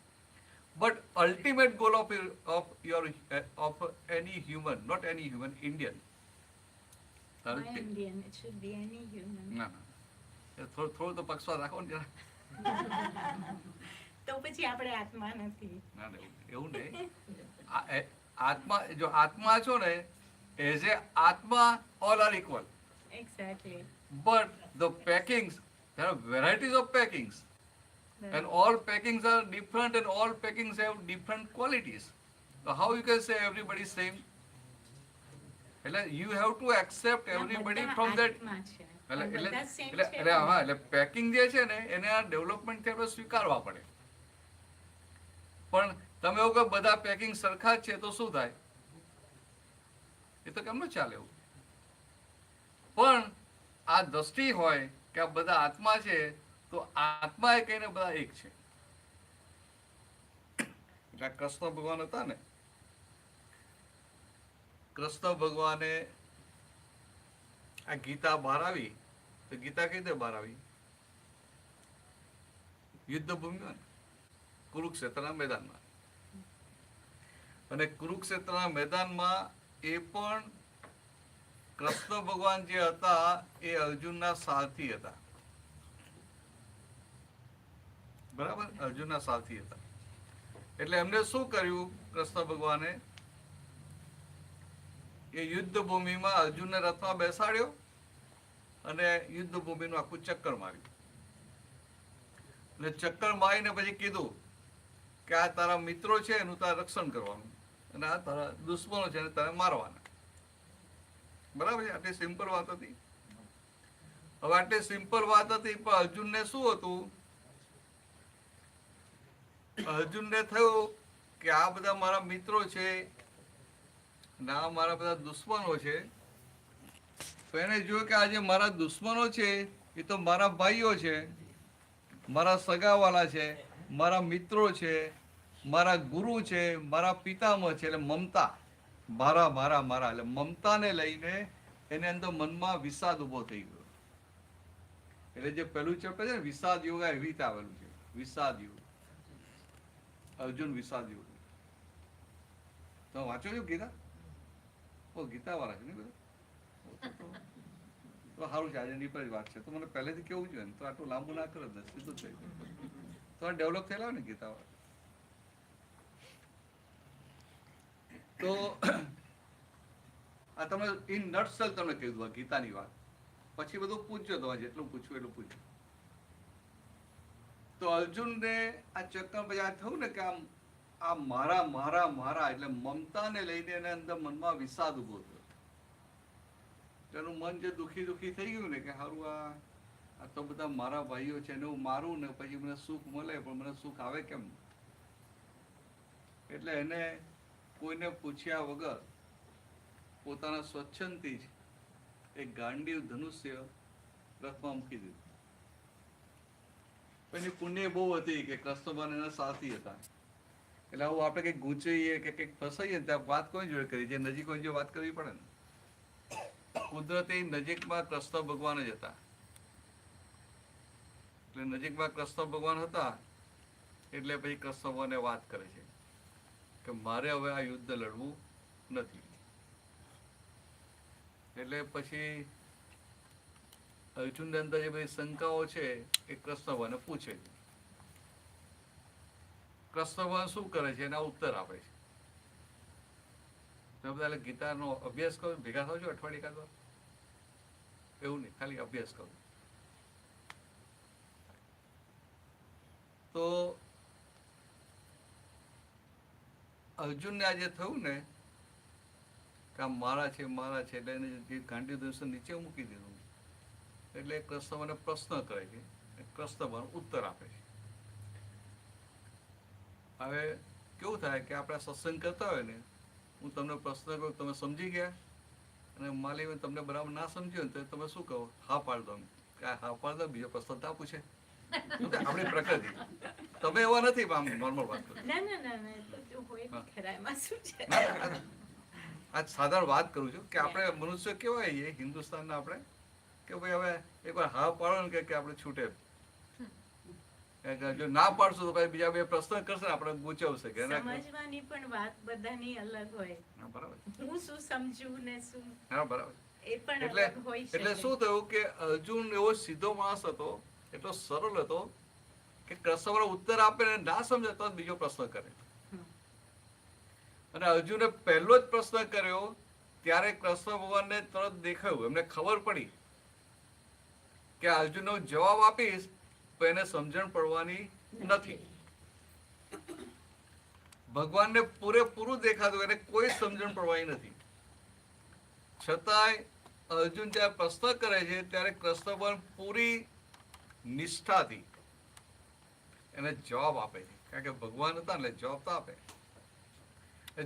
But ultimate goal of any human, not any human, Indian. My Indian, it should be any human. ના ના, થોડું તો પક્ષપાત રાખો ને જરા. તો પછી આપણે આત્મા નથી. ના ના, એવું નહીં. આત્મા, જો આત્મા છો ને, એઝ એ આત્મા all are equal. Exactly. But the packings, there are varieties of packings. And all packings are different and all packings have different qualities. So how you can say everybody same? એટલે you have to accept everybody બધા from that. આત્મા છે. એટલે એટલે બધા same એટલે છે એટલે હા એટલે પેકિંગ જે છે ને એને આ ડેવલપમેન્ટ થી આપણે સ્વીકારવા પડે. પણ તમે એવું કહો બધા પેકિંગ સરખા જ છે તો શું થાય? એ તો કેમ ન ચાલે એવું? પણ આ દ્રષ્ટિ હોય કે આ બધા આત્મા છે તો આત્મા એ કહીને બધા એક છે. એટલે આ કૃષ્ણ ભગવાન હતા ને, કૃષ્ણ ભગવાને આ ગીતા બહાર આવી તો ગીતા કઈ રીતે બહાર આવી? યુદ્ધ ભૂમિમાં, કુરુક્ષેત્રના મેદાનમાં. અને કુરુક્ષેત્રના મેદાનમાં એ પણ કૃષ્ણ ભગવાન જે હતા એ અર્જુનના સારથી હતા. બરાબર, અર્જુનના સારથી હતા. એટલે એમને શું કર્યું કૃષ્ણ ભગવાને? એ યુદ્ધ ભૂમિમાં અર્જુનને રથમાં બેસાડ્યો અને યુદ્ધ ભૂમિનું આખું ચક્કર માર્યું. એટલે ચક્કર મારીને પછી કીધું કે આ તારા મિત્રો છે એનું તારે રક્ષણ કરવાનું અને આ તારા દુશ્મનો છે એને તારે મારવાના. બરાબર છે? આટલી સિમ્પલ વાત હતી. હવે આટલી સિમ્પલ વાત હતી પણ અર્જુનને શું હતું? અર્જુનને થયું કે આ બધા મારા મિત્રો છે ને આ મારા બધા દુશ્મનો છે. તો એને જોયું કે આ જે મારા દુશ્મનો છે એ તો મારા ભાઈઓ છે, મારા સગાવાલા છે, મારા મિત્રો છે, મારા ગુરુ છે, મારા પિતામહ છે. એટલે મમતા, મારા મારા મારા એટલે મમતાને લઈને એને અંદર મનમાં વિષાદ ઉભો થઈ ગયો. એટલે જે પહેલું ચેપ્ટર છે ને વિષાદ યોગ, એવી રીતે આવેલું છે. વિષાદ યોગ, અર્જુન વિષાદ યોગ. તમે વાંચો છો ગીતા? ઓ ગીતા વાળા છે ને બધા? તો સારું છે, આજે નીપર જ વાત છે તો મને પહેલેથી કેવું જોઈએ ને તો આટલું લાંબુ ના કરો ને સીધું થઈ ગયું તો ડેવલપ થયેલા ને ગીતા વાળા. તો આ તમે ઇન નટસેલ તમને કીધું આ ગીતાની વાત. પછી બધું પૂછજો તમારે જેટલું પૂછવું એટલું પૂછજો. તો અર્જુનને આ ચક્કર પછી આ થયું ને કે આ મારા મારા મારા એટલે મમતાને લઈને એને અંદર મનમાં વિષાદ ઉભો થયો. એનું મન જે દુખી દુખી થઈ ગયું ને કે સારું આ તો બધા મારા ભાઈઓ છે ને હું મારું ને પછી મને સુખ મળે પણ મને સુખ આવે કેમ? એટલે એને કોઈને પૂછ્યા વગર પોતાના સ્વચ્છંદથી જ એક ગાંડીવ ધનુષ્ય રથમાં મૂકી દીધું. એની પુણ્ય બહુ હતી કે કૃષ્ણભાન એના સાથી હતા. એટલે આવું આપણે કંઈક ગૂંચવીએ કે કંઈક ફસાઈએ ત્યાં વાત કોઈ જોડે કરી, જે નજીક હોય જો વાત કરવી પડે ને. કુદરતી નજીકમાં કૃષ્ણ ભગવાન જ હતા. એટલે નજીકમાં કૃષ્ણ ભગવાન હતા એટલે પછી કૃષ્ણ ભગવાને વાત કરે છે કે મારે હવે આ યુદ્ધ લડવું નથી. એટલે પછી અર્જુનની અંદર જે બધી શંકાઓ છે એ કૃષ્ણ ભગવાને પૂછે છે. કૃષ્ણ ભગવાન શું કરે છે એના ઉત્તર આપે છે. તમે બધા ગીતાનો અભ્યાસ કરો, ભેગા થાવ છો અઠવાડિયે કાઢો? એવું નહીં, ખાલી અભ્યાસ કરો. તો અર્જુનને આજે થયું ને કે આ મારા છે મારા છે એટલે એને જે ગાંડી દર્શન નીચે મૂકી દીધું. એટલે કૃષ્ણ મને પ્રશ્ન કરે છે, કૃષ્ણ મને ઉત્તર આપે છે. હવે કેવું થાય કે આપણે સત્સંગ કરતા હોય ને, હું તમને પ્રશ્ન કરું, તમે સમજી ગયા અને માલી તમને બરાબર ના સમજ્યો ને તો તમે શું કહો? હા પાડ દો. હા પાડ દો, બીજો પ્રશ્ન ના પૂછે. આપણી પ્રકૃતિ. તમે એવા નથી, આમ નોર્મલ વાત કરો. આ સાધારણ વાત કરું છું કે આપણે મનુષ્ય કેવા છીએ હિન્દુસ્તાનના આપણે કે ભાઈ હવે એકવાર હા પાડો ને કે આપણે છૂટે. જો ના પાડશું તો પછી બીજા બે પ્રશ્ન કરશે ને આપણે ગુચવશે કે સમજવાની પણ વાત બધાની અલગ હોય. બરાબર, હું શું સમજું ને શું હા બરાબર. એ પણ એટલે અલગ હોય છે. એટલે શું થયું કે અર્જુન એવો સીધો માણસ હતો, એટલો સરળ હતો કે કૃષ્ણ ઉત્તર આપે ને ના સમજે તો બીજો પ્રશ્ન કરે. અને અર્જુને પહેલો જ પ્રશ્ન કર્યો ત્યારે કૃષ્ણ ભગવાનને તરત દેખાયું, એમને ખબર પડી કે અર્જુનનો જવાબ આપીશ તો એને સમજણ પડવાની નથી. ભગવાનને પૂરેપૂરું દેખાતું, એને કોઈ સમજણ પડવાની નથી. છતાંય અર્જુન જ્યારે પ્રશ્ન કરે છે ત્યારે કૃષ્ણ પણ પૂરી નિષ્ઠાથી એને જવાબ આપે છે, કારણ કે ભગવાન હતા એટલે જવાબ તો આપે.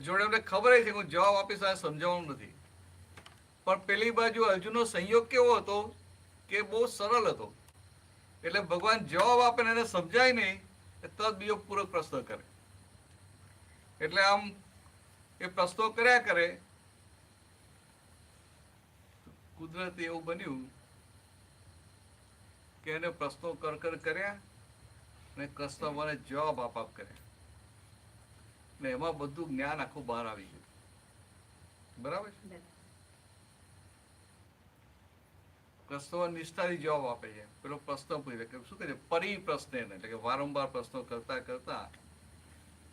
જોડે એમને ખબર છે કે હું જવાબ આપીશ, આ સમજાવવાનું નથી. પણ પેલી બાજુ અર્જુનનો સંયોગ કેવો હતો કે બહુ સરળ હતો, એટલે ભગવાન જવાબ આપે ને એને સમજાય નહીં, તરત બીજો પૂરો પ્રશ્ન કરે. એટલે આમ એ પ્રશ્નો કર્યા કરે. કુદરતી એવું બન્યું કે એને પ્રશ્નો કર્યા અને કૃષ્ણ મને જવાબ આપ કર્યા, ને એમાં બધું જ્ઞાન આખું બહાર આવી ગયું. બરાબર છે? કૃષ્ણ નિષ્ઠાથી જવાબ આપે છે. પેલો પ્રશ્ન પૂછે કે શું કહે છે, પરિપ્રશ્ન, એટલે કે વારંવાર પ્રશ્નો કરતા કરતા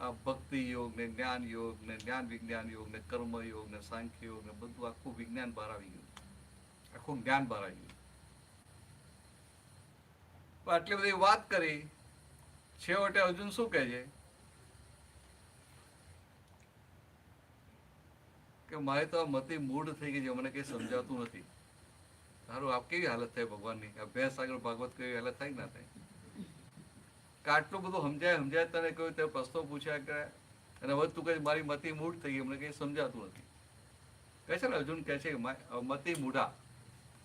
આ ભક્તિ યોગ ને જ્ઞાન યોગ ને જ્ઞાન વિજ્ઞાન યોગ ને કર્મ યોગ ને સાંખ્ય યોગ ને બધું આખું વિજ્ઞાન બહાર આવી ગયું, આખું જ્ઞાન બહાર આવી ગયું. આટલી બધી વાત કરી, છેવટે અર્જુન શું કહે છે કે મારે તો આ મતિ મૂળ થઈ ગઈ છે, મને કઈ સમજાતું નથી. સારું, આપ કેવી હાલત થાય ભગવાનની? અભ્યાસ આગળ ભાગવત કેવી હાલત થાય ના થાય? કે આટલું બધું સમજાય તને કહ્યું, તે પ્રશ્નો પૂછ્યા કરે, અને હવે તું કહે મારી મતિ મૂળ થઈ ગઈ, મને કઈ સમજાતું નથી. કહે છે ને અર્જુન કહે છે મતિ મૂઢા,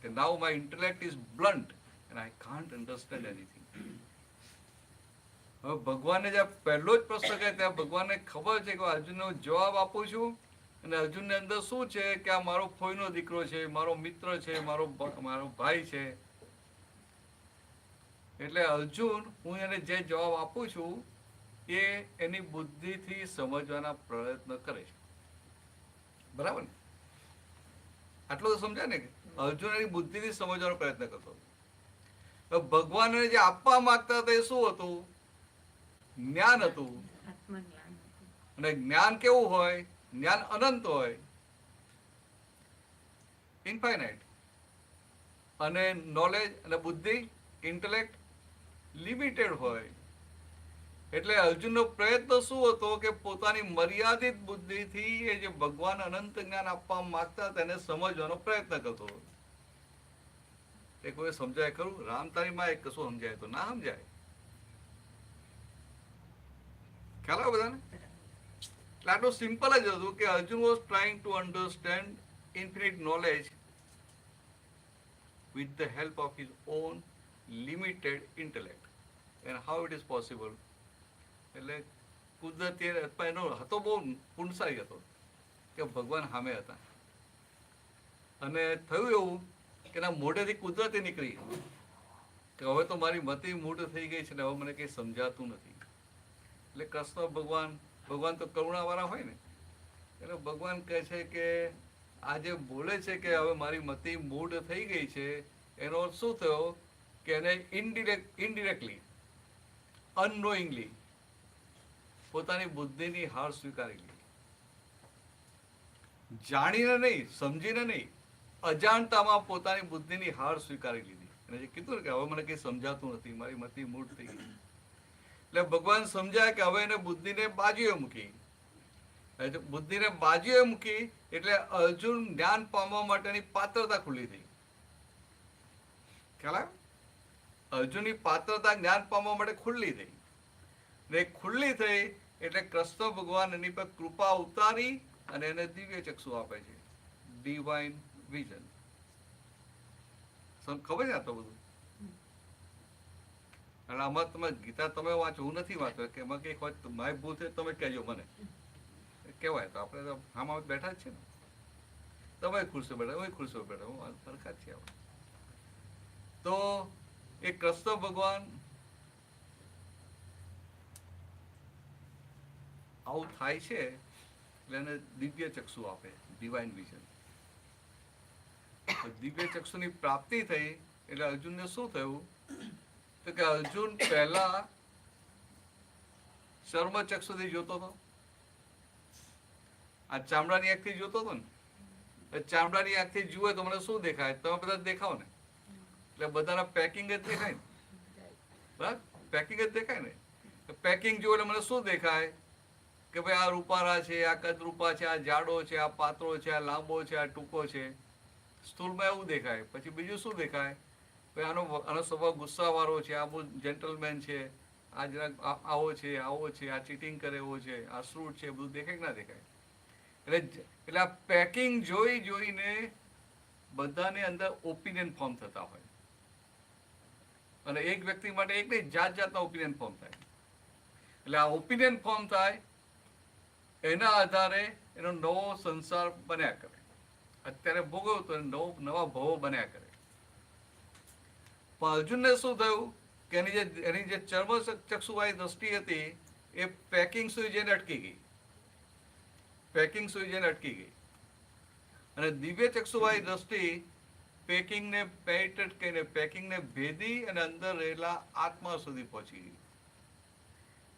કે now my intellect is blunt and I can't understand anything. હવે ભગવાનને જ્યાં પહેલો જ પ્રશ્ન કહે ત્યાં ભગવાનને ખબર છે કે અર્જુનનો જવાબ આપું છું, અને અર્જુનની અંદર શું છે કે આ મારો ફોઈનો દીકરો છે, મારો મિત્ર છે, મારો ભાઈ છે. એટલે અર્જુન, હું એને જે જવાબ આપું છું એ એની બુદ્ધિથી સમજવાના પ્રયત્ન કરે છે. બરાબર ને? આટલું તો સમજાય ને કે અર્જુન એની બુદ્ધિથી સમજવાનો પ્રયત્ન કરતો હતો. ભગવાનને જે આપવા માંગતા હતા એ શું હતું? જ્ઞાન હતું. અને જ્ઞાન કેવું હોય? જ્ઞાન અનંત હોય, ઇન્ફાઇનાઇટ. અને નોલેજ અને બુદ્ધિ, ઇન્ટેલેક્ટ લિમિટેડ હોય. એટલે અર્જુનનો પ્રયત્ન શું હતો કે પોતાની મર્યાદિત બુદ્ધિથી એ જે ભગવાન અનંત જ્ઞાન આપવા માંગતા તેને સમજવાનો પ્રયત્ન કરતો હતો. એ કોઈ સમજાય ખરું? રામ તારી માં એક કશું સમજાય તો ના સમજાય. ખ્યાલ આવે બધાને? આટલું સિમ્પલ જ હતું કે Arjun was trying to understand infinite knowledge with the help of his own limited intellect, and how it is possible. એટલે કુદરતી એનો હતો, બહુ પુણસારી હતો કે ભગવાન સામે હતા. અને થયું એવું કે એના મોઢેથી કુદરતી નીકળી કે હવે તો મારી મતિ મૂઢ થઈ ગઈ છે ને હવે મને કંઈ સમજાતું નથી. એટલે કૃષ્ણ ભગવાન તો કરુણાવાળા હોય ને, એટલે ભગવાન કહે છે કે આજે બોલે છે કે હવે મારી મતિ મૂઢ થઈ ગઈ છે, એનો અર્થ શું થયો કે એને ઇનડિરેક્ટલી, અનનોઈંગલી પોતાની બુદ્ધિની હાર સ્વીકારી લીધી. જાણીને નહીં, સમજીને નહીં, અજાણતામાં પોતાની બુદ્ધિની હાર સ્વીકારી લીધી. અને જે કીધું કે હવે મને કંઈ સમજાતું નથી, મારી મતિ મૂઢ થઈ ગઈ. એટલે ભગવાન સમજાય કે હવે એને બુદ્ધિને બાજુએ મૂકી. બુદ્ધિને બાજુએ મૂકી એટલે અર્જુન જ્ઞાન પામવા માટેની પાત્રતા ખુલ્લી થઈ. ખ્યાલ આવે? અર્જુનની પાત્રતા જ્ઞાન પામવા માટે ખુલ્લી થઈ. ને ખુલ્લી થઈ એટલે કૃષ્ણ ભગવાન એની પર કૃપા ઉતારી અને એને દિવ્ય ચક્ષુ આપે છે, ડિવાઇન વિઝન. ખબર છે આ તો બધું? અને આમાં તમે ગીતા તમે વાંચો, હું નથી વાંચો, કે એમાં કઈક હોય મારી ભૂલ છે તમે કહેજો મને. કહેવાય તો આપણે તો આમાં બેઠા જ છે ને, તમે ખુરશો બેઠા, હું ખુરશો બેઠા, હું સરખા જ છે. તો એ કૃષ્ણ ભગવાન આવું થાય છે એટલે એને દિવ્ય ચક્ષુ આપે, ડિવાઇન વિઝન. દિવ્ય ચક્ષુની પ્રાપ્તિ થઈ એટલે અર્જુનને શું થયું તો કે અર્જુન પહેલા ચર્મ ચક્ષુથી જોતો હતો, આ ચામડાની આંખથી જોતો હતો ને. ચામડાની આંખથી જુએ તો મને શું દેખાય? તમે બધા દેખાવ ને, એટલે બધાના પેકિંગ જ દેખાય ને. બરાબર? પેકિંગ જ દેખાય ને. પેકિંગ જોયું એટલે મને શું દેખાય કે ભાઈ આ રૂપારા છે, આ કદરૂપા છે, આ જાડો છે, આ પાતળો છે, આ લાંબો છે, આ ટૂંકો છે. સ્થૂળમાં એવું દેખાય. પછી બીજું શું દેખાય? ભાઈ આનો સ્વભાવ ગુસ્સાવાળો છે, આ બહુ જેન્ટલમેન છે, આ જરાક આવો છે, આ ચીટિંગ કરે એવો છે, આ શ્રુટ છે, બધું દેખાય કે ના દેખાય? એટલે આ પેકિંગ જોઈને બધાની અંદર ઓપિનિયન ફોર્મ થતા હોય. અને એક વ્યક્તિ માટે એક નહીં, જાતના ઓપિનિયન ફોર્મ થાય. એટલે આ ઓપિનિયન ફોર્મ થાય એના આધારે એનો નવો સંસાર બન્યા કરે. અત્યારે ભોગવ્યો તો નવા ભવો બન્યા કરે. પણ અર્જુનને શું થયું કે એની જે ચર્મ ચક્ષુવાળી દ્રષ્ટિ હતી એ પેકિંગ સુધી જઈને અટકી ગઈ. અને દિવ્ય ચક્ષુવાળી દ્રષ્ટિ પેકિંગને પેનિટ્રેટ કરીને પેકિંગને ભેદી અને અંદર રહેલા આત્મા સુધી પહોંચી ગઈ.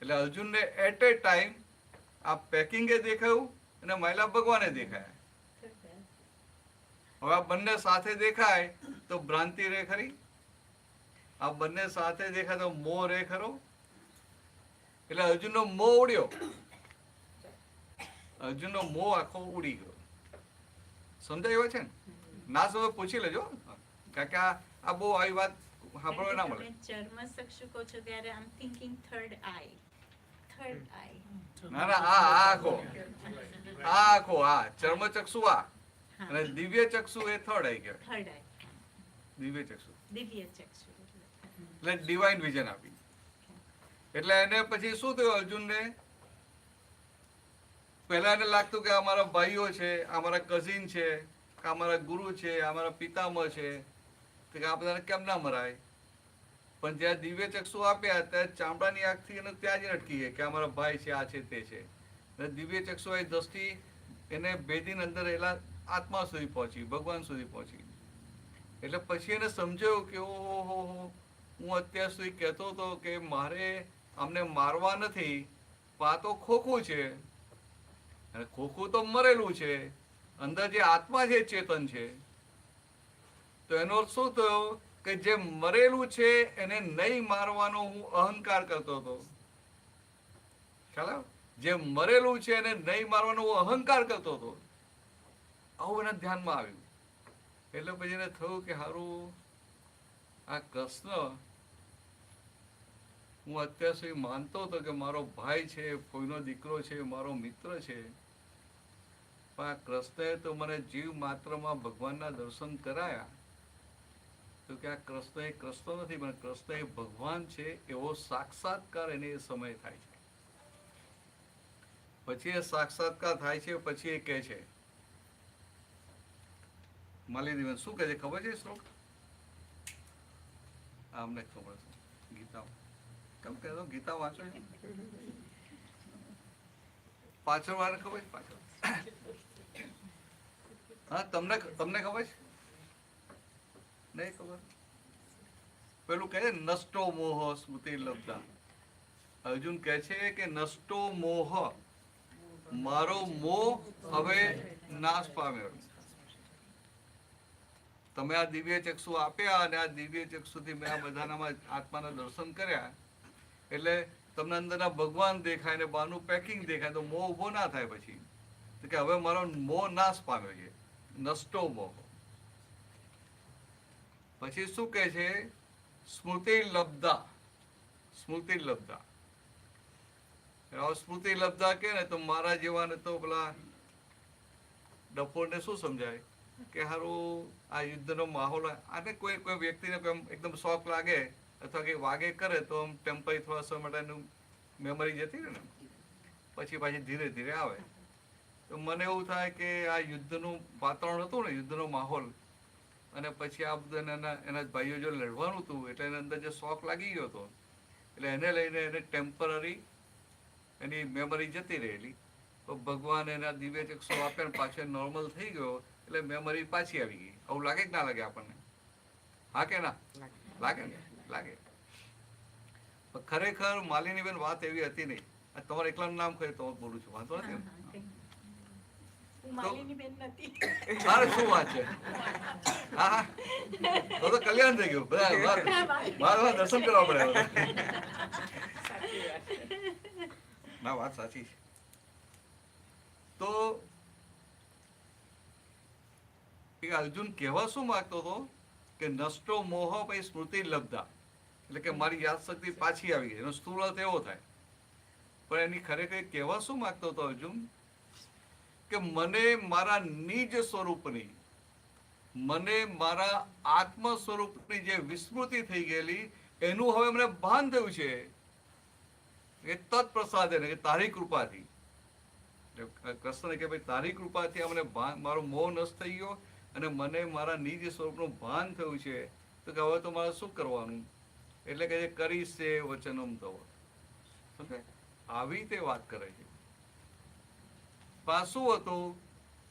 એટલે અર્જુનને એટ એ ટાઈમ આ પેકિંગે દેખાયું અને મહિલા ભગવાને દેખાયા. હવે આ બંને સાથે દેખાય તો ભ્રાંતિ રે ખરી, આ બંને સાથે દેખાય તો મોહ રે ખરો. એટલે અર્જુનનો મોહ ઉડ્યો, અર્જુનનો મોહ આખો ઉડી ગયો. સમજાય છે ને? ના સમજ પૂછી લેજો, કારણ કે આ બહુ આવી વાત સાંભળવા ના મળે. ચર્મચક્ષુ કહો છો ત્યારે આમ થિંકિંગ થર્ડ આઈ. ના આખો ચર્મચક્ષુ અને દિવ્ય ચક્ષુ એ થર્ડ આઈ કહેવાય. દિવ્ય ચક્ષુ એટલે ડિવાઇન વિઝન આપી. એટલે એને પછી શું થયું અર્જુનને? પહેલા એને લાગતું કે અમારા ભાઈઓ છે, અમારા કઝિન છે, અમારા ગુરુ છે, અમારા પિતામહ છે, કે આ બધાને કેમ ના મરાય? પણ જ્યાં દિવ્ય ચક્ષુ આપ્યા ત્યાં ચામડાની આંખથી એને ત્યાં જ અટકી ગઈ કે અમારા ભાઈ છે, આ છે, તે છે. દિવ્ય ચક્ષુ એ દ્રષ્ટિ એને ભેદીને અંદર રહેલા આત્મા સુધી પહોંચી, ભગવાન સુધી પહોંચી. એટલે પછી એને સમજાયું કે ઓહો, હું અત્યાર સુધી કહેતો હતો કે મારે અમને મારવા નથી, પણ આ તો ખોખું છે, અને ખોખું તો મરેલું છે. અંદર જે આત્મા છે, ચેતન છે, તો એનો અર્થ શું થયો કે જે મરેલું છે એને નહીં મારવાનો હું અહંકાર કરતો હતો. ખ્યાલ? જે મરેલું છે એને નહીં મારવાનો હું અહંકાર કરતો હતો. આવું એના ધ્યાનમાં આવ્યું. એટલે પછી એને થયું કે હારું આ કૃષ્ણ હું અત્યાર સુધી માનતો હતો કે મારો ભાઈ છે, કોઈનો દીકરો છે, મારો મિત્ર છે, પણ આ કૃષ્ણએ તો મને જીવ માત્રમાં ભગવાનના દર્શન કરાયા. તો કે આ કૃષ્ણ એ કૃષ્ણ નથી, પણ કૃષ્ણ એ ભગવાન છે એવો સાક્ષાત્કાર એને એ સમય થાય છે. પછી એ સાક્ષાત્કાર થાય છે, પછી એ કહે છે માલિની શું કહે છે ખબર છે? શ્લોક અમને ખબર છે. ગીતા કેમ કહેતો? ગીતા વાંચો પાછળ વાર ખબર છે? પાછળ હા, તમને ખબર છે? નહીં ખબર? પેલું કહે છે નષ્ટો મોહ સ્મૃતિ લબ્ધા. અર્જુન કહે છે કે નષ્ટો મોહ, મારો મોહ હવે નાશ પામ્યો. તમે આ દિવ્ય ચક્ષુ આપ્યા અને આ દિવ્ય ચક્ષુથી મેં આ બધાના આત્માના દર્શન કર્યા, એટલે તમને અંદરના ભગવાન દેખાય ને બહારનું પેકિંગ દેખાય તો મોહ ઉભો ના થાય. પછી કે હવે મારો મોહ નાશ પામ્યો છે, નષ્ટો મોહ. પછી શું કહે છે? સ્મૃતિ લબ્ધા. સ્મૃતિ લબ્ધા. સ્મૃતિ લબ્ધા કે ને તો મારા જેવાને તો પેલા ડફોરને શું સમજાય કે હારું આ યુદ્ધનો માહોલ, આને કોઈ વ્યક્તિને એકદમ શોખ લાગે અથવા કે વાગે કરે તો આમ ટેમ્પરી થોડા સમય માટેનું મેમરી જતી રહે ને, પછી પાછી ધીરે ધીરે આવે. તો મને એવું થાય કે આ યુદ્ધનું વાતાવરણ હતું ને, યુદ્ધનો માહોલ, અને પછી આ બધા એના ભાઈઓ જો લડવાનું હતું એટલે એના અંદર જે શોખ લાગી ગયો હતો, એટલે એને લઈને એને ટેમ્પરરી એની મેમરી જતી રહેલી. તો ભગવાન એના દિવ્ય ચક્ષુ આપે ને પાછળ નોર્મલ થઈ ગયો એટલે મેમરી પાછી આવી ગઈ. આવું લાગે કે ના લાગે આપણને? હા કે ના લાગે? ને લાગે. ખરેખર માલિનીબેન વાત એવી હતી નહીં. તમારે એકલાનું નામ કહે તો બોલું છું, વાંધો નથી. શું વાત છે? હા હા, તો કલ્યાણ થઈ ગયું. બધા દર્શન કરવા પડે. ના, વાત સાચી છે. તો એ અર્જુન કહેવા શું માંગતો હતો કે નષ્ટો મોહ પછી સ્મૃતિ લબ્ધા, એટલે કે મારી યાદશક્તિ પાછી આવી ગઈ. એનો સ્થૂળ અર્થ એવો થાય, પણ એની ખરેખર કહેવા શું માંગતો હતો અર્જુન કે મને મારા નિજ સ્વરૂપની, મને મારા આત્મ સ્વરૂપની જે વિસ્મૃતિ થઈ ગયેલી એનું હવે મને ભાન થયું છે. એ તત્પ્રસાદ કે તારી કૃપાથી, કૃષ્ણ કે ભાઈ તારી કૃપાથી મને મારો મોહ નષ્ટ થઈ ગયો અને મને મારા નિજ સ્વરૂપનું ભાન થયું છે. તો કે હવે તો મારે શું કરવાનું? એટલે કે જે કરીશ તે વચનમ તવ. સમજે? આવી રીતે વાત કરે છે. પણ શું હતું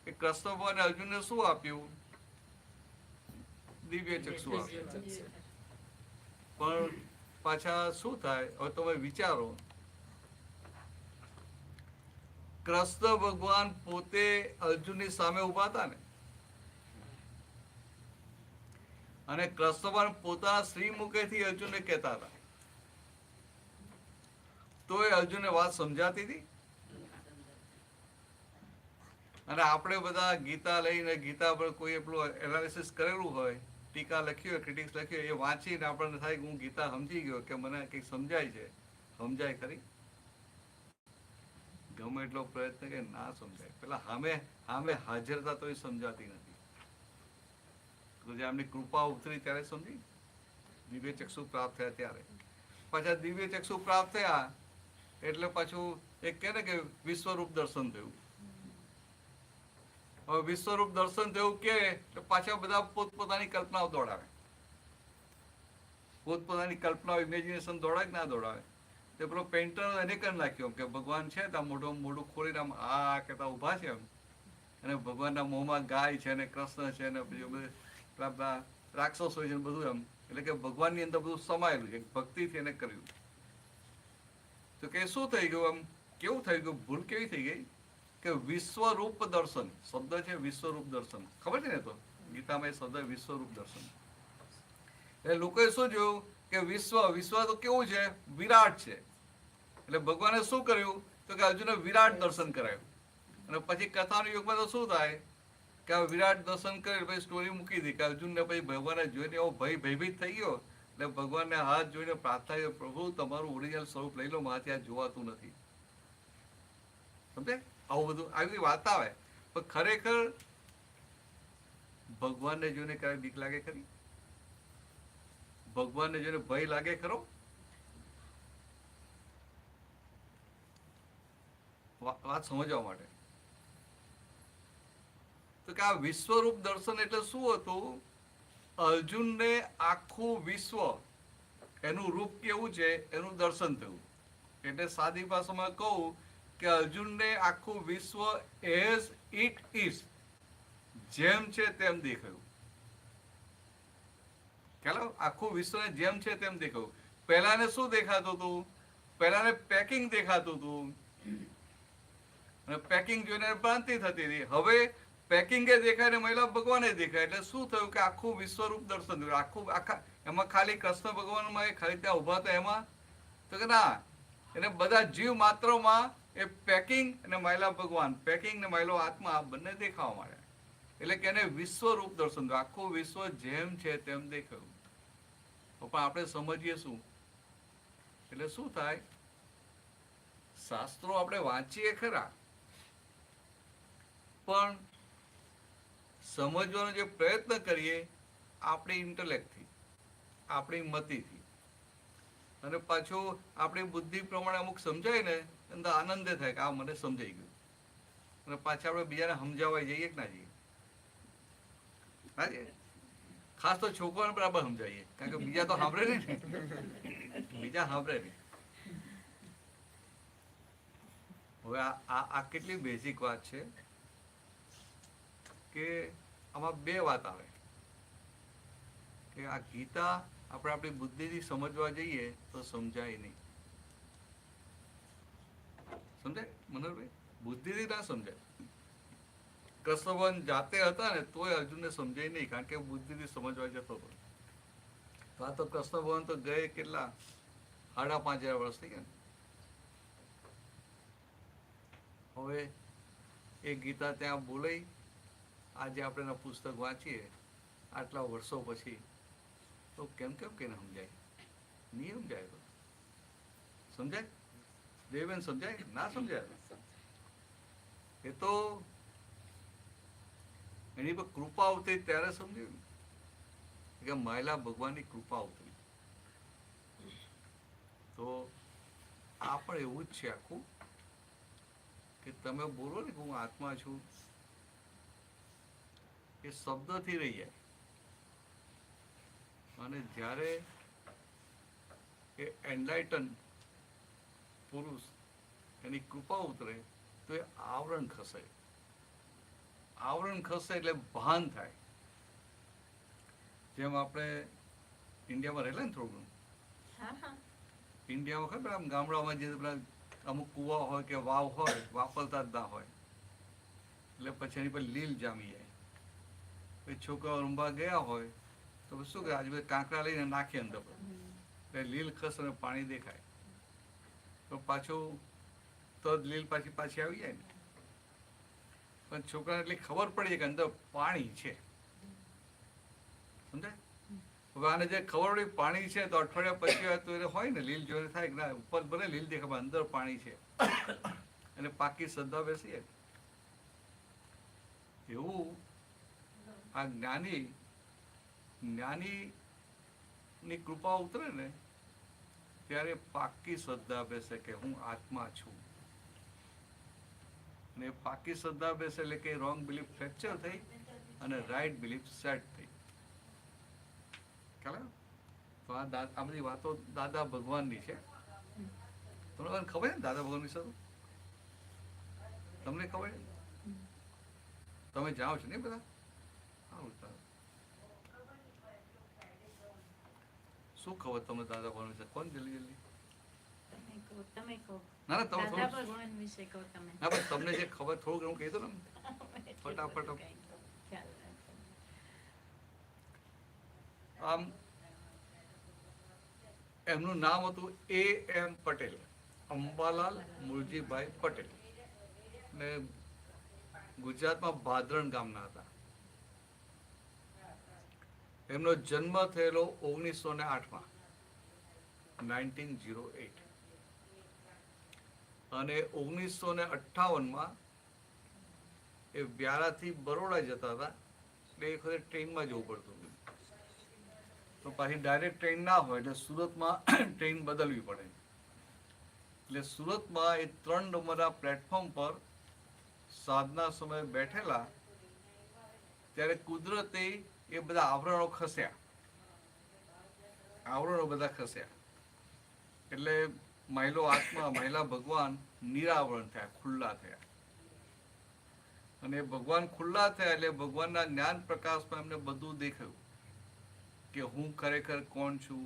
કે કૃષ્ણ ભગવાને અર્જુનને શું આપ્યું? દિવ્ય ચક્ષુ આપ્યું. પણ પાછા શું થાય? હવે તમે વિચારો, કૃષ્ણ ભગવાન પોતે અર્જુનની સામે ઉભા હતા ને, અને કૃષ્ણ ભગવાન પોતાના શ્રી મુખેથી અર્જુનને કહેતા હતા, તો એ અર્જુનને વાત સમજાતી હતી. અને આપણે બધા ગીતા લઈને ગીતા પર કોઈ એટલું એનાલિસિસ કરેલું હોય, ટીકા લખી હોય, ક્રિટિક્સ લખી હોય, એ વાંચીને આપણને થાય કે હું ગીતા સમજી ગયો, કે મને કંઈક સમજાય છે. સમજાય ખરી? ગમે એટલો પ્રયત્ન કે ના સમજાય. પેલા સામે હાજર હતા તો એ સમજાતી નથી. તો જે આમની કૃપા ઉતરી ત્યારે સમજી, દિવ્ય ચક્ષુ પ્રાપ્ત થયા ત્યારે. પાછા દિવ્ય ચક્ષુ પ્રાપ્ત થયા એટલે પાછું એક કહે ને કે વિશ્વરૂપ દર્શન થયું. હવે વિશ્વરૂપ દર્શન થયું કે પાછા બધા પોતપોતાની કલ્પનાઓ દોડાવે, પોતપોતાની કલ્પનાઓ, ઇમેજિનેશન દોડાવે કે ના દોડાવે. તે પેલો પેન્ટર એને કરી નાખ્યો કે ભગવાન છે ત્યાં મોઢું ખોલીને આમ આ કહેતા ઉભા છે એમ, અને ભગવાનના મોંમાં ગાય છે ને કૃષ્ણ છે ને બધું પેલા રાક્ષસો હોય છે બધું એમ, એટલે કે ભગવાનની અંદર બધું સમાયેલું છે. ભક્તિથી એને કર્યું. તો કે શું થઈ ગયું? આમ કેવું થઈ ગયું? ભૂલ કેવી થઈ ગઈ કે વિશ્વરૂપ દર્શન શબ્દ છે. વિશ્વરૂપ દર્શન ખબર છે ને? તો ગીતામાં એ શબ્દ વિશ્વરૂપ દર્શન. એટલે લોકોએ શું જોયું કે વિશ્વ તો કેવું છે? વિરાટ છે. એટલે ભગવાને શું કર્યું તો કે અર્જુને વિરાટ દર્શન કરાયું. અને પછી કથાના યુગમાં તો શું થાય કે આ વિરાટ દર્શન કરે પછી સ્ટોરી મૂકી દી કે અર્જુનને પછી ભગવાને જોઈને એવો ભયભીત થઈ ગયો. એટલે ભગવાનને હાથ જોઈને પ્રાર્થના કરી, પ્રભુ તમારું ઓરિજિનલ સ્વરૂપ લઈ લો, મારાથી આ જોવાતું નથી. સમજે? આવું બધું આવી વાત આવે. પણ ખરેખર ભગવાનને જોઈને ક્યારે બીક લાગે ખરી? ભગવાનને જોઈને ભય લાગે ખરો? વાત સમજવા માટે તો કે આ વિશ્વરૂપ દર્શન એટલે શું હતું? અર્જુનને આખું વિશ્વ, એનું રૂપ કેવું છે એનું દર્શન થયું. એટલે સાદી ભાષામાં કહું કે અર્જુનને આખું વિશ્વ એઝ ઇટ ઇઝ, જેમ છે તેમ દેખાયું. ખ્યાલ? આખું વિશ્વને જેમ છે તેમ દેખાયું. પહેલાને શું દેખાતું હતું? પહેલાને પેકિંગ દેખાતું હતું, અને પેકિંગ જોઈને ભ્રાંતિ થતી હતી. હવે પેકિંગે દેખાય ને મહિલા ભગવાને દેખાય. એટલે શું થયું કે આખું વિશ્વરૂપ દર્શન થયું. આખા એમાં ખાલી કૃષ્ણ ભગવાનમાં ખાલી ત્યાં ઉભા હતા એમાં? તો કે ના, એને બધા જીવ માત્રમાં એ પેકિંગ અને મહિલા ભગવાન, પેકિંગ ને મહિલા આત્મા બંને દેખાવા માંડ્યા. એટલે કે એને વિશ્વરૂપ દર્શન થયું. આખું વિશ્વ જેમ છે તેમ દેખાયું. પણ આપણે સમજીએ શું? એટલે શું થાય? શાસ્ત્રો આપણે વાંચીએ ખરા, પણ સમજવાનો જે પ્રયત્ન કરીએ આપણી ઇન્ટેલેક્ટથી, આપણી મતિથી, અને પાછું આપણી બુદ્ધિ પ્રમાણે અમુક સમજાય ને અંદર આનંદ થાય કે આ મને સમજાઈ ગયું. અને પાછા આપણે બીજાને સમજાવવા જઈએ કે ના જઈએ? ના જઈએ. ખાસ તો છોકરાને બરાબર સમજાવીએ, કારણ કે બીજા તો સાંભળે નહીં. બીજા સાંભળે નહીં. હવે આ કેટલી બેઝિક વાત છે કે આમાં બે વાત આવે કે આ ગીતા આપણે આપણી બુદ્ધિથી સમજવા જઈએ તો સમજાય નહીં. સમજાય મનોહરભાઈ? બુદ્ધિથી ના સમજાય. કૃષ્ણ ભગવાન જાતે હતા ને તોય અર્જુનને સમજાય નહીં, કારણ કે બુદ્ધિથી સમજવા જતો હતો. તો આ તો કૃષ્ણ ભગવાન તો ગયે કેટલા 5,500 વર્ષ થઈ ગયા ને. હવે એ ગીતા ત્યાં બોલાઈ, આજે આપણે એના પુસ્તક વાંચીએ આટલા વર્ષો પછી, તો કેમ કેને સમજાય? નહીં સમજાય. તો સમજાય? દેવેન સમજાય? ના સમજાય. એ તો એની પર કૃપા ઉતરી ત્યારે સમજ્યું કે મહિલા ભગવાનની કૃપા ઉતરી. તો આ પણ એવું જ છે આખું, કે તમે બોલો ને કે હું આત્મા છું, એ શબ્દથી રહી જાય, અને જ્યારે એ એનલાઇટન પુરુષ એની કૃપા ઉતરે તો એ આવરણ ખસે. આવરણ ખસે એટલે ભાન થાય. જેમ આપણે ઇન્ડિયામાં રહેલા ને થોડું, ઇન્ડિયામાં ખબર આમ ગામડામાં જે પેલા અમુક કુવા હોય કે વાવ હોય, વાપરતા જ ના હોય, એટલે પછી એની પર લીલ જામી જાય. પછી છોકરાઓ રમવા ગયા હોય તો શું કરે, આજે કાંકરા લઈને નાખીએ અંદર પર, એટલે લીલ ખસ અને પાણી દેખાય, તો પાછું તદ લીલ પાછી આવી જાય ને. પણ છોકરાને એટલી ખબર પડી કે અંદર પાણી છે, સમજાય? હવે આને જે ખબર પડી પાણી છે, તો અઠવાડિયા પછી તો એ હોય ને લીલ જોઈને થાય કે ના ઉપર ભલે લીલ દેખાય અંદર પાણી છે, અને પાકી શ્રદ્ધા બેસી જાય. એવું આ જ્ઞાનીની કૃપા ઉતરે ને ત્યારે પાકી શ્રદ્ધા બેસે કે હું આત્મા છું. અને પાકી શ્રદ્ધા બેસે એટલે કે રોંગ બિલીફ ફ્રેક્ચર થઈ અને રાઈટ બિલીફ સેટ થઈ. ખ્યાલ? તો આ બધી વાતો દાદા ભગવાનની છે. તમને ખબર ને દાદા ભગવાન વિશે? તમને ખબર? તમે જાઓ છો ને બધા? શું ખબર તમને દાદા ભગવાન વિશે? કોણ જલ્દી તમે કહો. ના ના, તમે દાદા ભગવાન વિશે કહો તમે. ના પણ તમને જે ખબર થોડુંક હું કહી દો ને ફટાફટ. આમ એમનું નામ હતું A.M. પટેલ, અંબાલાલ મુરજીભાઈ પટેલ, ને ગુજરાતમાં ભાદરણ ગામના હતા. એમનો જન્મ થયેલો 1908 1908, અને 1958 એ વ્યારાથી બરોડા જતા હતા, એટલે એ વખતે ટ્રેનમાં જવું પડતું હતું. તો પાછી ડાયરેક્ટ ટ્રેન ના હોય એટલે સુરતમાં ટ્રેન બદલવી પડે. એટલે સુરતમાં એ 3 નંબરના પ્લેટફોર્મ પર સાંજના સમયે બેઠેલા ત્યારે કુદરતે એ બધા આવરણો ખસ્યા. એટલે મહિલા ભગવાન નિરાવરણ થયા, ખુલ્લા થયા. અને ભગવાન ખુલ્લા થયા એટલે ભગવાનના જ્ઞાન પ્રકાશમાં એમને બધું દેખાયું કે હું ખરેખર કોણ છું,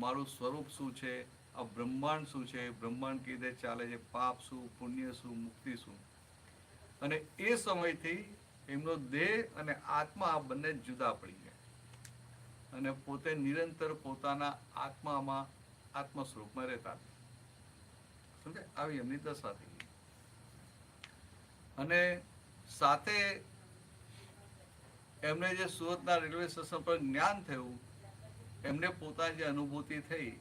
મારું સ્વરૂપ શું છે, આ બ્રહ્માંડ શું છે, બ્રહ્માંડ કેવી રીતે ચાલે છે, પાપ શું, પુણ્ય શું, મુક્તિ શું. અને એ સમયથી એમનો દેહ અને આત્મા બંને જુદા પડી ગયા, અને પોતે નિરંતર પોતાના આત્મામાં આત્મ સ્વરૂપમાં રહેતા. સમજે? આવી એમની દશા થઈ. અને સાથે એમને જે સુરતના રેલવે સ્ટેશન પર જ્ઞાન થયું, એમને પોતાની જે અનુભૂતિ થઈ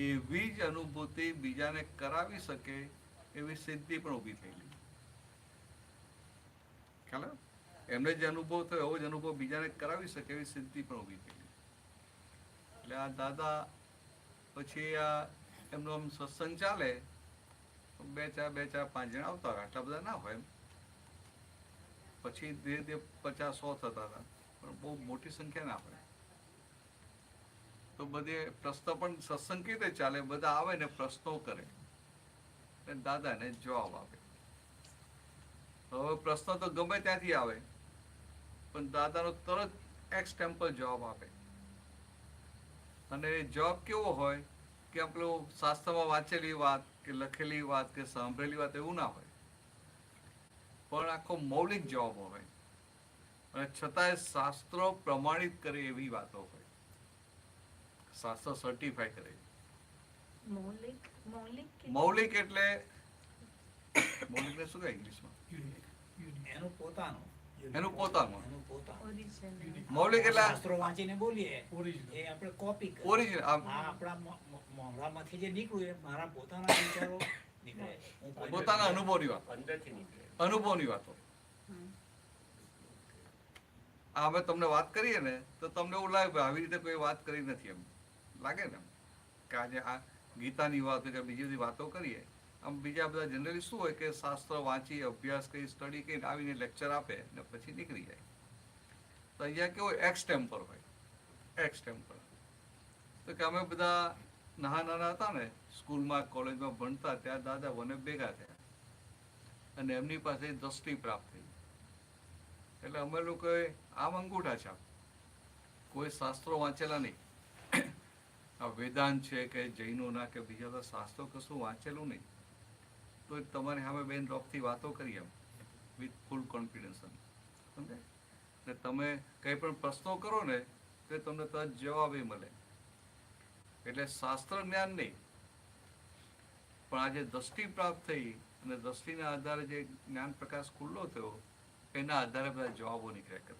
એવી જ અનુભૂતિ બીજાને કરાવી શકે એવી સિદ્ધિ પણ ઊભી થયેલી. ખ્યાલ? એમને જે અનુભવ થયો એવો જ અનુભવ બીજાને કરાવી શકે એવી સિદ્ધિ પણ ઊભી થયેલી. એટલે આ દાદા પછી આ એમનો આમ સત્સંગ ચાલે, 2-4, 5 જણા આવતા હોય, આટલા બધા ના હોય. પછી ધીરે ધીરે 50-100 થતા હતા, પણ બહુ મોટી સંખ્યા ના હોય. તો બધે પ્રશ્ન પણ સત્સંગ કેવી રીતે ચાલે, બધા આવે ને પ્રશ્નો કરે, દાદાને જવાબ આપે. હવે પ્રશ્ન તો ગમે ત્યાંથી આવે, પણ દાદાનો તરત એક્સટેમ્પલ જવાબ આપે. અને જવાબ કેવો હોય કે આપણે શાસ્ત્રમાં વાંચેલી વાત કે લખેલી વાત કે સાંભળેલી વાત એવું ના હોય, પણ આખો મૌલિક જવાબ હોય, અને છતાંય શાસ્ત્રો પ્રમાણિત કરે એવી વાતો હોય, શાસ્ત્ર સર્ટિફાઈ કરે. મૌલિક એટલે મૌલિકને શું કહે ઇંગ્લિશમાં? એનું પોતાનું એનું પોતાનું. એનું પોતાનું ઓરિજિનલ. મૌલિક એટલે શાસ્ત્રો વાંચીને બોલીએ Original. એ આપણે કોપી કરીએ. ઓરિજિનલ. આ આપણા મોઢામાંથી જે નીકળ્યું એ મારા પોતાના વિચારો નીકળે. હું કોઈ- પોતાના અનુભવની વાત, અંદરથી નીકળે. અનુભવની વાતો. આ અમે તમને વાત કરીએ ને તો તમને એવું લાગે ભાઈ આવી રીતે કોઈ વાત કરી નથી, એમ લાગે ને એમ. કે આજે આ ગીતાની વાત હોય કે બીજી બધી વાતો કરીએ, આમ બીજા બધા જનરલી શું હોય કે શાસ્ત્ર વાંચી, અભ્યાસ કરી, સ્ટડી કરીને આવીને લેક્ચર આપે ને પછી નીકળી જાય. તો અહીંયા કેવું હોય, એક્સ ટેમ્પર હોય, એક્સ ટેમ્પર. તો કે અમે બધા નાના હતા ને સ્કૂલમાં કોલેજમાં ભણતા ત્યાં દાદા મને ભેગા થયા અને એમની પાસે દ્રષ્ટિ પ્રાપ્ત થઈ. એટલે અમે લોકોએ આમ અંગૂઠા છાપ, કોઈ શાસ્ત્રો વાંચેલા નહીં. આ વેદાંત છે કે જૈનોના કે બીજા બધા શાસ્ત્રો કશું વાંચેલું નહીં, તો તમારી સામે બેન રોકથી વાતો કરી એમ વિથ ફૂલ કોન્ફિડન્સ. સમજે ને તમે કંઈ પણ પ્રશ્નો કરો ને તો તમને તરત જવાબ એ મળે. એટલે શાસ્ત્ર જ્ઞાન નહીં, પણ આજે દ્રષ્ટિ પ્રાપ્ત થઈ અને દ્રષ્ટિના આધારે જે જ્ઞાન પ્રકાશ ખુલ્લો થયો એના આધારે બધા જવાબો નીકળ્યા કરે.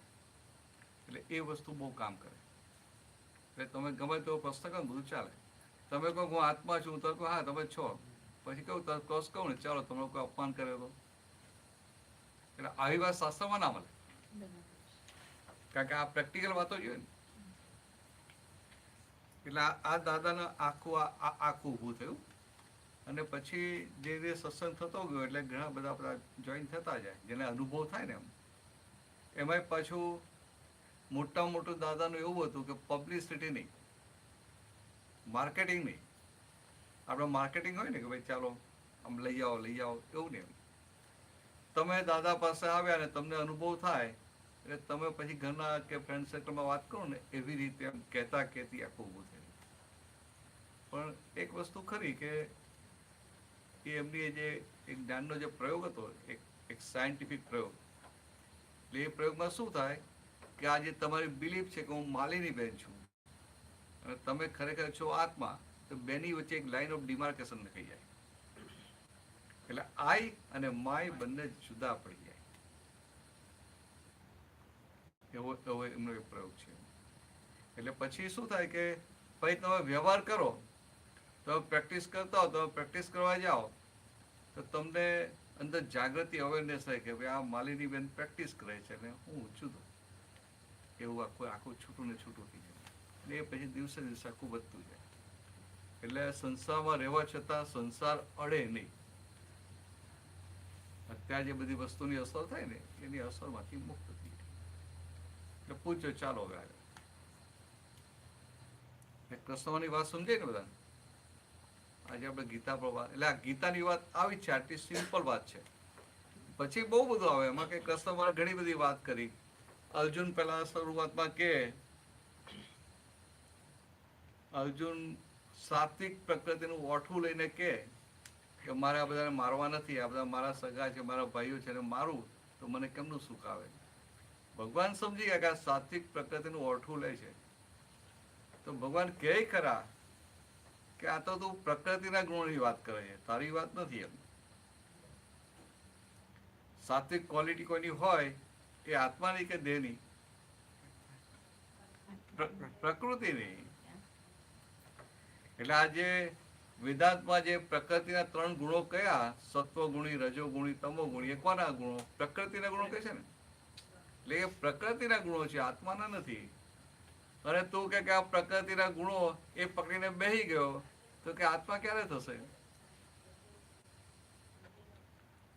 એટલે એ વસ્તુ બહુ કામ કરે. એટલે તમે ગમે તેવો પ્રશ્ન કરો બધું ચાલે. તમે કહો હું આત્મા છું, તો કહો હા તમે છો, પછી કહું તો ક્રોસ કહું ને ચાલો તમને કોઈ અપમાન કરે તો. એટલે આવી વાત શાસ્ત્રમાં ના મળે, કારણ કે આ પ્રેક્ટિકલ વાતો જોઈએ ને. એટલે આ દાદાને આખું ઊભું થયું અને પછી જે રીતે સત્સંગ થતો ગયો એટલે ઘણા બધા જોઈન થતા જાય, જેને અનુભવ થાય ને એમ. એમાંય પાછું મોટામાં મોટું દાદાનું એવું હતું કે પબ્લિસિટી નહીં, માર્કેટિંગ નહીં. આપણે માર્કેટિંગ હોય ને કે ભાઈ ચાલો આમ લઈ આવો એવું નહીં. તમે દાદા પાસે આવ્યા ને તમને અનુભવ થાય એટલે તમે પછી ઘરના કે ફ્રેન્ડ સર્કલમાં વાત કરો ને એવી રીતે એમ કહેતા કહેતી આખું ઊભું થયું. પણ એક વસ્તુ ખરી કે એ એમની જે એક જ્ઞાનનો જે પ્રયોગ હતો, એક સાયન્ટિફિક પ્રયોગ. એટલે એ પ્રયોગમાં શું થાય કે આ જે તમારી બિલીફ છે કે હું માલિની બેન છું અને તમે ખરેખર છો આત્મા, તો બેની વચ્ચે એક લાઇન ઓફ ડિમાર્કેશન લખાઈ જાય. એટલે આઈ અને માય બંને જુદા પડી જાય. એવો એમનો એક પ્રયોગ છે. એટલે પછી શું થાય કે ભાઈ તમે વ્યવહાર કરો, તમે પ્રેક્ટિસ કરતા હો, તમે પ્રેક્ટિસ કરવા જાઓ તો તમને અંદર જાગૃતિ અવેરનેસ થાય કે ભાઈ આ માલિની બેન પ્રેક્ટિસ કરે છે ને હું છું તો એવું આખું છૂટું ને છૂટું થઈ જાય. એટલે એ પછી દિવસે દિવસે આખું વધતું જાય. એટલે સંસારમાં રહેવા છતાં સંસાર અડે નહીં. અત્યારે જે બધી વસ્તુની અસર થાય ને એની અસરમાંથી મુક્ત થઈ જાય. એટલે પૂછો ચાલો હવે આગળ. કૃષ્ણની વાત સમજાય ને બધા. આજે આપણે ગીતા પર વાત, એટલે આ ગીતાની વાત આવી છે, આટલી સિમ્પલ વાત છે. પછી બહુ બધું આવે એમાં કે કૃષ્ણ ઘણી બધી વાત કરી. અર્જુન પહેલા શરૂઆતમાં કે અર્જુન સાત્વિક પ્રકૃતિનું ઓઠું લઈને કે મારે આ બધાને મારવા નથી, આ બધા મારા સગા છે, મારા ભાઈઓ છે, મારું તો મને કેમનું સુખ આવે. ભગવાન સમજી ગયા કે આ સાત્વિક પ્રકૃતિનું ઓઠું લે છે. તો ભગવાન કહે ખરા કે આ તો તું પ્રકૃતિના ગુણોની વાત કરે છે, તારી વાત નથી. એમ સાત્વિક ક્વોલિટી કોઈની હોય એ આત્માની કે દેહની? પ્રકૃતિની. એટલે આ જે વેદાંતમાં જે પ્રકૃતિના 3 ગુણો કયા, સત્વગુણી, રજોગુણી, તમોગુણી, એ કોના ગુણો? પ્રકૃતિના ગુણો કહે છે ને. એટલે એ પ્રકૃતિના ગુણો છે, આત્માના નથી. અને તું કે આ પ્રકૃતિના ગુણો એ પકડીને બેસી ગયો તો કે આત્મા ક્યારે થશે?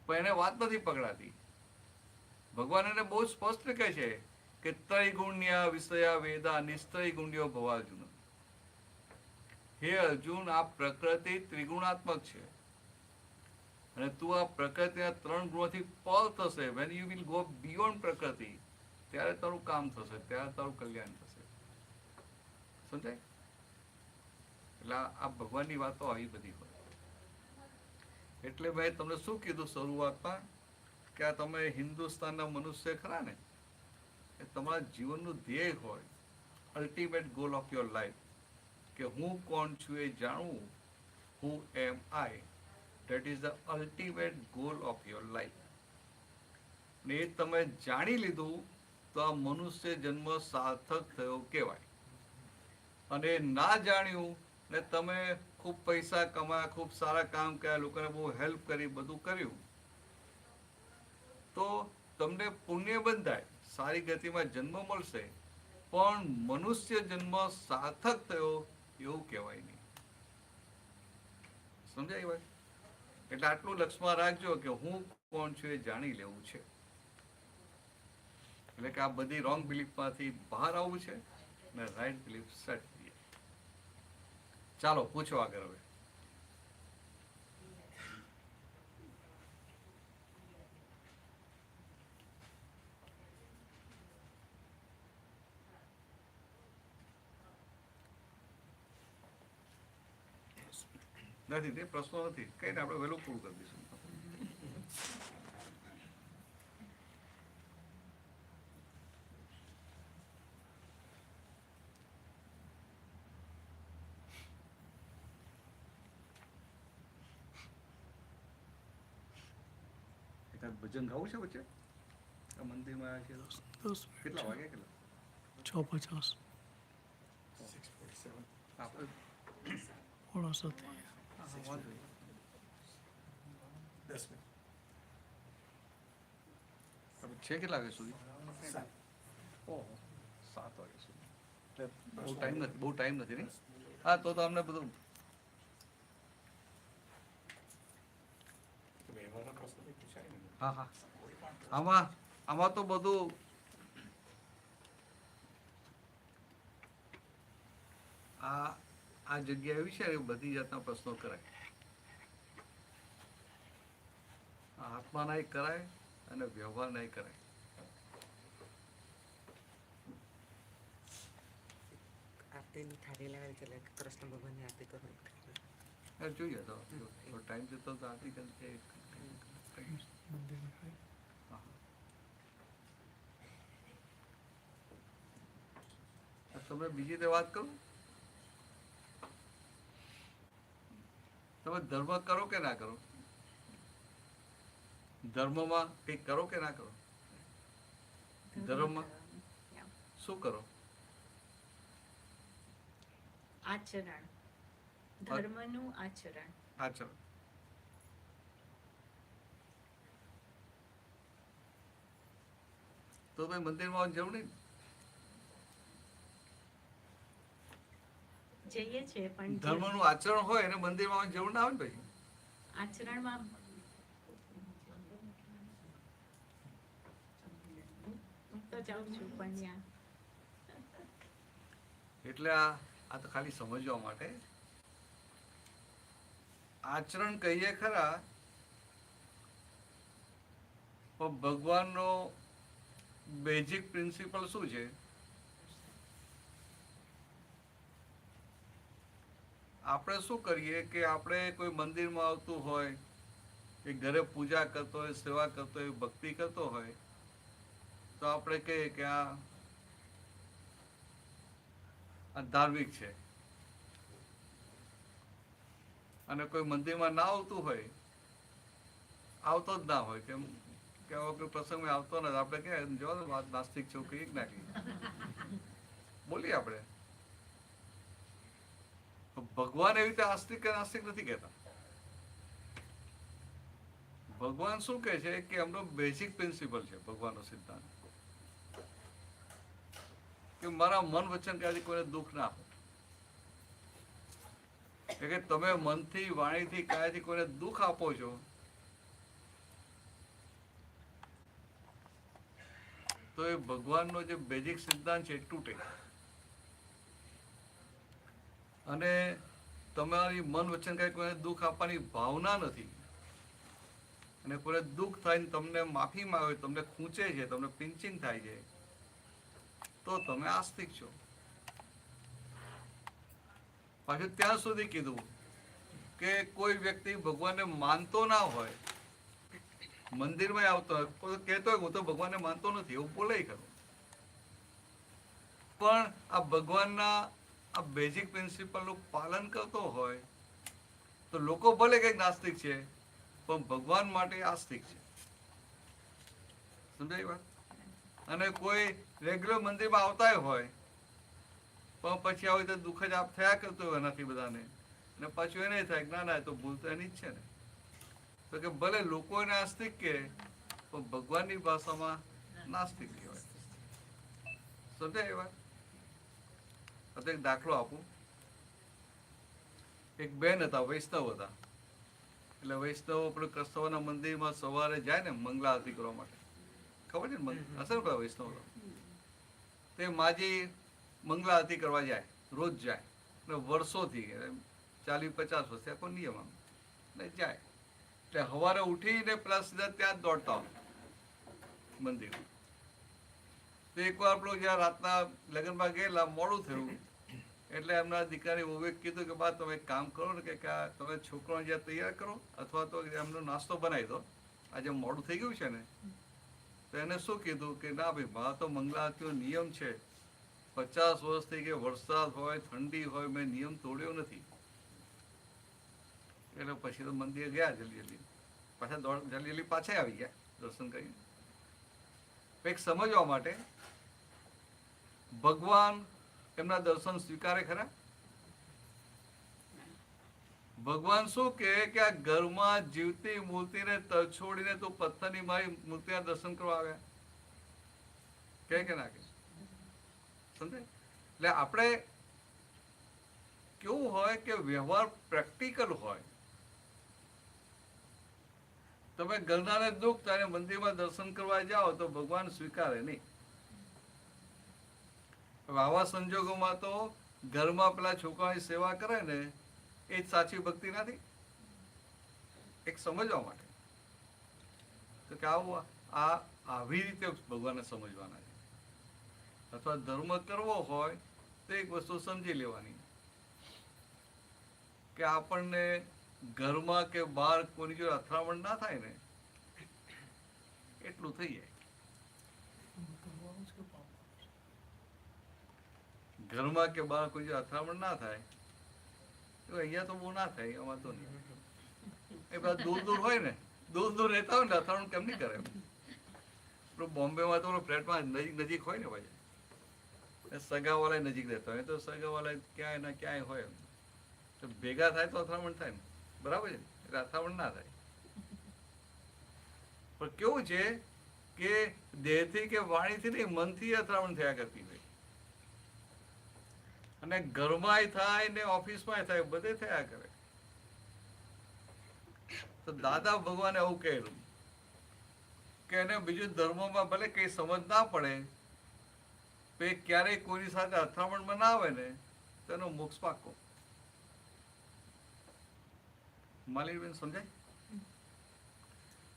પણ એને વાત નથી પકડાતી. ભગવાન એને બહુ સ્પષ્ટ કહે છે કે ત્રૈગુણ્ય વિષયા વેદા નિસ્ત્રય ગુણ્યો ભવાર્જુન. હે અર્જુન, આ પ્રકૃતિ ત્રિગુણાત્મક છે અને તું આ પ્રકૃતિના 3 ગુણોથી પર થશે. when you will go beyond પ્રકૃતિ, ત્યારે તારું કામ થશે, ત્યારે તારું કલ્યાણ થશે. સમજાય? એટલે આ ભગવાનની વાતો આવી બધી હોય. એટલે મેં તમને શું કીધું શરૂઆતમાં કે આ તમે હિન્દુસ્તાનના મનુષ્ય ખરા ને, એ તમારા જીવનનું ધ્યેય હોય, ultimate goal of your life, કે હું કોણ છું એ જાણવું. Who am I. That is the ultimate goal of your life. ને એ તમે જાણી લીધું તો આ મનુષ્ય જન્મ સાર્થક થયો કહેવાય. અને ના જાણ્યું ને તમે ખૂબ પૈસા કમાયા, ખૂબ સારા કામ કર્યા, લોકોને બહુ હેલ્પ કરી, બધું કર્યું, તો તમને પુણ્ય બંધાય, સારી ગતિમાં જન્મ મળશે, પણ મનુષ્ય જન્મ સાર્થક થયો એવું કહેવાય નહીં. સમજાય વાત? એટલે આટલું લક્ષમાં રાખજો કે હું કોણ છું એ જાણી લેવું છે. એટલે કે આ બધી રોંગ બિલીફમાંથી બહાર આવવું છે ને રાઈટ બિલીફ સેટ કરીએ. ચાલો પૂછો આગળ હવે. નથી તે પ્રશ્નો નથી, કઈ ને આપણે વહેલું પૂરું કરી દઈશું. એકાદ ભજન ગાવું છે વચ્ચે? આ મંદિરમાં આવ્યા છે કેટલા વાગે? કેટલા? 6:50. આપણે થોડા સાથે વાંધો નહીં. 10 મિનિટ. છે કેટલા વાગ્યા સુધી? ઓહો, 7 વાગ્યા સુધી. એટલે બહુ ટાઈમ નથી નહીં? હા, તો અમને બધું હા હા આમાં તો બધું આ જગ્યા એવી છે ને બધી જાતના પ્રશ્નો કરાય. આત્મા નહીં કરાય અને વ્યવહાર નહીં કરાય. આરતીની થાળી લાવેલી છે એટલે કૃષ્ણ ભગવાનની આરતી કરો. જોઈએ તો ટાઈમ જતો તો આરતી કરી. તમે બીજી રીતે વાત કરો. તમે ધર્મ કરો કે ના કરો? ધર્મમાં કંઈક કરો કે ના કરો? ધર્મમાં શું કરો? આચરણ, ધર્મનું આચરણ. આચરણ. તો ભાઈ મંદિરમાં જવું નહીં? જઈએ છીએ પણ ધર્મનું આચરણ હોય અને મંદિરમાં જવું ના આવે ને ભાઈ. આચરણમાં હું તો જાઉં છું પણ ત્યાં એટલે આ તો ખાલી સમજવા માટે. આચરણ કહીએ ખરા, પણ ભગવાનનો બેઝિક પ્રિન્સિપલ શું છે? આપણે શું કરીએ કે આપણે કોઈ મંદિરમાં આવતું હોય કે ઘરે પૂજા કરતો હોય, સેવા કરતો હોય, ભક્તિ કરતો હોય, તો આપણે કહીએ કે આ ધાર્મિક છે. અને કોઈ મંદિરમાં ના આવતું હોય, આવતો જ ના હોય, કેમ કે કોઈ પ્રસંગમાં આવતો નથી, આપણે કે જો વાત નાસ્તિક છે કઈ જ નાખી બોલીએ આપણે. ભગવાન એવી રીતે આસ્તિક કે નાસ્તિક નથી કહેતા. ભગવાન શું કહે છે કે એમનો બેઝિક પ્રિન્સિપલ છે, ભગવાનનો સિદ્ધાંત કે મારા મન વચન ક્યાંથી કોઈને દુઃખ ના હોય. કે તમે મનથી, વાણીથી, કાયાથી કોઈને દુઃખ આપો છો તો એ ભગવાનનો જે બેઝિક સિદ્ધાંત છે એ તૂટે. અને તમારી મન વચન કાંઈ કોઈને દુઃખ આપવાની ભાવના નથી અને કોઈને દુઃખ થાય ને તમને માફી માંગે, તમને ખૂંચે છે, તમને પિંચિંગ થાય છે, તો તમે આસ્તિક છો. પાછું ત્યાં સુધી કીધું કે કોઈ વ્યક્તિ ભગવાનને માનતો ના હોય, મંદિરમાં આવતો હોય, કહેતો હોય હું તો ભગવાનને માનતો નથી એવું બોલે ખરું, પણ આ ભગવાનના આ બેઝિક પ્રિન્સિપલનું પાલન કરતો હોય તો લોકો ભલે કંઈક નાસ્તિક છે પણ ભગવાન માટે આસ્તિક છે. સમજાય વાત? અને કોઈ રેગ્યુલર મંદિરમાં આવતા હોય પણ પછી આવી રીતે દુઃખ જ આપ થયા કરતો હોય એનાથી બધાને, અને પાછું એ નહીં થાય કે ના ના તો ભૂલ તો એની જ છે ને. તો કે ભલે લોકો એને આસ્તિક કે પણ ભગવાનની ભાષામાં નાસ્તિક કહેવાય. સમજાય એ વાત? તો એક દાખલો આપું. એક બેન હતા, વૈષ્ણવ હતા. એટલે વૈષ્ણવ આપણે કૃષ્ણના મંદિરમાં સવારે જાય ને મંગલા આરતી કરવા માટે, ખબર છે ને? હશે ને પેલા વૈષ્ણવ તે માજી મંગલા આરતી કરવા જાય, રોજ જાય, ને વર્ષોથી 40-50 વર્ષથી આખો નિયમ આમ ને જાય. એટલે સવારે ઉઠીને પેલા સીધા ત્યાં જ દોડતા હોય મંદિર. તો એકવાર આપણું જ્યાં રાતના લગ્નમાં ગયેલા મોડું થયું એટલે એમના દીકરાની વહુએ કીધું કે બા તમે એક કામ કરો ને કે તમે છોકરાને જ્યાં તૈયાર કરો અથવા તો એમનો નાસ્તો બનાવી દો, આજે મોડું થઈ ગયું છે ને. તો એને શું કીધું કે ના ભાઈ બા તો મંગલા આરતીનો નિયમ છે, 50 વર્ષથી કે વરસાદ હોય ઠંડી હોય મેં નિયમ તોડ્યો નથી. એટલે પછી તો મંદિરે ગયા જલ્દી પાછા જલ્દી પાછા આવી ગયા દર્શન કરીને. એક સમજવા માટે ભગવાન એમના દર્શન સ્વીકારે ખરા? ભગવાન શું કે આ ઘરમાં જીવતી મૂર્તિને તરછોડીને તું પથ્થરની મારી મૂર્તિના દર્શન કરવા આવ્યા કે ના કે? સમજાય? એટલે આપણે કેવું હોય કે વ્યવહાર પ્રેક્ટિકલ હોય. તમે ઘરનાને દુઃખ થાય મંદિરમાં દર્શન કરવા જાઓ તો ભગવાન સ્વીકારે નહીં. આવા સંજોગોમાં તો ઘરમાં પેલા છોકરાની સેવા કરે ને એ જ સાચી ભક્તિ નથી. એક સમજવા માટે તો કે આવું આવી રીતે ભગવાનને સમજવાના છે. અથવા ધર્મ કરવો હોય તો એક વસ્તુ સમજી લેવાની કે આપણને ઘરમાં કે બહાર કોઈની જોડે અથડામણ ના થાય ને એટલું થઈ જાય. ઘરમાં કે બહાર કોઈ અથડામણ ના થાય તો અહીંયા તો બહુ ના થાય, એમાં તો નહીં. એ બધા દૂર હોય ને, દૂર રહેતા હોય ને અથડામણ કેમ નહીં કરે? બોમ્બેમાં તો ફ્લેટમાં નજીક હોય ને ભાઈ, સગાવાળા નજીક રહેતા હોય તો સગાવાળા ક્યાંય ના ક્યાંય હોય તો ભેગા થાય તો અથડામણ થાય ને, બરાબર છે? એટલે અથડામણ ના થાય. પણ કેવું છે કે દેહથી કે વાણીથી નહીં મનથી અથડામણ થયા કરતી હોય. અને ઘરમાંય થાય ને ઓફિસમાંય થાય, બધે થયા કરે. તો દાદા ભગવાને આવું કહેલું કે એને બીજું ધર્મમાં ભલે કઈ સમજ ના પડે તો ક્યારેય કોઈની સાથે અથડામણમાં ના આવે ને તો એનો મોક્ષ પાકો. માલિનીબેન સમજાય?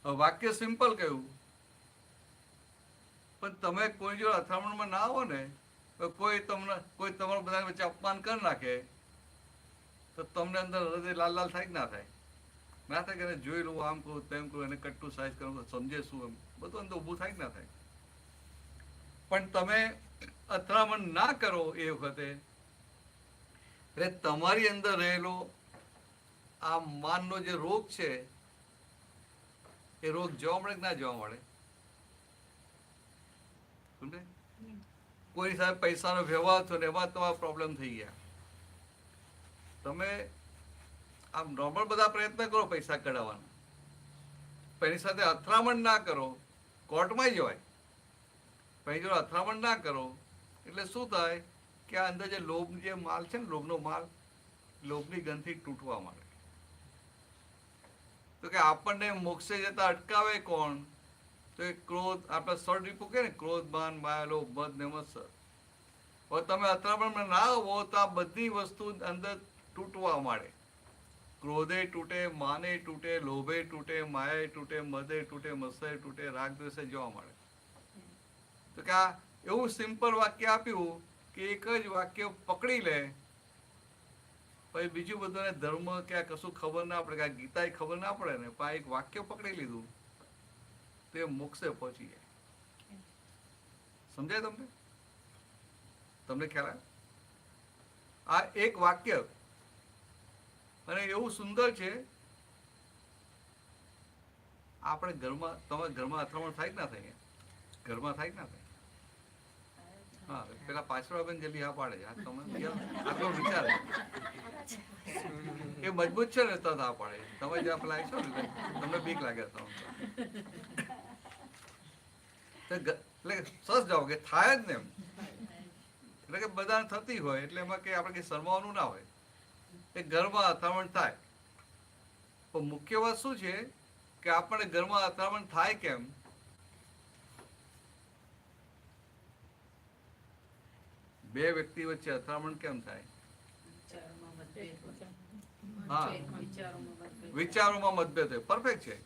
વાક્ય સિમ્પલ કહ્યું, પણ તમે કોઈ જો અથડામણમાં ના આવો ને કોઈ તમારા બધા વચ્ચે અપમાન કરી નાખે તો તમને અંદર હૃદય લાલ લાલ થાય કે ના થાય? ના થાય કે જોઈ લઉં, આમ કરું તેમ કરું, એને કટ્ટું સાઈઝ કરું, સમજે શું એમ બધું અંદર ઊભું થાય કે ના થાય? પણ તમે અથડામણ ના કરો એ વખતે એટલે તમારી અંદર રહેલો આ માનનો જે રોગ છે એ રોગ જોવા મળે કે ના જોવા મળે? સમજે? કોઈ સાથે પૈસાનો વ્યવહાર થયો ને એમાં તમારા પ્રોબ્લેમ થઈ ગયા. તમે આમ નોર્મલ બધા પ્રયત્ન કરો પૈસા કઢાવવાના, પણ એની સાથે અથડામણ ના કરો, કોર્ટમાં જવાય. પણ જો અથડામણ ના કરો એટલે શું થાય કે આ અંદર જે લોભ જે માલ છે ને, લોભનો માલ, લોભની ગંધથી તૂટવા માંડે. તો કે આપણને મોક્ષે જતા અટકાવે કોણ? તો એ ક્રોધ, આપણે સળ રીપું કે ને, ક્રોધ, માન, માયા, લોભ, મદ ને મત્સર. હવે તમે અથડામણમાં ના આવો તો આ બધી વસ્તુ અંદર તૂટવા માંડે. ક્રોધે તૂટે, માને તૂટે, લોભે તૂટે, માયા તૂટે, મદે તૂટે, મત્સરે તૂટે, રાગ દ્વેષે જોવા મળે. તો કે આ એવું સિમ્પલ વાક્ય આપ્યું કે એક જ વાક્ય પકડી લે પછી બીજું બધાને ધર્મ કે આ કશું ખબર ના પડે, કે આ ગીતા ખબર ના પડે ને, પણ એક વાક્ય પકડી લીધું તે મોક્ષે પહોંચી જાય. સમજાય તમને? તમને ખ્યાલ આવે? આ એક વાક્ય અને એવું સુંદર છે આપણે ઘરમાં તમારા ઘરમાં અથડામણ થાય કે ના થાય? ઘરમાં થાય કે ના થાય? હા, પેલા પાછળ બેન જલ્દી હા પાડે છે. આ તમે આટલો વિચાર એ મજબૂત છે ને તો હા પાડે. તમે જ્યાં પેલા છો ને તમને બીક લાગે એટલે સસ જાઓ કે થાય જ ને એમ. એટલે કે બધા થતી હોય એટલે એમાં કે આપણે કઈ શરમાવાનું ના હોય. એ ઘરમાં અથડામણ થાય પણ મુખ્ય વાત શું છે કે આપણને ઘરમાં અથડામણ થાય કેમ? બે વ્યક્તિ વચ્ચે અથડામણ કેમ થાય? હા, વિચારોમાં મતભેદ હોય. પરફેક્ટ છે.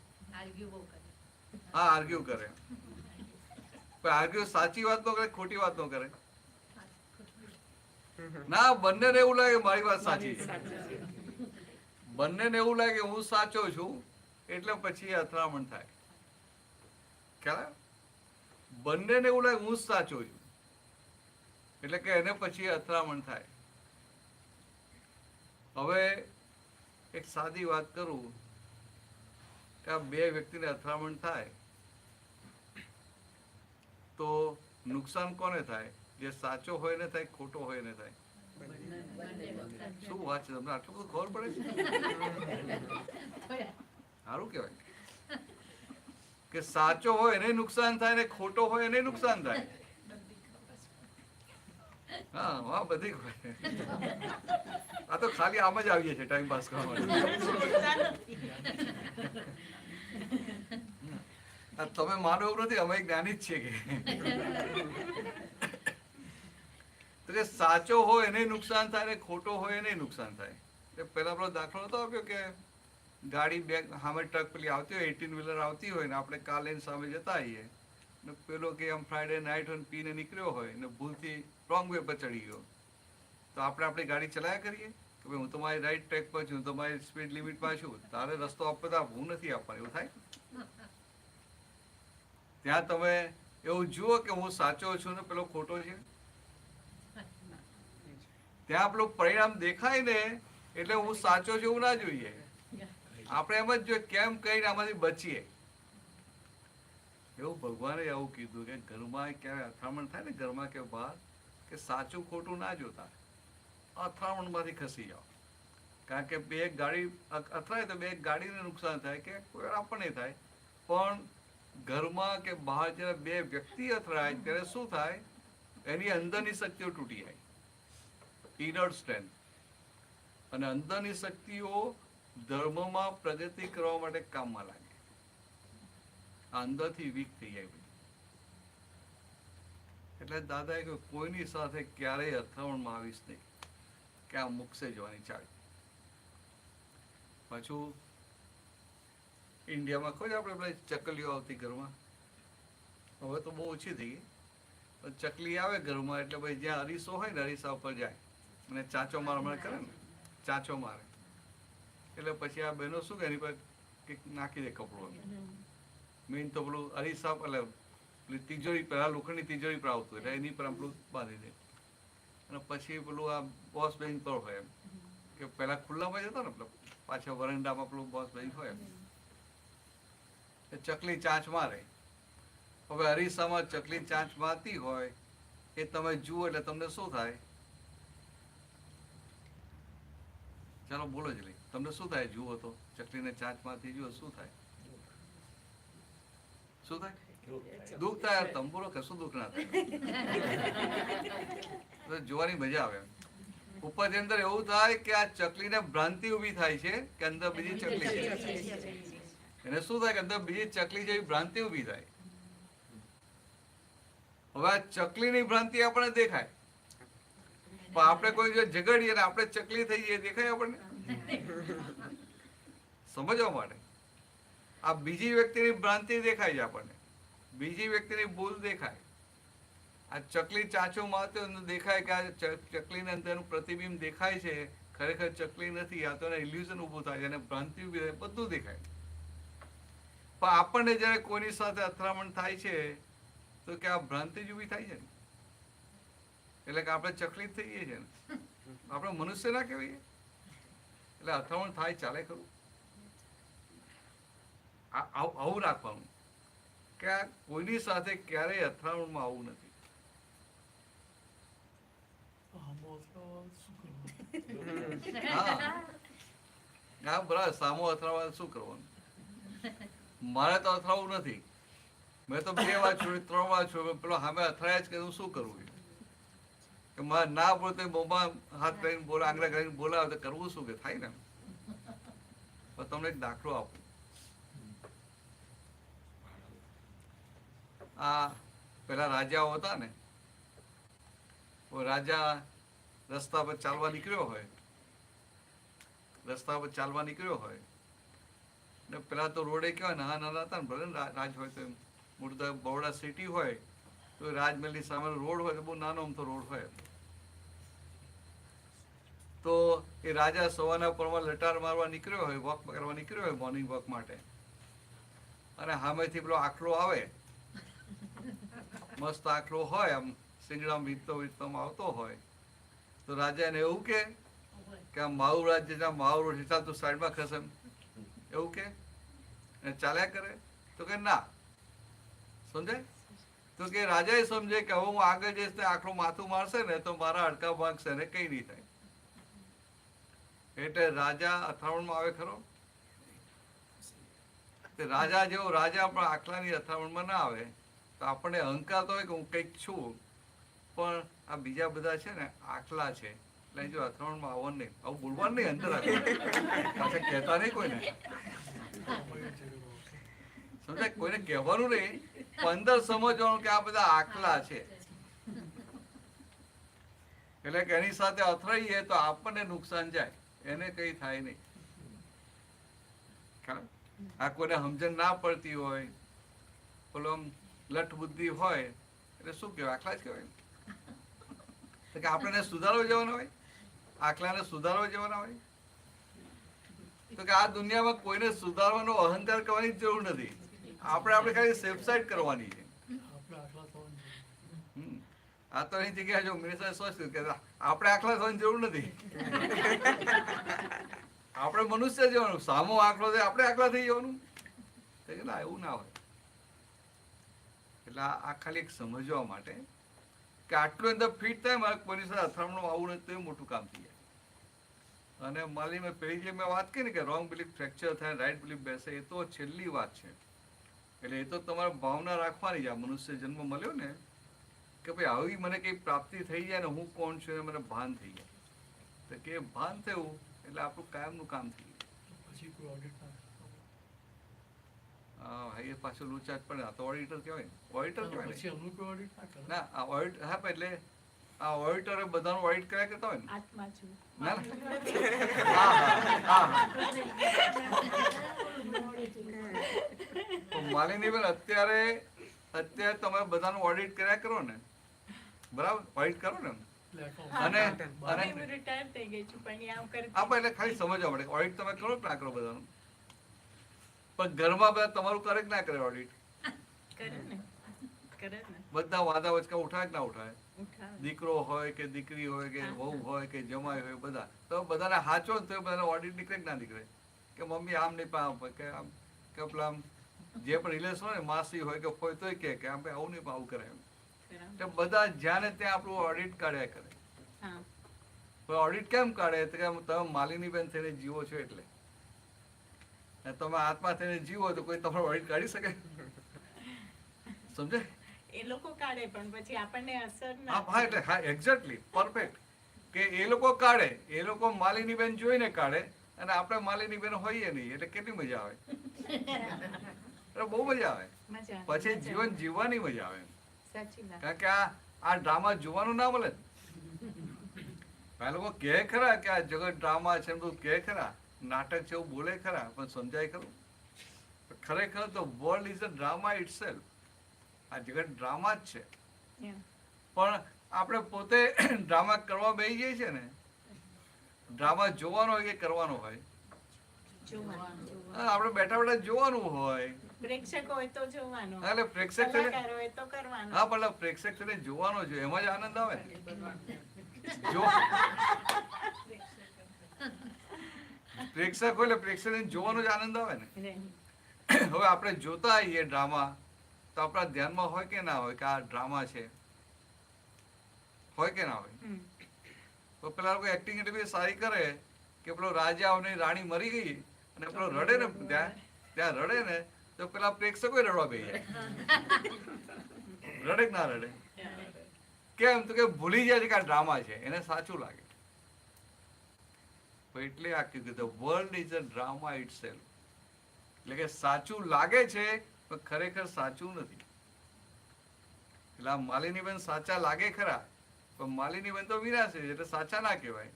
હા, આર્ગ્યુ કરે. પણ આર્ગ્યુ સાચી વાત નો કરે, ખોટી વાત નો કરે. ના, બંનેને એવું લાગે મારી વાત સાચી છે. બંનેને એવું લાગે હું સાચો છું એટલે પછી અથડામણ થાય. ખ્યાલ? બંનેને એવું લાગે હું જ સાચો છું એટલે કે એને પછી અથડામણ થાય. હવે એક સાદી વાત કરું કે આ બે વ્યક્તિને અથડામણ થાય તો નુકસાન કોને થાય? જે સાચો હોય ને થાય, ખોટો હોય ને થાય. શું વાત છે, તમને આટલું બધું ખબર પડે છે? સારું કહેવાય કે સાચો હોય એને નુકસાન થાય ને ખોટો હોય એને નુકસાન થાય. હા, હા, બધી આ તો ખાલી આમ જ આવીએ છે ટાઈમ પાસ કરવા માટે. તમે માનો એવું નથી, અમે જ્ઞાની જ છીએ કે સાચો હોય એને નુકસાન થાય ને ખોટો હોય એને નુકસાન થાય. પેલા પેલો દાખલો નતો આપ્યો કે ગાડી બે સામે ટ્રક પેલી આવતી હોય, 18 વ્હીલર આવતી હોય ને આપણે કાર લઈને સામે જતા આવીએ ને પેલો કે આમ ફ્રાઈડે નાઇટ હોય પીને નીકળ્યો હોય ને ભૂલથી રોંગ વે પર ચડી ગયો તો આપણે આપણી ગાડી ચલાયા કરીએ કે ભાઈ હું તમારી રાઈટ ટ્રેક પર છું, તમારી સ્પીડ લિમિટમાં છું, તારે રસ્તો આપતા હું નથી આપવાનો, એવું થાય? ત્યાં તમે એવું જુઓ કે હું સાચો છું ને પેલો ખોટો છે? ત્યાં પેલું પરિણામ દેખાય ને એટલે હું સાચો છું એવું ના જોઈએ. આપણે એમ જ જોઈએ કેમ કહીને આમાંથી બચીએ. એવું ભગવાને એવું કીધું કે ઘરમાં ક્યારે અથડામણ થાય ને ઘરમાં કે બહાર કે સાચું ખોટું ના જોતા, અથડામણ માંથી ખસી જાઓ. કારણ કે બે ગાડી અથડાય તો બે ગાડીને નુકસાન થાય કે કોઈ આપણને થાય. પણ ઘરમાં કે બહાર જ્યારે બે વ્યક્તિ અથડાય ત્યારે શું થાય? એની અંદરની શક્તિઓ તૂટી જાય, ઇનર સ્ટ્રેન્થ. અને અંદરની શક્તિઓ ધર્મમાં પ્રગતિ કરવા માટે કામમાં લાગે. અંદરથી વીક થઈ જાય. એટલે દાદાએ કહ્યું કોઈની સાથે ક્યારેય અથડામણમાં આવીશ નહીં કે આ મૂકશે જવાની ચાવી. પાછું ઇન્ડિયામાં કોઈ આપણે ચકલીઓ આવતી ઘરમાં, હવે તો બહુ ઓછી થઈ ગઈ, પણ ચકલી આવે ઘરમાં એટલે ભાઈ જ્યાં અરીસો હોય ને અરીસા ઉપર જાય અને ચાંચો મારમાર કરે ને, ચાંચો મારે એટલે પછી આ બહેનો શું કે એની પર નાખી દે કપડું. મેઇન તો પેલું અરીસા એટલે તિજોરી પેલા લોખંડની તિજોરી પર આવતું એટલે એની પર પેલું બાંધી દે. અને પછી પેલું આ બોસ બેન્ચ પર હોય એમ કે પેલા ખુલ્લામાં જતો ને પેલો પાછા વરંડામાં પેલું બોસ બેન્ચ હોય એમ. ચકલી ચાંચ મારે. હવે અરીસામાં ચકલી ચાંચ મારતી હોય એ તમે જુઓ એટલે તમને શું થાય? ચાલો બોલો જ લઈ, તમને શું થાય જુઓ તો? ચકલીને ચાંચ મારતી જુઓ શું થાય? શું થાય? દુઃખ થાય. તમે બોલો કે શું દુઃખ ના થાય? જોવાની મજા આવે. ઉપરની અંદર એવું થાય કે આ ચકલીને ભ્રાંતિ ઉભી થાય છે કે અંદર બીજી ચકલી છે. એને શું થાય કે અંદર બીજી ચકલી જેવી ભ્રાંતિ ઉભી થાય. હવે આ ચકલીની ભ્રાંતિ આપણને દેખાય પણ આપણે કોઈ ઝઘડીએ ને આપણે ચકલી થઈ જઈએ દેખાય આપણને? સમજવા માટે આ બીજી વ્યક્તિની ભ્રાંતિ દેખાય છે આપણને, બીજી વ્યક્તિની ભૂલ દેખાય. આ ચકલી ચાંચો મારતો દેખાય કે આ ચકલીને અંદરનું પ્રતિબિંબ દેખાય છે, ખરેખર ચકલી નથી, આ તો ઇલ્યુઝન ઊભું થાય છે અને ભ્રાંતિ ઊભી થાય, બધું દેખાય. પણ આપણને જયારે કોઈની સાથે અથડામણ થાય છે તો કે આ ભ્રાંતિ જ ઊભી થાય છે ને, એટલે કે આપણે ચકલી જ થઈએ છીએ ને, આપણે મનુષ્ય ના કહેવાય. એટલે અથડામણ થાય ચાલે ખરું. આવું રાખવાનું કે આ કોઈની સાથે ક્યારેય અથડામણમાં આવવું નથી. હા બરાબર, સામો અથડાવા શું કરવાનું? મારે તો અથડાવું નથી, મેં તો 2 વાર છોડી 3 વાર છોડી, પેલો સામે અથડાય જ કે હું શું કરવું? કે મારે ના બોલે તો મોંમાં હાથ કરીને બોલા, આંગળા કરીને બોલાવે તો કરવું શું? કે થાય ને. પણ તમને એક દાખલો આપું. આ પેલા રાજાઓ હતા ને, રાજા રસ્તા પર ચાલવા નીકળ્યો હોય, ને પેલા તો રોડે કેવાય નાના હતા ને, ભલે રાજ હોય તો મોટું તો બરોડા સિટી હોય તો રાજમહેલની સામે રોડ હોય તો બહુ નાનો અમથો રોડ હોય. તો એ રાજા સવારના પરમાં લટાર મારવા નીકળ્યો હોય, વોક કરવા નીકળ્યો હોય, મોર્નિંગ વોક માટે, અને સામેથી પેલો આખલો આવે, મસ્ત આખલો હોય, આમ સિંગડામાં વીતતો આવતો હોય, તો રાજા એને એવું કે આ મારું રાજ્ય જ્યાં મારું રોડ છે, તું સાઈડમાં ખસે, એવું કે ચાલ્યા કરે? તો કે ના. સમજાય? તો કે રાજા એ સમજે કે હવે હું આગળ જઈશ ને આખલું માથું મારશે ને તો મારા હડકા ભાગશે ને કઈ નહીં થાય. એટલે રાજા અથડામણમાં આવે ખરો? રાજા જેવો રાજા પણ આખલાની અથડામણમાં ના આવે. તો આપણને અહંકાર તો હોય કે હું કંઈક છું, પણ આ બીજા બધા છે ને આખલા છે, એટલે જો અથડામણમાં આવવાનું નહીં, આવું બોલવાનું નહીં, અંદર પાછા કહેતા નહીં કોઈને. સમજાય? કોઈને કહેવાનું નહીં, પણ અંદર સમજવાનું કે આ બધા આખલા છે, એટલે કે એની સાથે અથડાઈએ તો આપણને નુકસાન જાય, એને કઈ થાય નહીં. આ કોઈને સમજણ ના પડતી હોય, પેલો લઠ બુદ્ધિ હોય, એટલે શું કહેવાય? આખલા જ કહેવાય. કે આપણે સુધારવા જવાના હોય, આખલાને સુધારવા જવાના હોય. તો કે આ દુનિયામાં કોઈને સુધારવાનો અહંકાર કરવાની જરૂર નથી, આપણે ખાલી સેફ સાઈડ કરવાની છે. આ તો એની જગ્યાએ જો મિનિસ્ટર સોચ્યું કે આપણે આખલા થવાની જરૂર નથી, આપણે મનુષ્ય જવાનું, સામો આખલો છે આપણે આખલા થઈ જવાનું, ના એવું ના હોય. એટલે આ ખાલી એક સમજવા માટે કે આટલું અંદર ફિટ થાય, મારે કોઈની સાથે અથડામણું આવું નથી, તો એ મોટું કામ થઈ જાય. અને માલી મેં પેલી જે મેં વાત કરી ને કે રોંગ બિલીફ ફ્રેક્ચર થાય, રાઈટ બિલીફ બેસે, એ તો છેલ્લી વાત છે. એટલે એ તો તમારે ભાવના રાખવાની છે. આ મનુષ્ય જન્મ મળ્યો ને કે ભાઈ આવી મને કઈ પ્રાપ્તિ થઈ જાય ને હું કોણ છું મને ભાન થઈ જાય, તો કે ભાન થયું એટલે આપણું કાયમનું કામ થઈ ગયું. હા, એ પાછું લોચા જ પડે. આ તો ઓડિટર કહેવાય ને, ઓડિટર કહેવાય ના, આ ઓડિટ. હા, એટલે આ ઓડિટરે બધાનું ઓડિટ કર્યા કરતા હોય ને. આત્મા છું. ના માલિની બેન, અત્યારે તમે બધાનું ઓડિટ કર્યા કરો ને, બરાબર? ઓડિટ કરો ને, અને રિટાયર થઈ ગઈ છું પણ આમ કરતી. એટલે ખાલી સમજવા મળે ઓડિટ તમે કરો કે ના કરો બધાનું, પણ ઘરમાં બધા તમારું કરે કે ના કરે ઓડિટ? કરે ને. બધા વાદા વચકા ઉઠાય કે ના ઉઠાય? ઉઠાવે. દીકરો હોય કે દીકરી હોય કે વહુ હોય કે જમાઈ હોય, બધા તો બધાને હાચો ને તો બધાને ઓડિટ નીકળે કે ના નીકળે? કે મમ્મી આમ નહીં પામ કે આમ, કે પેલા જે પણ રિલેશન હોય ને, માસી હોય કે કોઈ તોય કે આમ આવું નહીં આવું કરે એમ. તો બધા જ્યાં ને ત્યાં આપણું ઓડિટ કાઢ્યા કરે. ઓડિટ કેમ કાઢે? તો કે તમે માલિની બેન થઈને જીવો છો એટલે. તમે આત્મા થઈને જીવો તો કોઈ તમારું ઓડિટ કાઢી શકે? સમજે? એ લોકો કાઢે પણ પછી આપણને અસર ના. હા, એટલે હા, એક્ઝેક્ટલી પરફેક્ટ. કે એ લોકો કાઢે, એ લોકો માલિની બેન જોઈને કાઢે, અને આપણે માલિની બેન હોઈએ નહીં, એટલે કેટલી મજા આવે? બહુ મજા આવે. પછી જીવન જીવવાની મજા આવે. સાચી વાત. કારણ કે આ ડ્રામા જોવાનું ના મળે. આ લોકો કહે ખરા કે આ જગત ડ્રામા છે, બધું કહે ખરા, નાટક છે એવું બોલે ખરા, પણ સમજાય ખરું? ખરેખર તો world is a drama itself. આ જગત ડ્રામા જ છે. પણ આપણે પોતે ડ્રામા કરવા બેસી જઈએ છે ને. ડ્રામા જોવાનો હોય કે કરવાનો હોય? આપણે બેઠા બેઠા જોવાનું હોય. પ્રેક્ષક હોય તો જોવાનો, એટલે પ્રેક્ષક કલાકાર હોય તો કરવાનો. હા, પણ પ્રેક્ષક છે જોવાનો જોઈએ, એમાં જ આનંદ આવે ને. જો પ્રેક્ષક હોય એટલે પ્રેક્ષક જોવાનો જ આનંદ આવે ને. હવે આપણે જોતા આવીએ ડ્રામા તો આપણા ધ્યાનમાં હોય કે ના હોય કે આ ડ્રામા છે, હોય કે ના હોય? હમ. તો પેલા લોકો એક્ટિંગ એટલી બધી સારી કરે કે પેલો રાજા અને રાણી મરી ગઈ અને પેલો રડે ને ત્યાં રડે ને તો પેલા પ્રેક્ષકો રડવા બેસી જાય. રડે કે ના રડે? કેમ તો કે ભૂલી જાય છે કે આ ડ્રામા છે, એને સાચું લાગે. તો એટલે આ કીધું the world is a drama itself. એટલે કે સાચું લાગે છે પણ ખરેખર સાચું નથી. એટલે આ માલિનીબેન સાચા લાગે ખરા પણ માલિનીબેન તો વિના છે એટલે સાચા ના કહેવાય,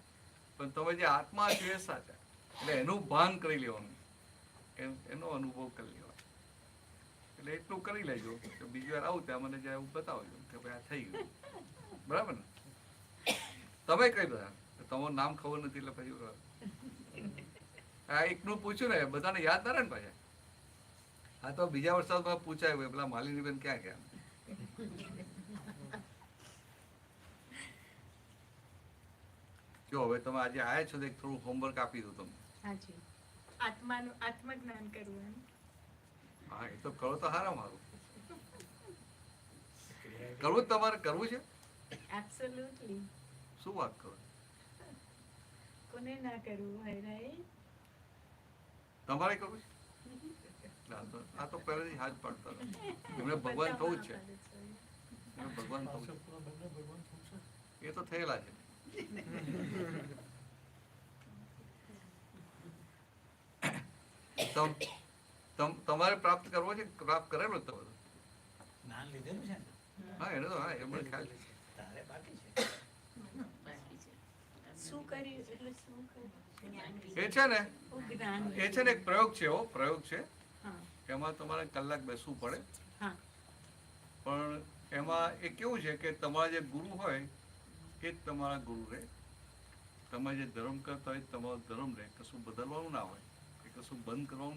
પણ તમે જે આત્મા છો એ સાચા. એટલે એનું ભાન કરી લેવાનું, એનો અનુભવ કરી લેવાનો. એટલે એટલું કરી લેજો કે બીજી વાર આવું ત્યાં મને જ્યાં એવું બતાવજો કે ભાઈ આ થઈ ગયું. બરાબર ને? તમે કઈ બધા તમારું નામ ખબર નથી એટલે પછી આ એકનું પૂછ્યું ને બધાને યાદ ના રહે ને પાછા. હા તો બીજા વર્ષમાં પૂછાય પેલા માલિનીબેન ક્યાં ગયા. જો હવે તમે આજે આયા છો તો એક થોડું હોમવર્ક આપી દઉં તમને. હાજી. આત્મજ્ઞાન કરવું. હા એ તો કરો તો હારા મારું. કરવું જ તમારે કરવું છે? એબ્સોલ્યુટલી. શું વાત કરો? કોને ના કરવું હોય રાઈટ? તમારે કરવું છે? આ તો પહેલેથી હાથ પાડતા હતા. એમને ભગવાન થવું જ છે. એમને ભગવાન થવું છે. ભગવાન થવું છે. એ તો થયેલા છે. તમારે પ્રાપ્ત કરવો છે? પ્રાપ્ત કરેલો તમે? જ્ઞાન લીધેલું છે ને હા એને તો હા એ મને ખ્યાલ છે. તારે બાકી છે. બાકી છે. શું કર્યું એટલે શું કર્યું? એ છે ને ઓ જ્ઞાન. એ છે ને એક પ્રયોગ છે, એવો પ્રયોગ છે. હા. એમાં તમારે કલાક બેસવું પડે. હા. પણ એમાં એ કેવું છે કે તમારા જે ગુરુ હોય એ જ તમારા ગુરુ રહે. તમે જે ધર્મ કરતા હોય તમારો ધર્મ રહે. કશું બદલવાનું ના હોય, કશું બંધ કરવાનું